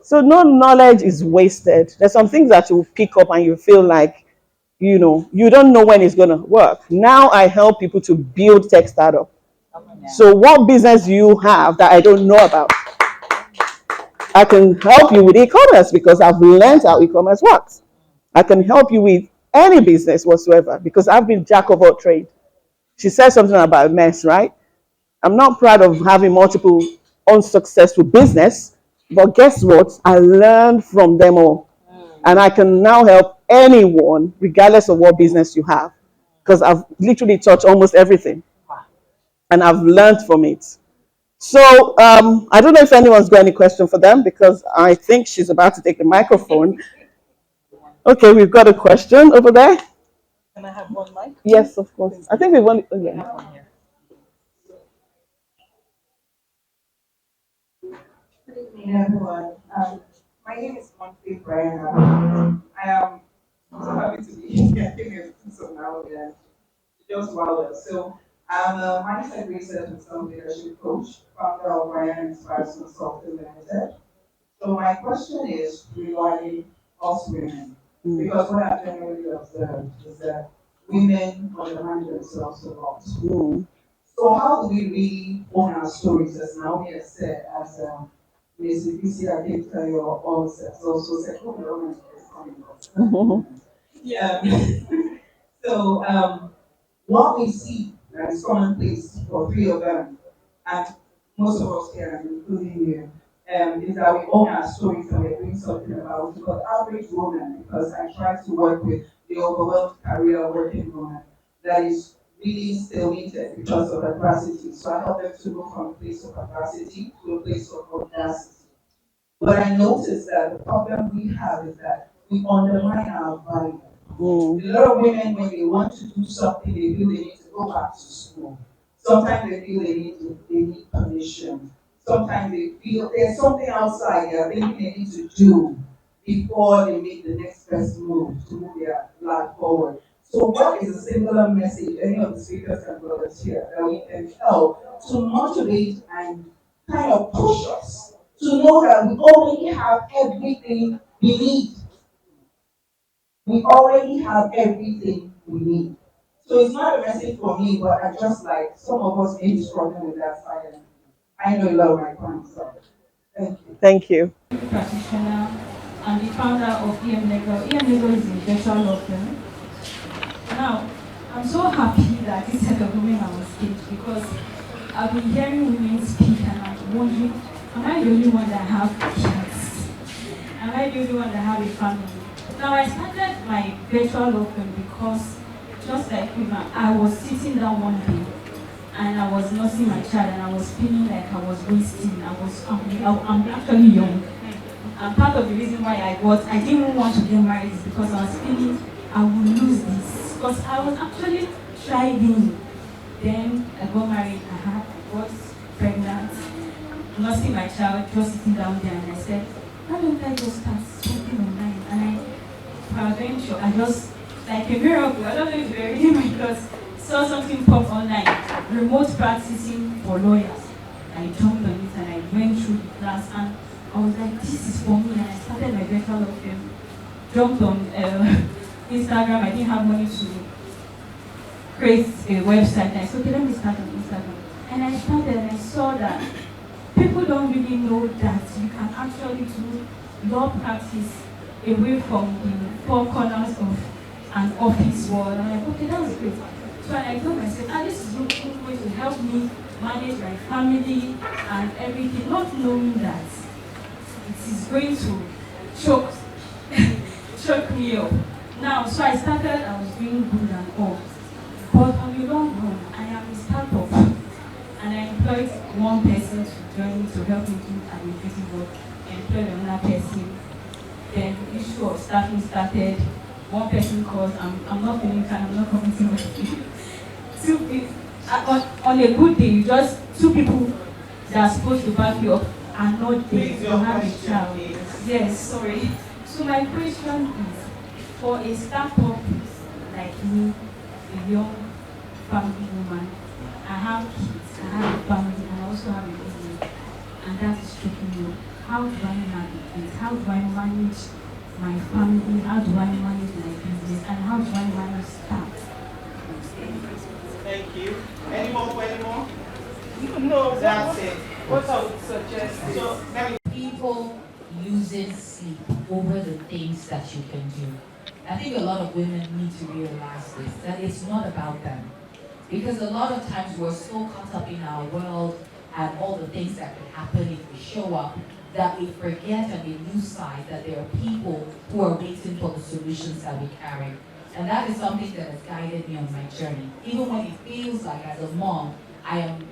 So no knowledge is wasted. There's some things that you pick up and you feel like, you don't know when it's going to work. Now I help people to build tech startup. So what business do you have that I don't know about? I can help you with e-commerce because I've learned how e-commerce works. I can help you with any business whatsoever because I've been jack of all trade. She said something about mess, right? I'm not proud of having multiple unsuccessful business, but guess what? I learned from them all. And I can now help anyone, regardless of what business you have, because I've literally touched almost everything and I've learned from it. So I don't know if anyone's got any question for them because I think she's about to take the microphone. Okay, we've got a question over there. Can I have one mic? Yes, of course. I think we want. Oh, yeah. Good evening, everyone. My name is Monty Brian. I am so happy to be here. I think it's so now and just wow. So I'm a mindset research and self leadership coach, founder of Brian Inspires Consulting Limited. So my question is regarding us women, because what I've generally observed is that women undermine themselves a lot. So how do we really own our stories, as Naomi has said, as Miss Visi, I think your own sex also said, oh, the woman is coming up. Yeah. So what we see that is commonplace for three of them, and most of us here, including you, is that we own our stories and we're doing something about it. But average woman, because I try to work with the overwhelmed career working woman that is really stalemated because of adversity. So I help them to move from a place of adversity to a place of audacity. But I noticed that the problem we have is that we undermine our value. A lot of women, when they want to do something, they feel they need to go back to school. Sometimes they feel they need permission. Sometimes they feel there's something outside they're thinking they need to do before they make the next best move to move their life forward. So what is a singular message any of the speakers can volunteer that we can help to motivate and kind of push us to know that we already have everything we need. We already have everything we need. So it's not a message for me, but I just like some of us may be struggling with that silence. I know a lot of my clients are. Thank you. Thank you. Practitioner and the founder of EM Legal. EM Legal is a virtual law firm. Now, I'm so happy that this set of women are on stage because I've been hearing women speak and I'm wondering, am I the only one that have kids? Am I the only one that have a family? Now, I started my virtual law firm because, just like Rima, I was sitting down one day and I was nursing my child and I was feeling like I was wasting. I'm actually young. And part of the reason why I didn't want to get married is because I was feeling I would lose this. Because I was actually thriving. Then I got married, I got pregnant, nursing my child, just sitting down there, and I said, why don't I just start something online? And peradventure, I just, like a miracle, I don't know if you're reading my thoughts, saw something pop online, remote practicing for lawyers. I jumped on it and I went through the class and I was like, this is for me, and I started my virtual law firm. Jumped on Instagram, I didn't have money to create a website. And I said, okay, let me start on Instagram. And I started and I saw that people don't really know that you can actually do law practice away from the four corners of an office world. And I'm like, okay, that's great. So I told myself, this is going to help me manage my family and everything, not knowing that it is going to choke, choke me up. Now, so I started, I was doing good and all. But on the long run, I am a startup. And I employed one person to join me to help me do administrative work. I employed another person. Then the issue of staffing started. One person calls, I'm not feeling fine, I'm not coming to work. Two people, on a good day, you just two people that are supposed to back you up are not there. You have a child. Yes, sorry. So my question is, for a startup like me, a young family woman, I have kids, I have a family, and I also have a business, and that is choking me. How do I navigate? How do I manage my family? How do I manage my business? And how do I manage staff? Thank you. Any more for any more? No, That's it. What I would suggest is, So, people losing sleep over the things that you can do. I think a lot of women need to realize this, that it's not about them. Because a lot of times we're so caught up in our world and all the things that could happen if we show up, that we forget and we lose sight that there are people who are waiting for the solutions that we carry. And that is something that has guided me on my journey. Even when it feels like as a mom, I am,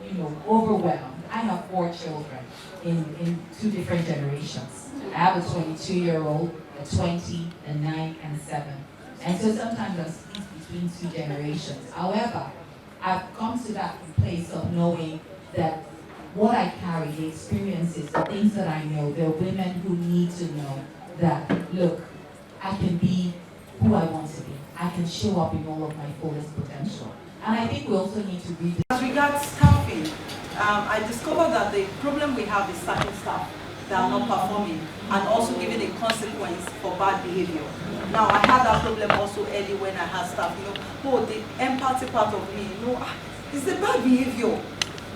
overwhelmed. I have 4 children in 2 different generations. I have a 22-year-old, a 20, a 9, and a 7. And so sometimes I'm split between 2 generations. However, I've come to that place of knowing that what I carry, the experiences, the things that I know, there are women who need to know that, look, I can be who I want to be. I can show up in all of my fullest potential. And I think we also need to read. As regards staffing, I discovered that the problem we have is certain staff that are not performing and also giving a consequence for bad behavior. Now, I had that problem also early when I had staff, the empathy part of me, it's a bad behavior.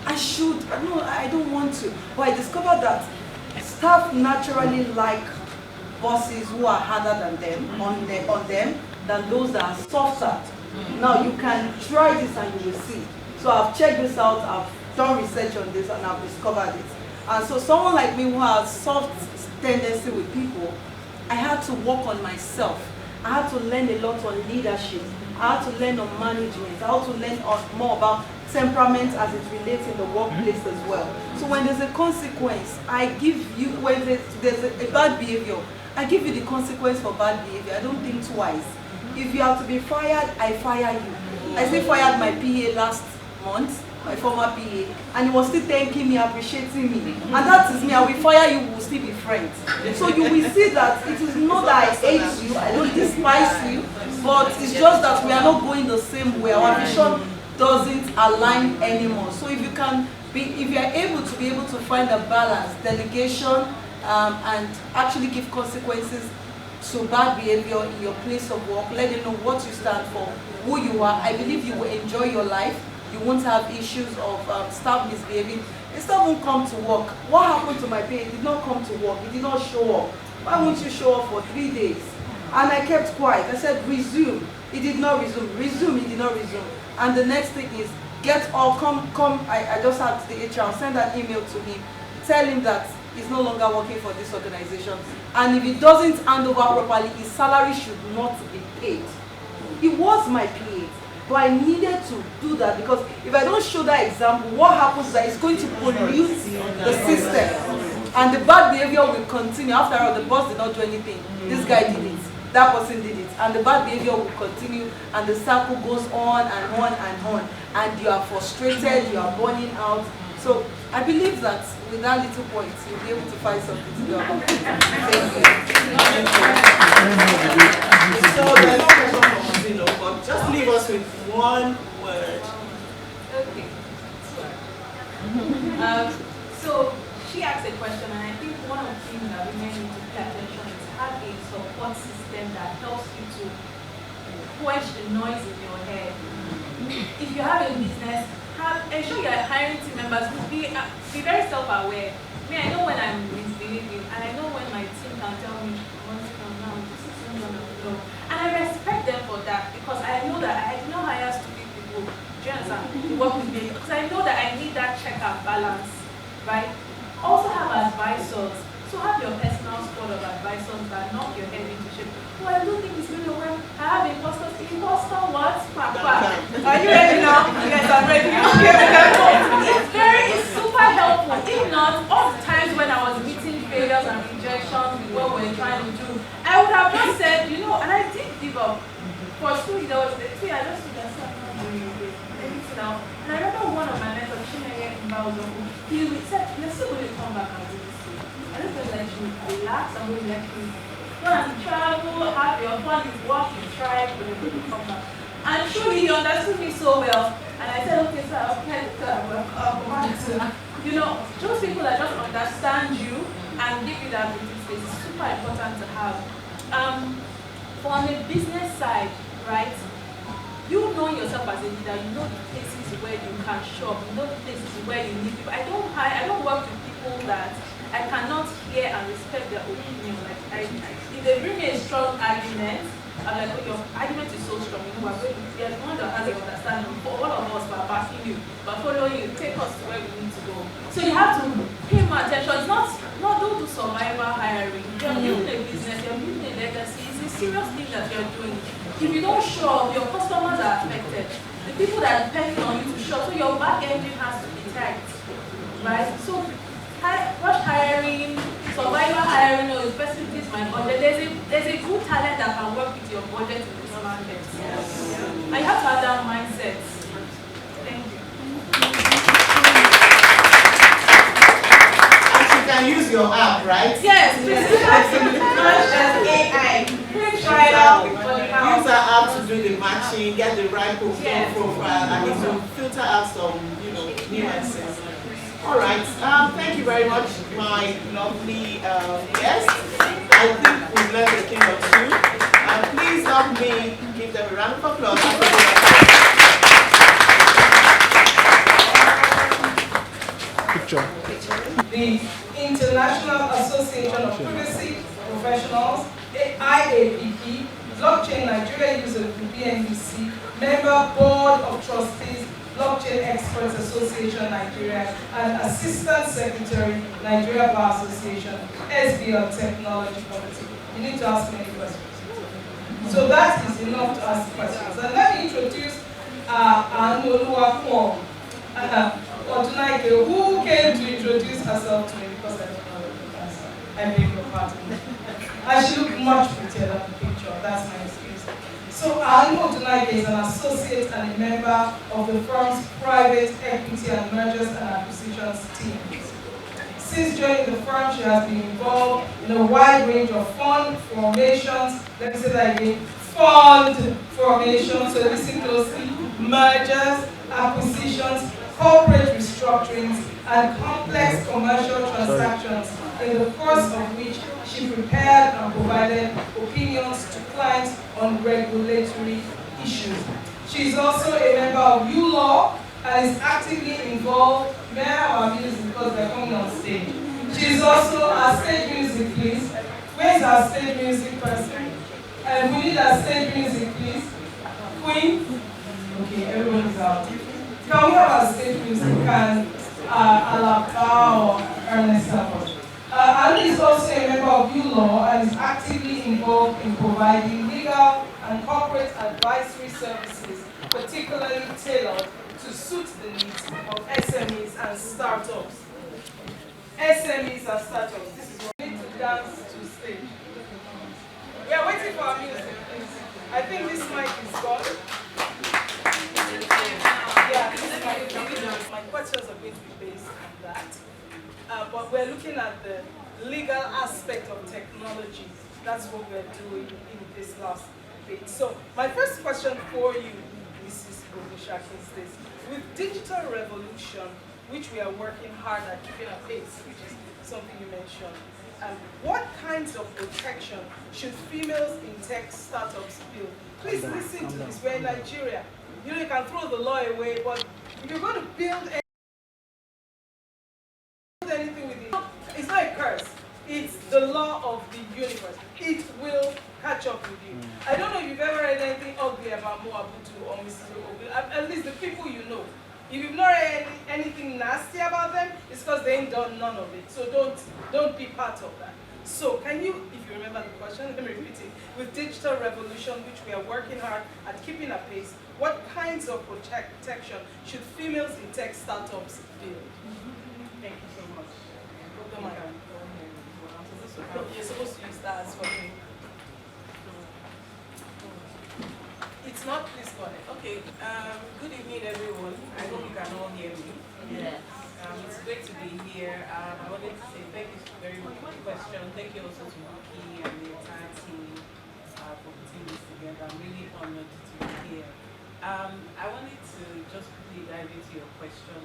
I don't want to. But I discovered that staff naturally like bosses who are harder than them, on them, than those that are softer. Now, you can try this and you will see. So I've checked this out, I've done research on this, and I've discovered it. And so someone like me who has soft tendency with people, I had to work on myself. I had to learn a lot on leadership. I had to learn on management. I had to learn more about temperament as it relates in the workplace as well. So when there's a consequence, I give you, when there's a bad behavior, I give you the consequence for bad behavior. I don't think twice. If you have to be fired, I fire you. I still fired my PA last month, my former PA, and he was still thanking me, appreciating me. And that is me. I will fire you, we will still be friends. So you will see that it is not that I hate you, I don't despise you, but it's just that we are not going the same way. Our vision doesn't align anymore. So if you can be, if you are able to find a balance, delegation, and actually give consequences to bad behavior in your place of work, let them know what you stand for, who you are. I believe you will enjoy your life. You won't have issues of staff misbehaving. The staff won't come to work. What happened to my pay? He did not come to work. He did not show up. Why won't you show up for 3 days? And I kept quiet. I said, resume. He did not resume. Resume, he did not resume. And the next thing is, get all, come. I just had the HR, send an email to him. Tell him that he's no longer working for this organization. And if he doesn't hand over properly, his salary should not be paid. He was my PA. But I needed to do that because if I don't show that example, what happens is that it's going to pollute the system. And the bad behavior will continue. After all, the boss did not do anything. This guy did it. That person did it. And the bad behavior will continue. And the circle goes on and on and on. And you are frustrated, you are burning out. So I believe that with that little point, you'll be able to find something to do about it. Thank you. So there's no question for Martino, but just leave us with one word. Okay. So she asked a question, and I think one of the things that women need to pay attention is have a support system that helps you to quench the noise in your head. If you have a business, ensure you are hiring team members. Be very self-aware. Me, I know when I'm misbehaving, and I know when my team can tell me, once from now, this is not gonna flow. And I respect them for that because I know that I did not hire stupid people. Do you understand? To work with me because I know that I need that check and balance, right? Also have advisors. So have your personal squad of advisors that knock your head into shape. Oh, I don't think it's going to work. I have imposters. Imposter what? Are you ready now? Yes, I'm ready. It's super helpful. If not, all the times when I was meeting failures and rejections with what we're trying to do, I would have just said, you know, and I did give up. For school, there was this thing I just said, I'm not doing it. Now. And I remember one of my mentors, he said, you're still going to come back and do this thing. I just felt like you relax and really like you go and travel, have your fun, you walk, you try, but you're going to come back. And truly, he understood me so well. And I said, okay, sir, I'll go back to, you know, those people that just understand you and give you that breathing space is super important to have. On the business side, right? You know yourself as a leader, you know the places where you can shop, you know the places where you need people. I don't work with people that I cannot hear and respect their opinion. Like if they bring me a strong argument, I'm like, oh, your argument is so strong, you know, you're the one that has an understanding. For all of us, we're backing you, but following you, take us to where we need to go. So you have to pay more attention. It's not don't do survival hiring. You're building a business, you're building a legacy. It's a serious thing that you're doing. If you don't show up, your customers are affected. The people that are depending on you to show up, so your back engine has to be tight, right? So rush hiring, survival hiring, or specifically is my budget. There's a good talent that can work with your budget in this market. And you have to have that mindset. Thank you. You can use your app, right? Yes, absolutely. AI. Try it out. Use our app to do the matching, get the right profile, and it will filter out some, nuances. All right. Thank you very much, my lovely guests. I think we've learned a thing or two. Please help me give them a round of applause. Picture. The International Association of Privacy Professionals, IAPP, Blockchain Nigeria User Group, BNUC, Member Board of Trustees, Blockchain Experts Association Nigeria, and Assistant Secretary, Nigeria Bar Association, SBL Technology Committee. You need to ask many questions. So that is enough to ask questions. And let me introduce Anoluwa Kwon, Otunaike, who came to introduce herself to me because I don't know the answer. I beg your pardon. And she looked much prettier than the picture. That's my excuse. So Anu Otunaike is an associate and a member of the firm's private equity and mergers and acquisitions team. Since joining the firm, she has been involved in a wide range of fund formations. Let me say that again. Fund formations, so listen closely, mergers, acquisitions, corporate restructurings, and complex commercial transactions, in the course of which she prepared and provided opinions to clients on regulatory issues. She is also a member of ULaw and is actively involved. May I have our music because they're coming on stage? She is also our stage music, please. Where's our stage music person? We need our stage music, please. Queen? Okay, everyone's out. Can we have our stage music and Alaka or Ernest Support? Ali is also a member of ULaw and is actively involved in providing legal and corporate advisory services, particularly tailored to suit the needs of SMEs and startups. SMEs and startups. This is what we need to dance to stage. We are waiting for our music, please. I think this mic is gone. Yeah, this mic. My questions are going to be based on that. But we're looking at the legal aspect of technology. That's what we're doing in this last bit. So my first question for you, Mrs. Bogushakin, is this. With digital revolution, which we are working hard at keeping a pace, which is something you mentioned, what kinds of protection should females in tech startups build? Please listen to this. We're in Nigeria. You know, you can throw the law away, but if you're going to build anything with it, it's not a curse. It's the law of the universe. It will catch up with you. I don't know if you've ever read anything ugly about Moabutu or Mrs. Obi, at least the people you know. If you've not read anything nasty about them, it's because they ain't done none of it. So don't be part of that. So can you, if you remember the question, let me repeat it. With digital revolution, which we are working hard at keeping a pace, what kinds of protection should females in tech startups build? Thank you so much. You're supposed to use that as well. It's not, please go ahead. Okay, good evening everyone. I hope you can all hear me. Yes. It's great to be here. I wanted to say thank you very much for the question. Thank you also to Maki and the entire team for putting this together. I'm really honored to be here. I wanted to just quickly dive into your question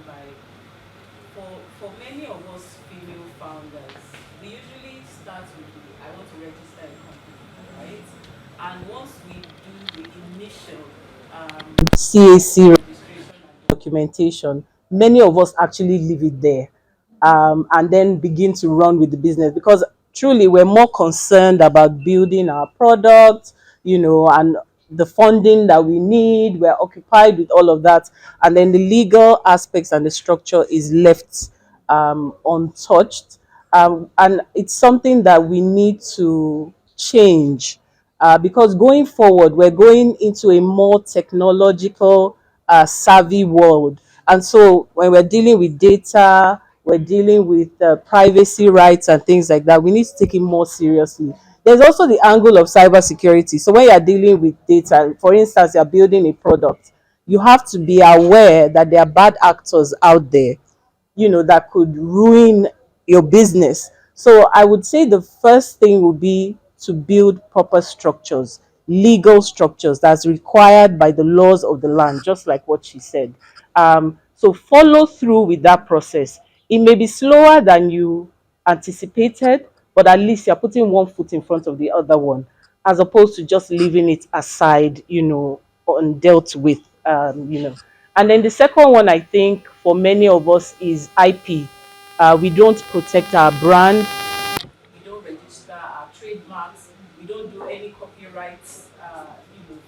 for many of us female founders, we usually start with I want to register a company, right? And once we do the initial CAC registration and documentation, many of us actually leave it there, and then begin to run with the business because truly we're more concerned about building our product, and the funding that we need. We're occupied with all of that, and then the legal aspects and the structure is left untouched. And it's something that we need to change, because going forward, we're going into a more technological, savvy world. And so when we're dealing with data, we're dealing with privacy rights and things like that, we need to take it more seriously. There's also the angle of cybersecurity. So when you're dealing with data, for instance, you're building a product, you have to be aware that there are bad actors out there, that could ruin your business. So I would say the first thing would be to build proper structures, legal structures that's required by the laws of the land, just like what she said. So follow through with that process. It may be slower than you anticipated, but at least you're putting one foot in front of the other one, as opposed to just leaving it aside, undealt with, And then the second one, I think, for many of us is IP. We don't protect our brand. We don't register our trademarks. We don't do any copyright,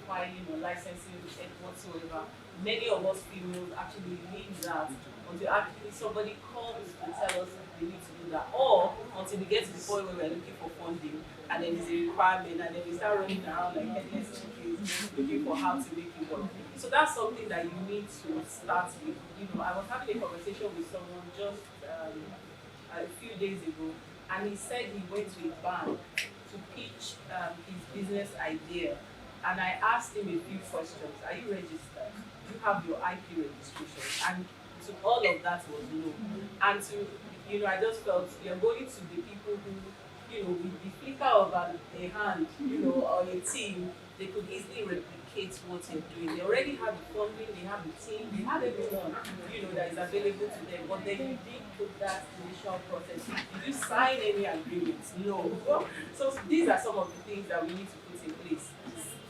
filing or licensing whatsoever. Many of us females actually leave that until actually somebody comes to tell us we need to do that, or until we get to the point where we're looking for funding and then it's a requirement and then we start running around like headless chickens looking for how to make it work. So that's something that you need to start with. I was having a conversation with someone just a few days ago, and he said he went to a bank to pitch his business idea. And I asked him a few questions. Are you registered? Do you have your IP registration? And to all of that was no. And I just felt you're going to the people who, with the flicker of a hand, or a team, they could easily replicate what you're doing. They already have the funding, they have the team, they have everyone, that is available to them. But then you didn't put that initial process. Did you sign any agreements? No. So these are some of the things that we need to put in place.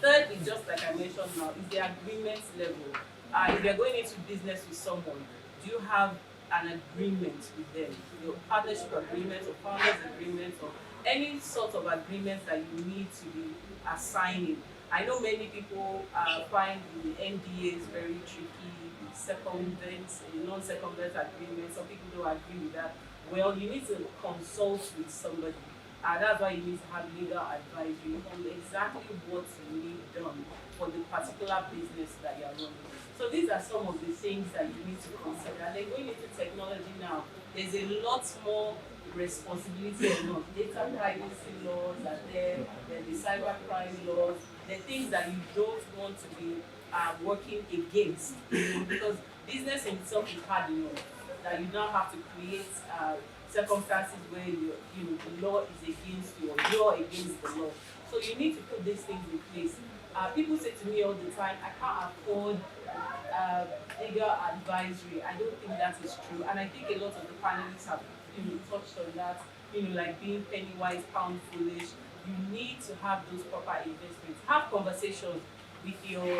Third is just like I mentioned now, is the agreement level. If you're going into business with someone, do you have an agreement with them? Partnership agreement or founders agreement or any sort of agreement that you need to be assigning. I know many people find the NDAs very tricky, circumvent, non-circumvent agreement. Some people don't agree with that. Well, you need to consult with somebody. And that's why you need to have legal advisory on exactly what you need done for the particular business that you're running. So these are some of the things that you need to consider. And then going into technology now, there's a lot more responsibility on data privacy laws are there the cyber crime laws, the things that you don't want to be working against, because business in itself is hard enough that you now have to create circumstances where the law is against you or you're against the law. So you need to put these things in place. People say to me all the time, I can't afford uh, legal advisory. I don't think that is true. And I think a lot of the panelists have touched on that, like being penny wise, pound foolish. You need to have those proper investments. Have conversations with your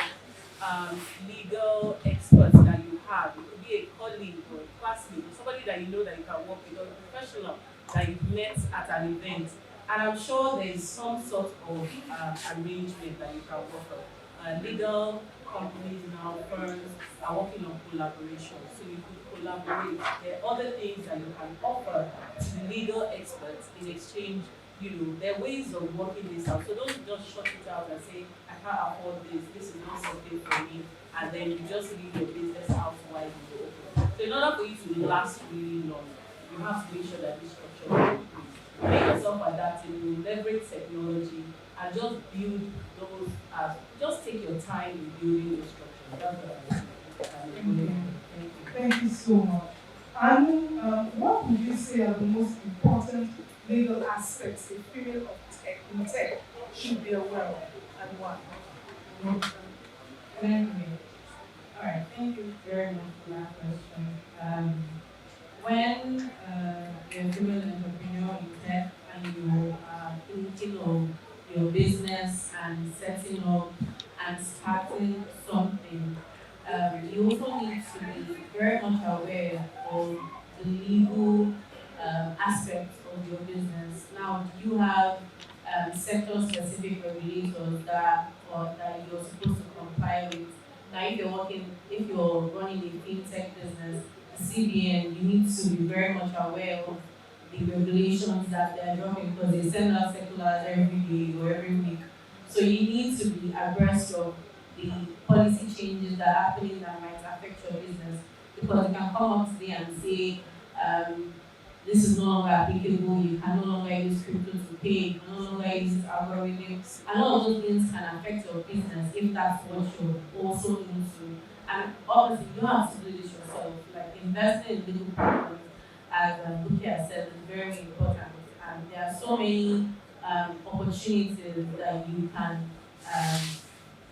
legal experts that you have. It could be a colleague or a classmate or somebody that you know that you can work with or a professional that you've met at an event. And I'm sure there is some sort of arrangement that you can work on. Legal companies now, firms are working on collaboration. So you could collaborate. There are other things that you can offer to the legal experts in exchange. There are ways of working this out. So don't just shut it out and say, I can't afford this, this is not something for me, and then you just leave your business out widely open. So in order for you to last really long, you have to make sure that this structure is in place. Make yourself adaptable, leverage technology, and just build those just take your time in building the structure. That's what I think. Okay. Thank you so much. And what would you say are the most important legal aspects a female of tech in tech should be aware of, and why? Thank you. All right, thank you very much for that question. When you're a female entrepreneur in tech and you are thinking of your business and setting up and starting something, you also need to be very much aware of the legal aspects of your business. Now, do you have sector-specific regulators that you're supposed to comply with? Now, if you're running a fintech business, the CBN, you need to be very much aware of the regulations that they're dropping because they send out circulars every day or every week. So you need to be abreast of the policy changes that are happening that might affect your business, because you can come up today and say, this is no longer applicable, you can no longer use crypto to pay, you can no longer use this algorithm. And all of those things can affect your business if that's what you're also into. And obviously, you don't have to do this yourself. Like investing in legal programs, as Buki has said, is very important. And there are so many opportunities that you can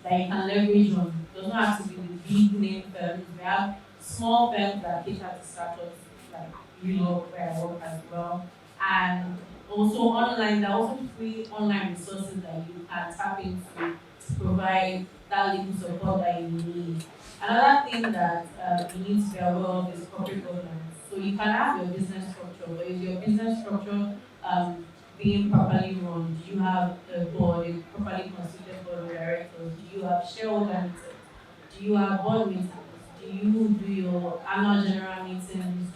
leverage on. It does not have to be the big name firms. We have small firms that cater to startups, like where I work as well. And also online, there are also free online resources that you can tap into to provide that legal support that you need. Another thing that you need to be aware of is corporate governance. So you can have your business structure, but is your business structure being properly run? Do you have a board, a properly constituted board of directors? Do you have shareholder meetings? Do you have board meetings? Do you do your annual general meetings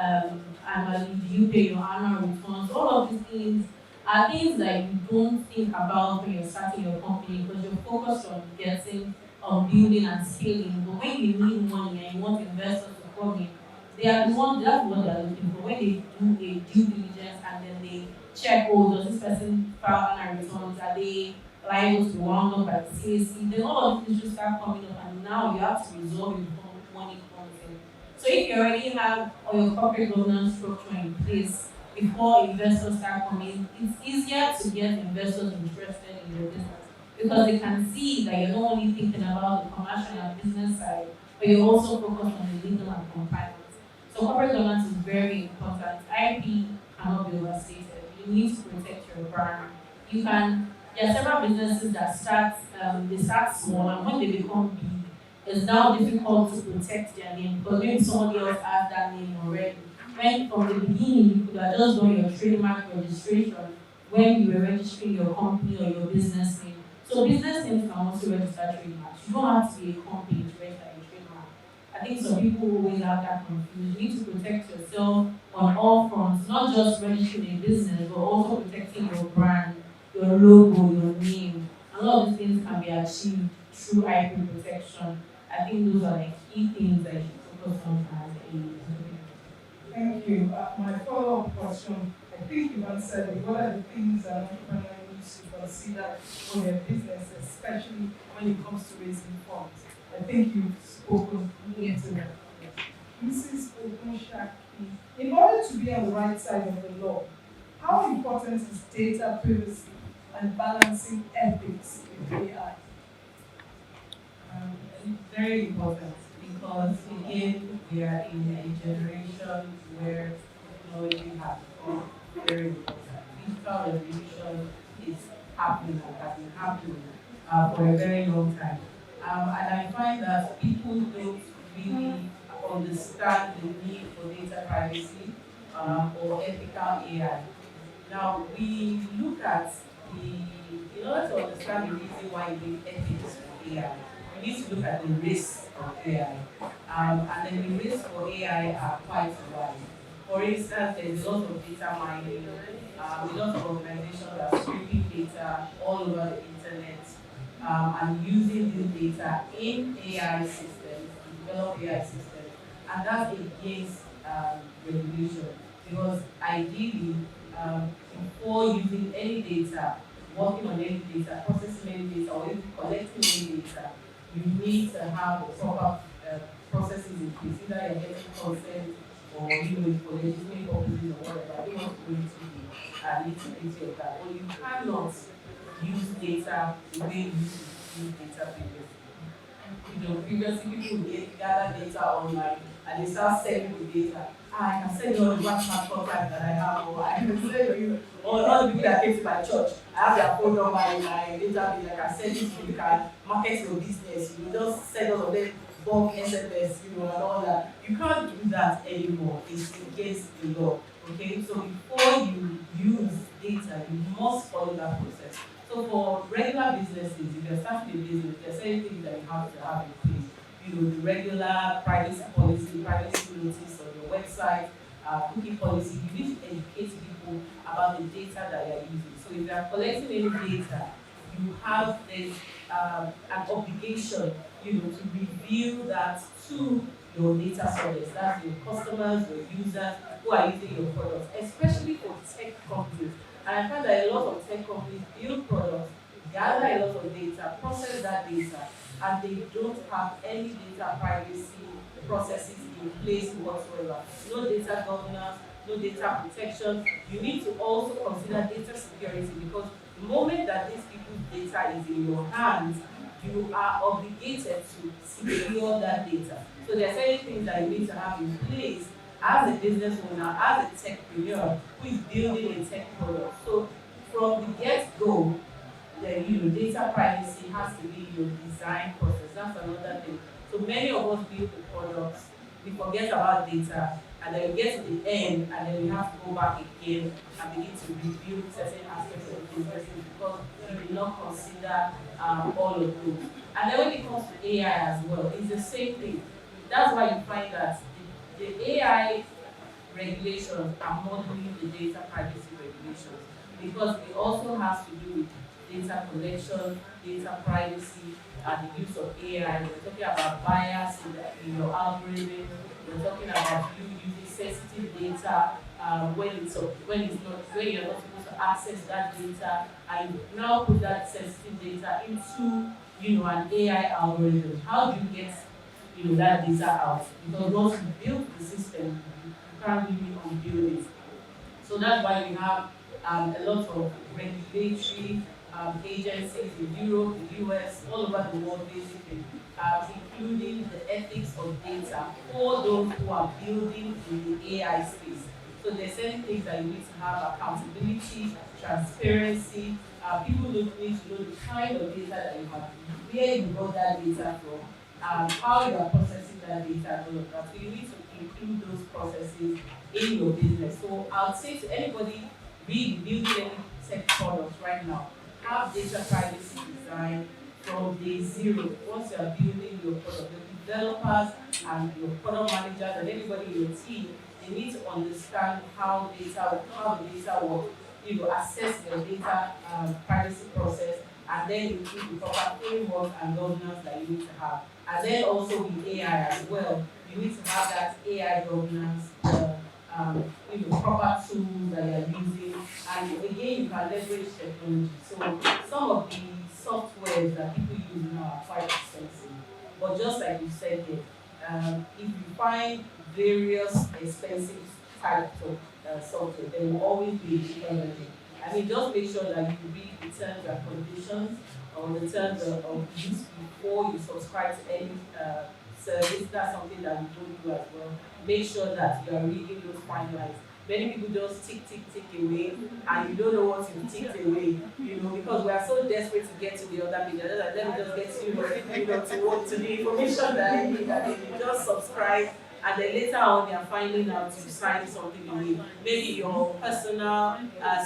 annually? Do you pay your annual returns? All of these things are things that you don't think about when you're starting your company because you're focused on building and scaling. But when you need money and you want investors to come in, they are the ones, that's what they're looking for. When they do a due diligence and then they check, oh, does this person file annual returns? Are they liable to be wound up by the CAC? Then all of these issues start coming up and now you have to resolve it before money comes in. So if you already have all your corporate governance structure in place before investors start coming, it's easier to get investors interested in your business because they can see that you're not only thinking about the commercial and business side, but you're also focused on the legal and compliance. So corporate governance is very important. IP cannot be overstated. You need to protect your brand. There are several businesses that they start small and when they become big, it's now difficult to protect their name because maybe somebody else has that name already. When from the beginning you could have just done your trademark registration when you were registering your company or your business name. So business names can also register trademarks. You don't have to be a company to register a trademark. I think some people always have that confused. You need to protect yourself on all fronts, not just registering a business, but also protecting your brand, your logo, your name. A lot of these things can be achieved through IP protection. I think those are the key things that you should focus on as a Thank you. My follow-up question, I think you've answered it. What are the things an entrepreneur needs to consider for their business, especially when it comes to raising funds? I think you've spoken into that. Mrs. Ogunshaki, in order to be on the right side of the law, how important is data privacy and balancing ethics with AI? Very important because again we are in a generation where technology has become very important. Digital revolution is happening and has been happening for a very long time. And I find that people don't really understand the need for data privacy or ethical AI. Now we look at in order to understand the reason why you need ethics for AI, we need to look at the risks of AI. And then the risks for AI are quite wide. For instance, there's a lot of data mining, a lot of organizations are scraping data all over the internet and using this data in AI systems, to develop AI systems. And that's against regulation because ideally, before using any data, working on any data, processing any data, or even collecting any data, you need to have a proper processes in place. Either you're getting consent or for legitimate purposes or whatever. I don't want to go into the nitty-gritty of that. But you cannot use data the way you used to use data previously. Previously people would gather data online and they start selling the data. I can send you all the WhatsApp contacts that I have, or I can send you all the people that came to my church. I have their phone number in my database. I can send it to you. You can market your business. You just send all of them bulk SMS, and all that. You can't do that anymore. It's against the law. Okay, so before you use data, you must follow that process. So for regular businesses, if you're starting a business, there's certain things that you have to have in place. The regular privacy policy, privacy notice on your website, cookie policy. You need to educate people about the data that you're using. So if you're collecting any data, you have this an obligation, to reveal that to your data sellers, that's your customers, your users who are using your products, especially for tech companies. And I find that a lot of tech companies build products, gather a lot of data, process that data, and they don't have any data privacy processes in place whatsoever. No data governance, no data protection. You need to also consider data security because the moment that these people's data is in your hands, you are obligated to secure that data. So there are certain things that you need to have in place as a business owner, as a techpreneur who is building a tech product. So from the get-go, data privacy has to be your design process. That's another thing. So many of us build the products we forget about data, and then we get to the end, and then we have to go back again and begin to review certain aspects of the businesses because we did not consider all of those. And then when it comes to AI as well, it's the same thing. That's why you find that the AI regulations are modeling the data privacy regulations because it also has to do with data collection, data privacy, and the use of AI. We're talking about bias in your algorithm. We're talking about you using sensitive data when you're not supposed to access that data, and you now put that sensitive data into an AI algorithm. How do you get that data out? Because once you build the system, you can't really unbuild it. So that's why we have a lot of regulatory agencies in Europe, the US, all over the world basically, including the ethics of data for those who are building in the AI space. So there's certain things that you need to have: accountability, transparency. People don't need to know the kind of data that you have, where you got that data from, how you are processing that data, and all of that. So you need to include those processes in your business. So I would say to anybody really building any tech products right now, have data privacy design from day zero. Once you are building your product, the developers and your product managers and everybody in your team, they need to understand how the data works, assess your data privacy process, and then include the proper framework and governance that you need to have. And then also with AI as well, you need to have that AI governance, proper tools that you're using, and again, you can leverage technology. So some of the softwares that people use now are quite expensive, but just like you said here, if you find various expensive types of software, there will always be a cheaper version. I mean, just make sure that you read the terms and conditions or the terms of use before you subscribe to any service. That's something that we don't do as well. Make sure that you are reading those fine lines. Many people just tick away, and you don't know what you ticked away, because we are so desperate to get to the other page. Let me just get to the information that I need, and then you just subscribe, and then later on you're finding out you signed something away. Maybe your personal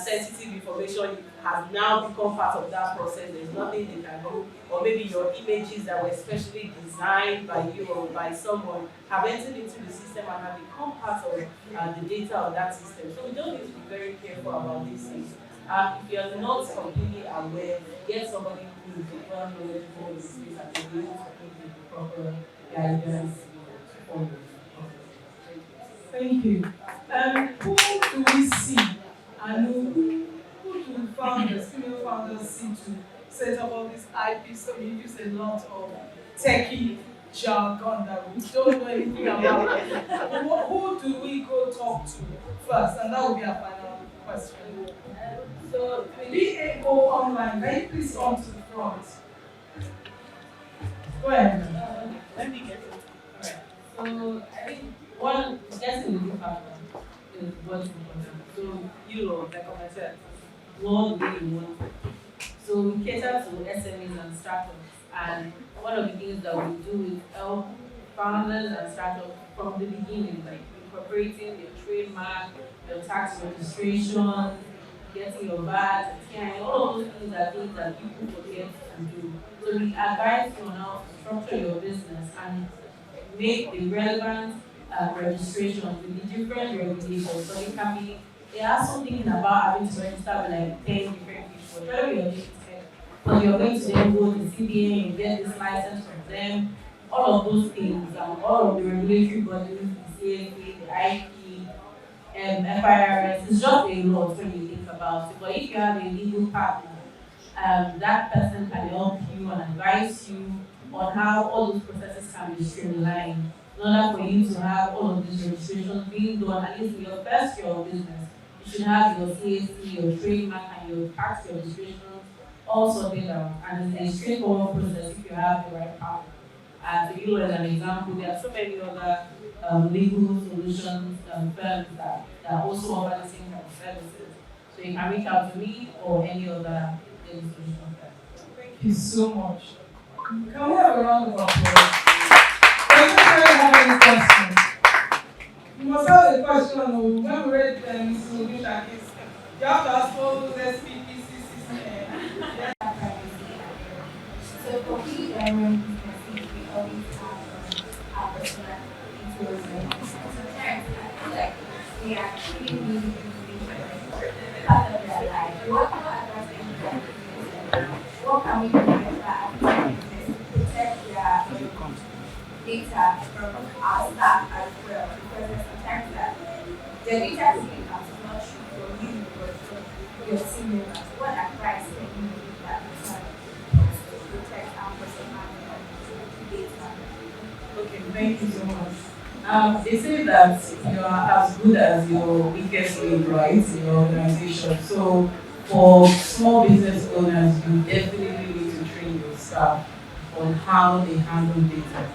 sensitive information has now become part of that process. There's nothing they can do. Or maybe your images that were specially designed by you or by someone have entered into the system and have become part of the data of that system. So we just need to be very careful about these things. If you're not completely aware, get somebody who is well knowledgeable in the space and be able to give you the proper guidance to follow. Thank you. Who do we see and who do founders, female founders see to set up all these IP? So you use a lot of techie jargon that we don't know anything about. Who do we go talk to first? And that will be our final question. So BAO Online, can you please come to the front? Go ahead. Let me get it. Alright. So I think one getting a good partner is what's important. So like I said, what do you want? So we cater to SMEs and startups, and one of the things that we do is help founders and startups from the beginning, like incorporating your trademark, your tax registration, getting your VAT, TIN, all of those things are things that people forget to do. So we advise you on how to structure your business and make the relevant registrations with the different regulations. So it can be, there are some things about having to register with like 10 different people. Whether you're doing tech, but you're going to then go to CBN, you get this license from them, all of those things, all of the regulatory bodies, the CSA, the IP, FIRS, it's just a lot when you think about it. But if you have a legal partner, that person can help you and advise you on how all those processes can be streamlined in order for you to have all of these registrations being done at least in your first year of business. You should have your CAC, your trademark, and your tax registrations all sorted out. And it's a straightforward process if you have the right partner. To give you as an example, there are so many other legal solutions firms that also offer the same kind of services. So you can reach out to me or any other legal solution firm. Thank you so much. Can we have a round of applause? Does anybody have any questions? must ask a question. When we read Mrs. Odisha case, you have to ask all those SPPCCs. So for we businesses, we always have our personal details and sometimes I feel like they are treating really part of their life. What can advise them to business and what can we do better as a business to protect their data from our staff as well? Because there's sometimes that the data being out is not true for you but for your team members. What advice can you give that to protect our personal data? Okay, thank you so much. They say that you are as good as your weakest link, right, in your organization. So for small business owners, you definitely need to train your staff on how they handle data.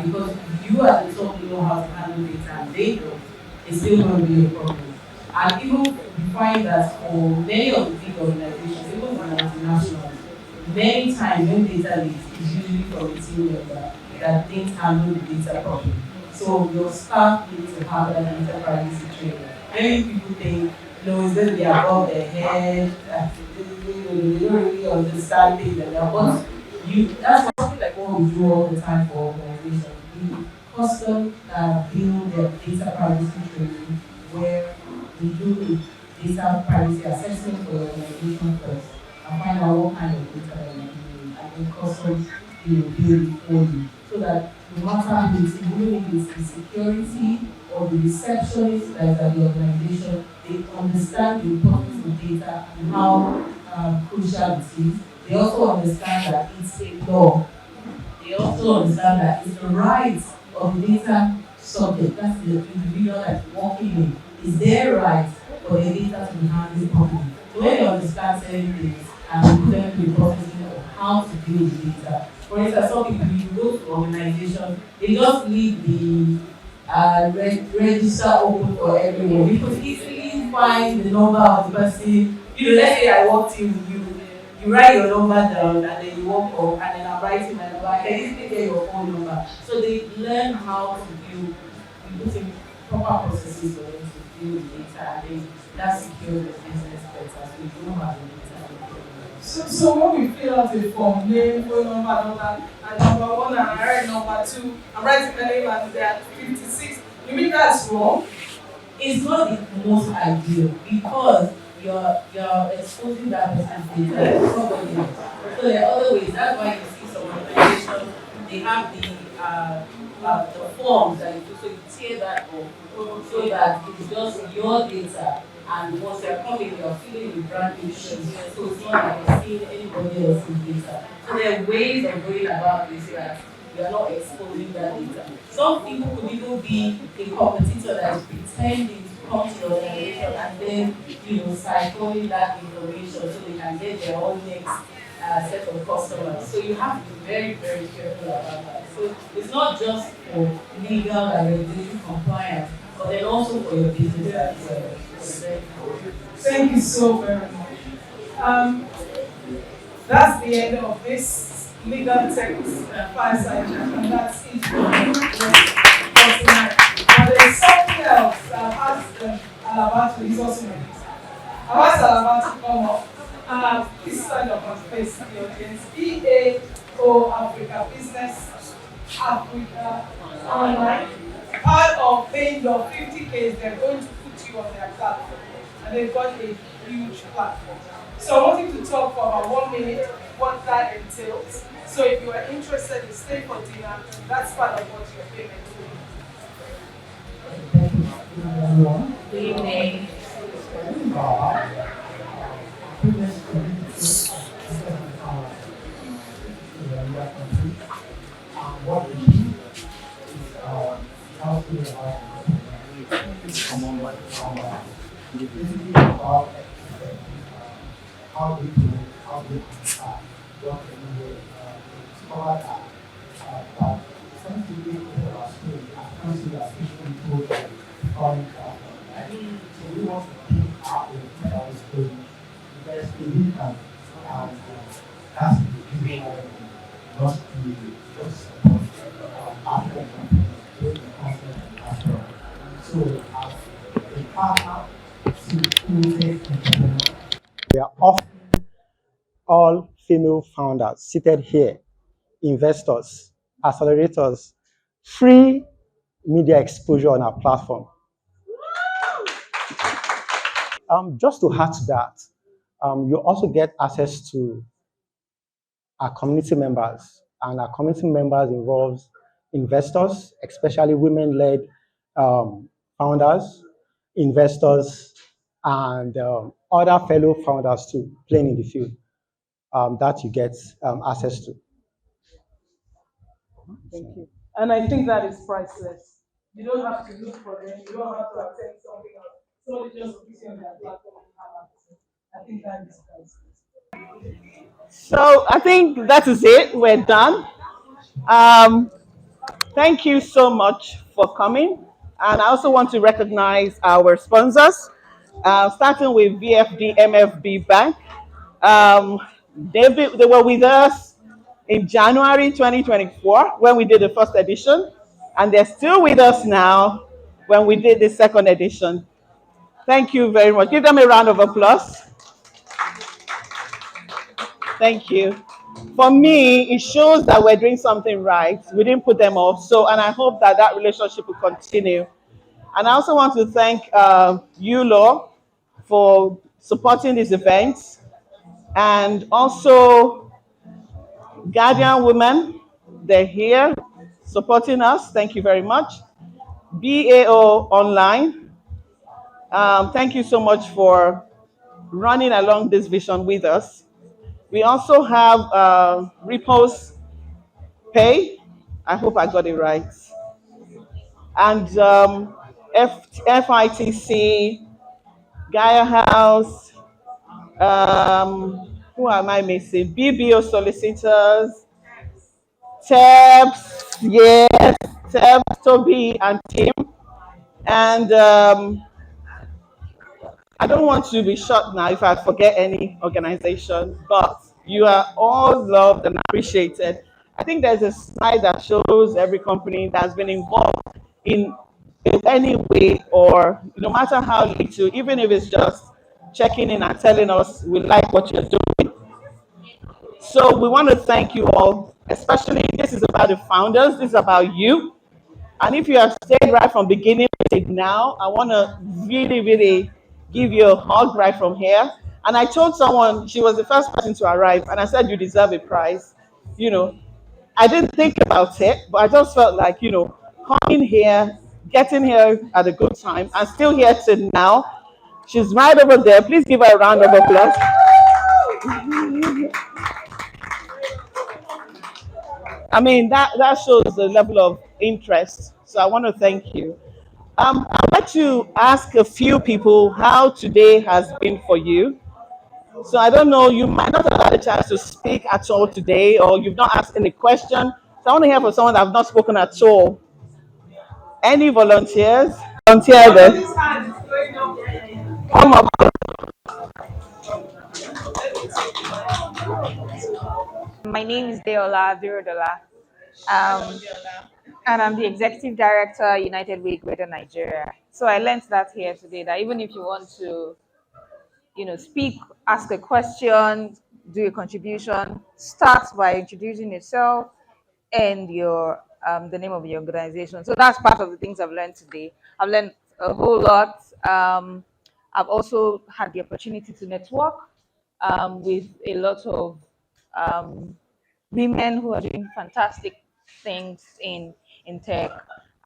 Because if you at the top know how to handle data and they don't, it's still going to be a problem. And even we find that for many of the big organizations, even the multinationals, many times when data leaks, it's usually from a team member that didn't handle the data properly. So your staff needs to have that data privacy training. Many people think, it's going to be above their head, they don't really understand things like that. But that's something like what we do all the time for organizations. We custom build their data privacy training where we do a data privacy assessment for your organization first and find out what kind of data that you're doing and then custom build it for you so that no matter who is, even if it's the security or the receptionist that is at the organization, they understand the importance of data and how crucial it is. They also understand that it's a law. They also understand that it's the right of the data subject, that's the individual that's working in, it's their right for the data to be handled properly. So when they understand certain things and we put them through the processing of how to deal with data, for instance, some people, you go to organizations, they just leave the register open for everyone. You could easily find the number of the person. Let's say I walked in with you, you write your number down and then you walk up and then I'm writing my number. I can easily get your phone number. So they learn how to build, we put in proper processes for them to build data and then that secures the business better. So you don't have the data. So when we fill out a form, name, phone number, and number one, and I write number two, I'm writing my name and they are 56. You mean that's wrong? It's not the most ideal because you're exposing that person's data to somebody else. So there are other ways. That's why you see some organizations, they have the forms that you do, so you tear that off so that it's just your data. And once you're coming, you're filling with brand new sheets. So it's not like you're seeing anybody else's data. So there are ways of going about this that you are not exposing that data. Some people could even be a competitor that is pretending to come to your organization and then, siphoning that information so they can get their own next set of customers. So you have to be very, very careful about that. So it's not just for legal and regulatory compliance, but then also for your business as well. Thank you so very much. That's the end of this legal text fireside chat, and that's it for tonight. And there's something else I've asked Alaba to, he's also my guest. I've asked Alaba to come up. Please stand up and face the audience. BAO Africa, Business Africa Online. Part of paying your 50K, they're going to put you on their platform. And they've got a huge platform. So I want you to talk for about 1 minute what that entails. So if you are interested in staying for dinner, that's part of what your payment will be. Good evening. What we do is how to basically about how they do, how they what they do, discover that essentially our story, our country has usually told the foreign platform, right? So we want to keep our story because we can and that's the reason why not to just support African companies, doing the content as well. So We are offering all female founders seated here, investors, accelerators, free media exposure on our platform. Just to add to that, you also get access to our community members, and our community members involves investors, especially women-led founders, investors, and other fellow founders too, playing in the field that you get access to. Thank you. And I think that is priceless. You don't have to look for them. You don't have to attend something else. Somebody just puts you on their platform and have access. I think that is priceless. So I think that is it. We're done. Um, Thank you so much for coming. And I also want to recognize our sponsors, starting with VFD MFB Bank. Um, they were with us in January 2024 when we did the first edition, and they're still with us now when we did the second edition. Thank you very much. Give them a round of applause. Thank you. For me, it shows that we're doing something right. We didn't put them off. So, and I hope that that relationship will continue. And I also want to thank you, Law, for supporting this event. And also, Guardian Women, they're here supporting us. Thank you very much. BAO Online, thank you so much for running along this vision with us. We also have Repos Pay. I hope I got it right. And FITC, Gaia House, who am I missing? BBO Solicitors, TEPS, yes, TEPS, Toby and Tim. And I don't want to be short now if I forget any organization, but you are all loved and appreciated. I think there's a slide that shows every company that's been involved in any way, or no matter how little, even if it's just checking in and telling us we like what you're doing. So we want to thank you all, especially this is about the founders, this is about you. And if you have stayed right from beginning to now, I want to really, really give you a hug right from here. And I told someone, she was the first person to arrive, and I said, you deserve a prize. You know, I didn't think about it, but I just felt like, coming here, getting here at a good time, and still here till now. She's right over there. Please give her a round of applause. I mean, that shows the level of interest. So I want to thank you. I'd like to ask a few people how today has been for you. So I don't know, you might not have had a chance to speak at all today, or you've not asked any question. So I want to hear from someone that have not spoken at all. Any volunteers? Volunteer there. Come up. My name is Deola Birodola, um, and I'm the Executive Director, United Way Greater Nigeria. So I learned that here today, that even if you want to, speak, ask a question, do a contribution, start by introducing yourself and your the name of your organization. So that's part of the things I've learned today. I've learned a whole lot. I've also had the opportunity to network with a lot of um, women who are doing fantastic things in tech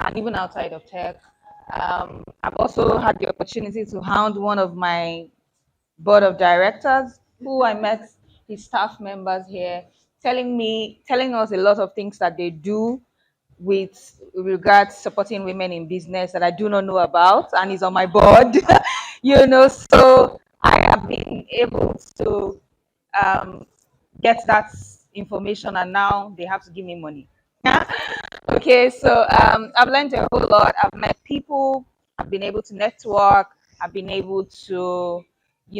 and even outside of tech. I've also had the opportunity to hound one of my board of directors who I met his staff members here telling us a lot of things that they do with regards supporting women in business that I do not know about, and he's on my board. So I have been able to get that information, and now they have to give me money. Okay, so I've learned a whole lot. I've met people, I've been able to network, I've been able to,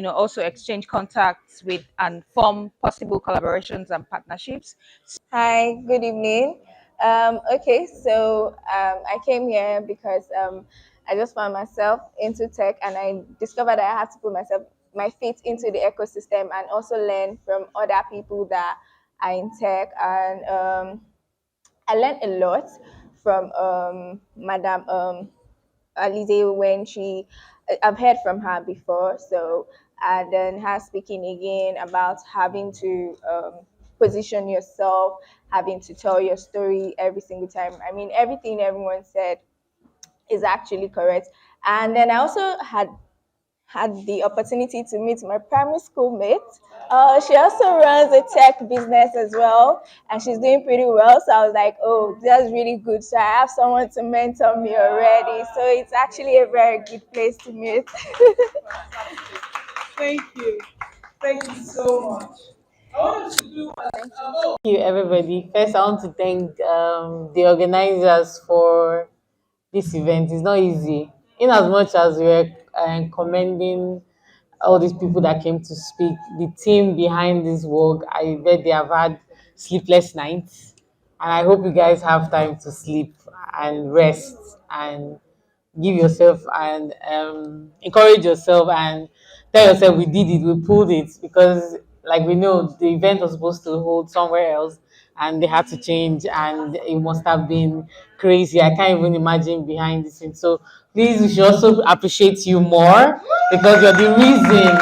also exchange contacts with and form possible collaborations and partnerships. Hi, good evening. Okay, so I came here because I just found myself into tech, and I discovered that I had to put my feet into the ecosystem and also learn from other people that are in tech. And I learned a lot from Madam Alize when I've heard from her before. So, and then her speaking again about having to position yourself, having to tell your story every single time. I mean, everything everyone said is actually correct. And then I also had the opportunity to meet my primary school mate. She also runs a tech business as well, and she's doing pretty well. So I was like, oh, that's really good. So I have someone to mentor me already. So it's actually a very good place to meet. Thank you. Thank you so much. I want us to do Thank you, everybody. First, I want to thank the organizers for this event. It's not easy. In as much as we're commending all these people that came to speak, the team behind this work, I bet they have had sleepless nights. And I hope you guys have time to sleep and rest and give yourself and encourage yourself and tell yourself we did it, we pulled it, because like we know the event was supposed to hold somewhere else and they had to change, and it must have been crazy. I can't even imagine behind the scenes. So please, we should also appreciate you more, because you're the reason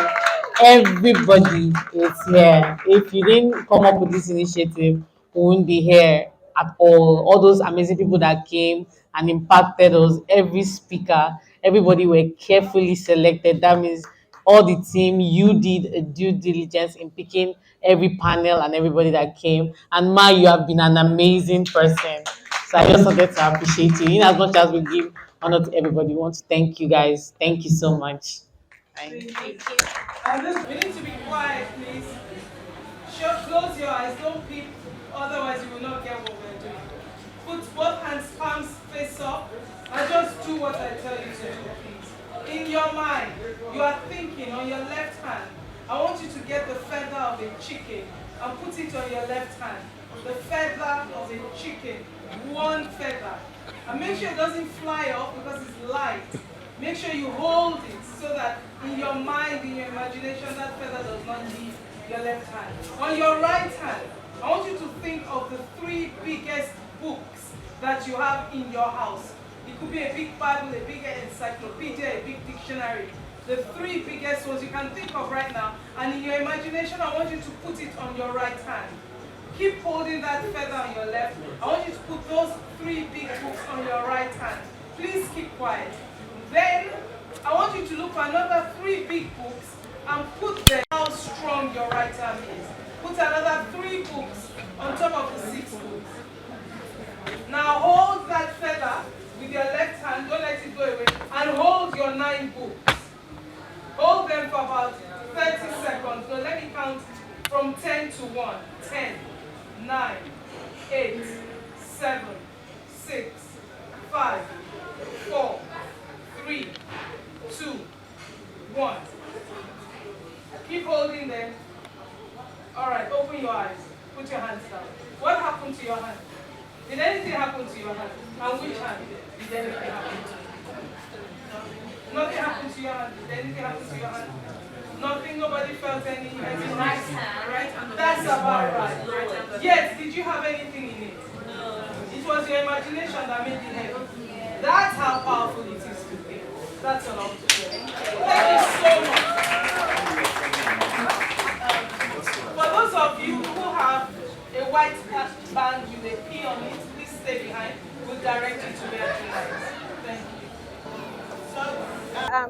everybody is here. If you didn't come up with this initiative, we wouldn't be here at all. All those amazing people that came and impacted us, every speaker, everybody were carefully selected. That means all the team, you did a due diligence in picking every panel and everybody that came. And Ma, you have been an amazing person. So I just wanted to appreciate you. In as much as we give honor to everybody, we want to thank you guys. Thank you so much. Thank you. And this, we need to be quiet, please. Close your eyes, don't peep, otherwise you will not get what we're doing. Put both hands, palms face up, and just do what I tell you to do, please. In your mind, you are thinking on your left hand. I want you to get the feather of a chicken and put it on your left hand. The feather of a chicken, one feather. And make sure it doesn't fly off because it's light. Make sure you hold it so that in your mind, in your imagination, that feather does not leave your left hand. On your right hand, I want you to think of the 3 biggest books that you have in your house. It could be a big Bible, a big encyclopedia, a big dictionary. The 3 biggest ones you can think of right now. And in your imagination, I want you to put it on your right hand. Keep holding that feather on your left. I want you to put those 3 big books on your right hand. Please keep quiet. Then, I want you to look for another 3 big books and put them how strong your right hand is. Put another 3 books on top of the 6 books. Now hold that feather with your left hand, don't let it go away, and hold your 9 books. Hold them for about 30 seconds. So let me count from 10 to 1. 10, 9, 8, 7, 6, 5, 4, 3, 2, 1. Keep holding them. Alright, open your eyes. Put your hands down. What happened to your hand? Did anything happen to your hand? And which hand did anything happen to? Nothing happened to your hand. Did anything happen to your hand? Nothing, nobody felt anything. Right hand. That's about right. Yes, did you have anything in it? No. It was your imagination that made it heavy. That's how powerful it is to think. That's all I'm saying. Thank you so much. For those of you who have a white band with a P on it, please stay behind. We'll direct you to where to lies. Thank you.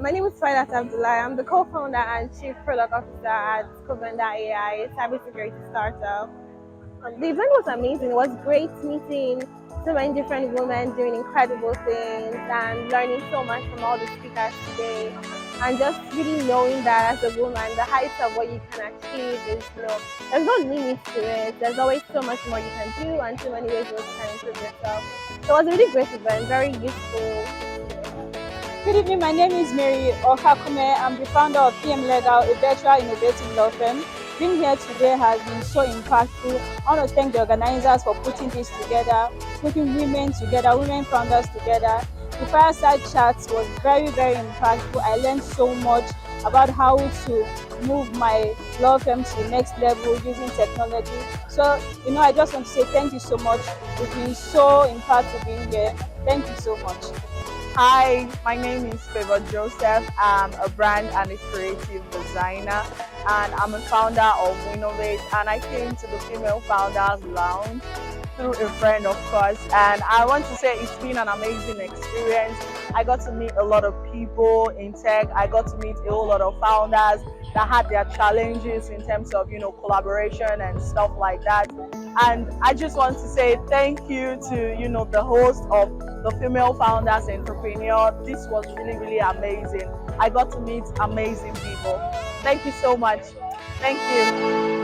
My name is Faidat Abdullah. I'm the co-founder and chief product officer at Covenda AI, a cybersecurity startup. The event was amazing. It was great meeting so many different women doing incredible things and learning so much from all the speakers today. And just really knowing that as a woman, the heights of what you can achieve is, there's no limit to it. There's always so much more you can do and so many ways you can improve yourself. So it was a really great event, very useful. Good evening, my name is Mary Okakume. I'm the founder of PM Legal, a virtual innovative law firm. Being here today has been so impactful. I want to thank the organizers for putting this together, putting women together, women founders together. The fireside chat was very, very impactful. I learned so much about how to move my law firm to the next level using technology. So, I just want to say thank you so much. It's been so impactful being here. Thank you so much. Hi, my name is Favor Joseph. I'm a brand and a creative designer, and I'm a founder of Winnovate. And I came to the Female Founders Lounge through a friend, of course. And I want to say it's been an amazing experience. I got to meet a lot of people in tech. I got to meet a whole lot of founders that had their challenges in terms of, collaboration and stuff like that. And I just want to say thank you to, the host of the Female Founders Entrepreneur. This was really, really amazing. I got to meet amazing people. Thank you so much. Thank you.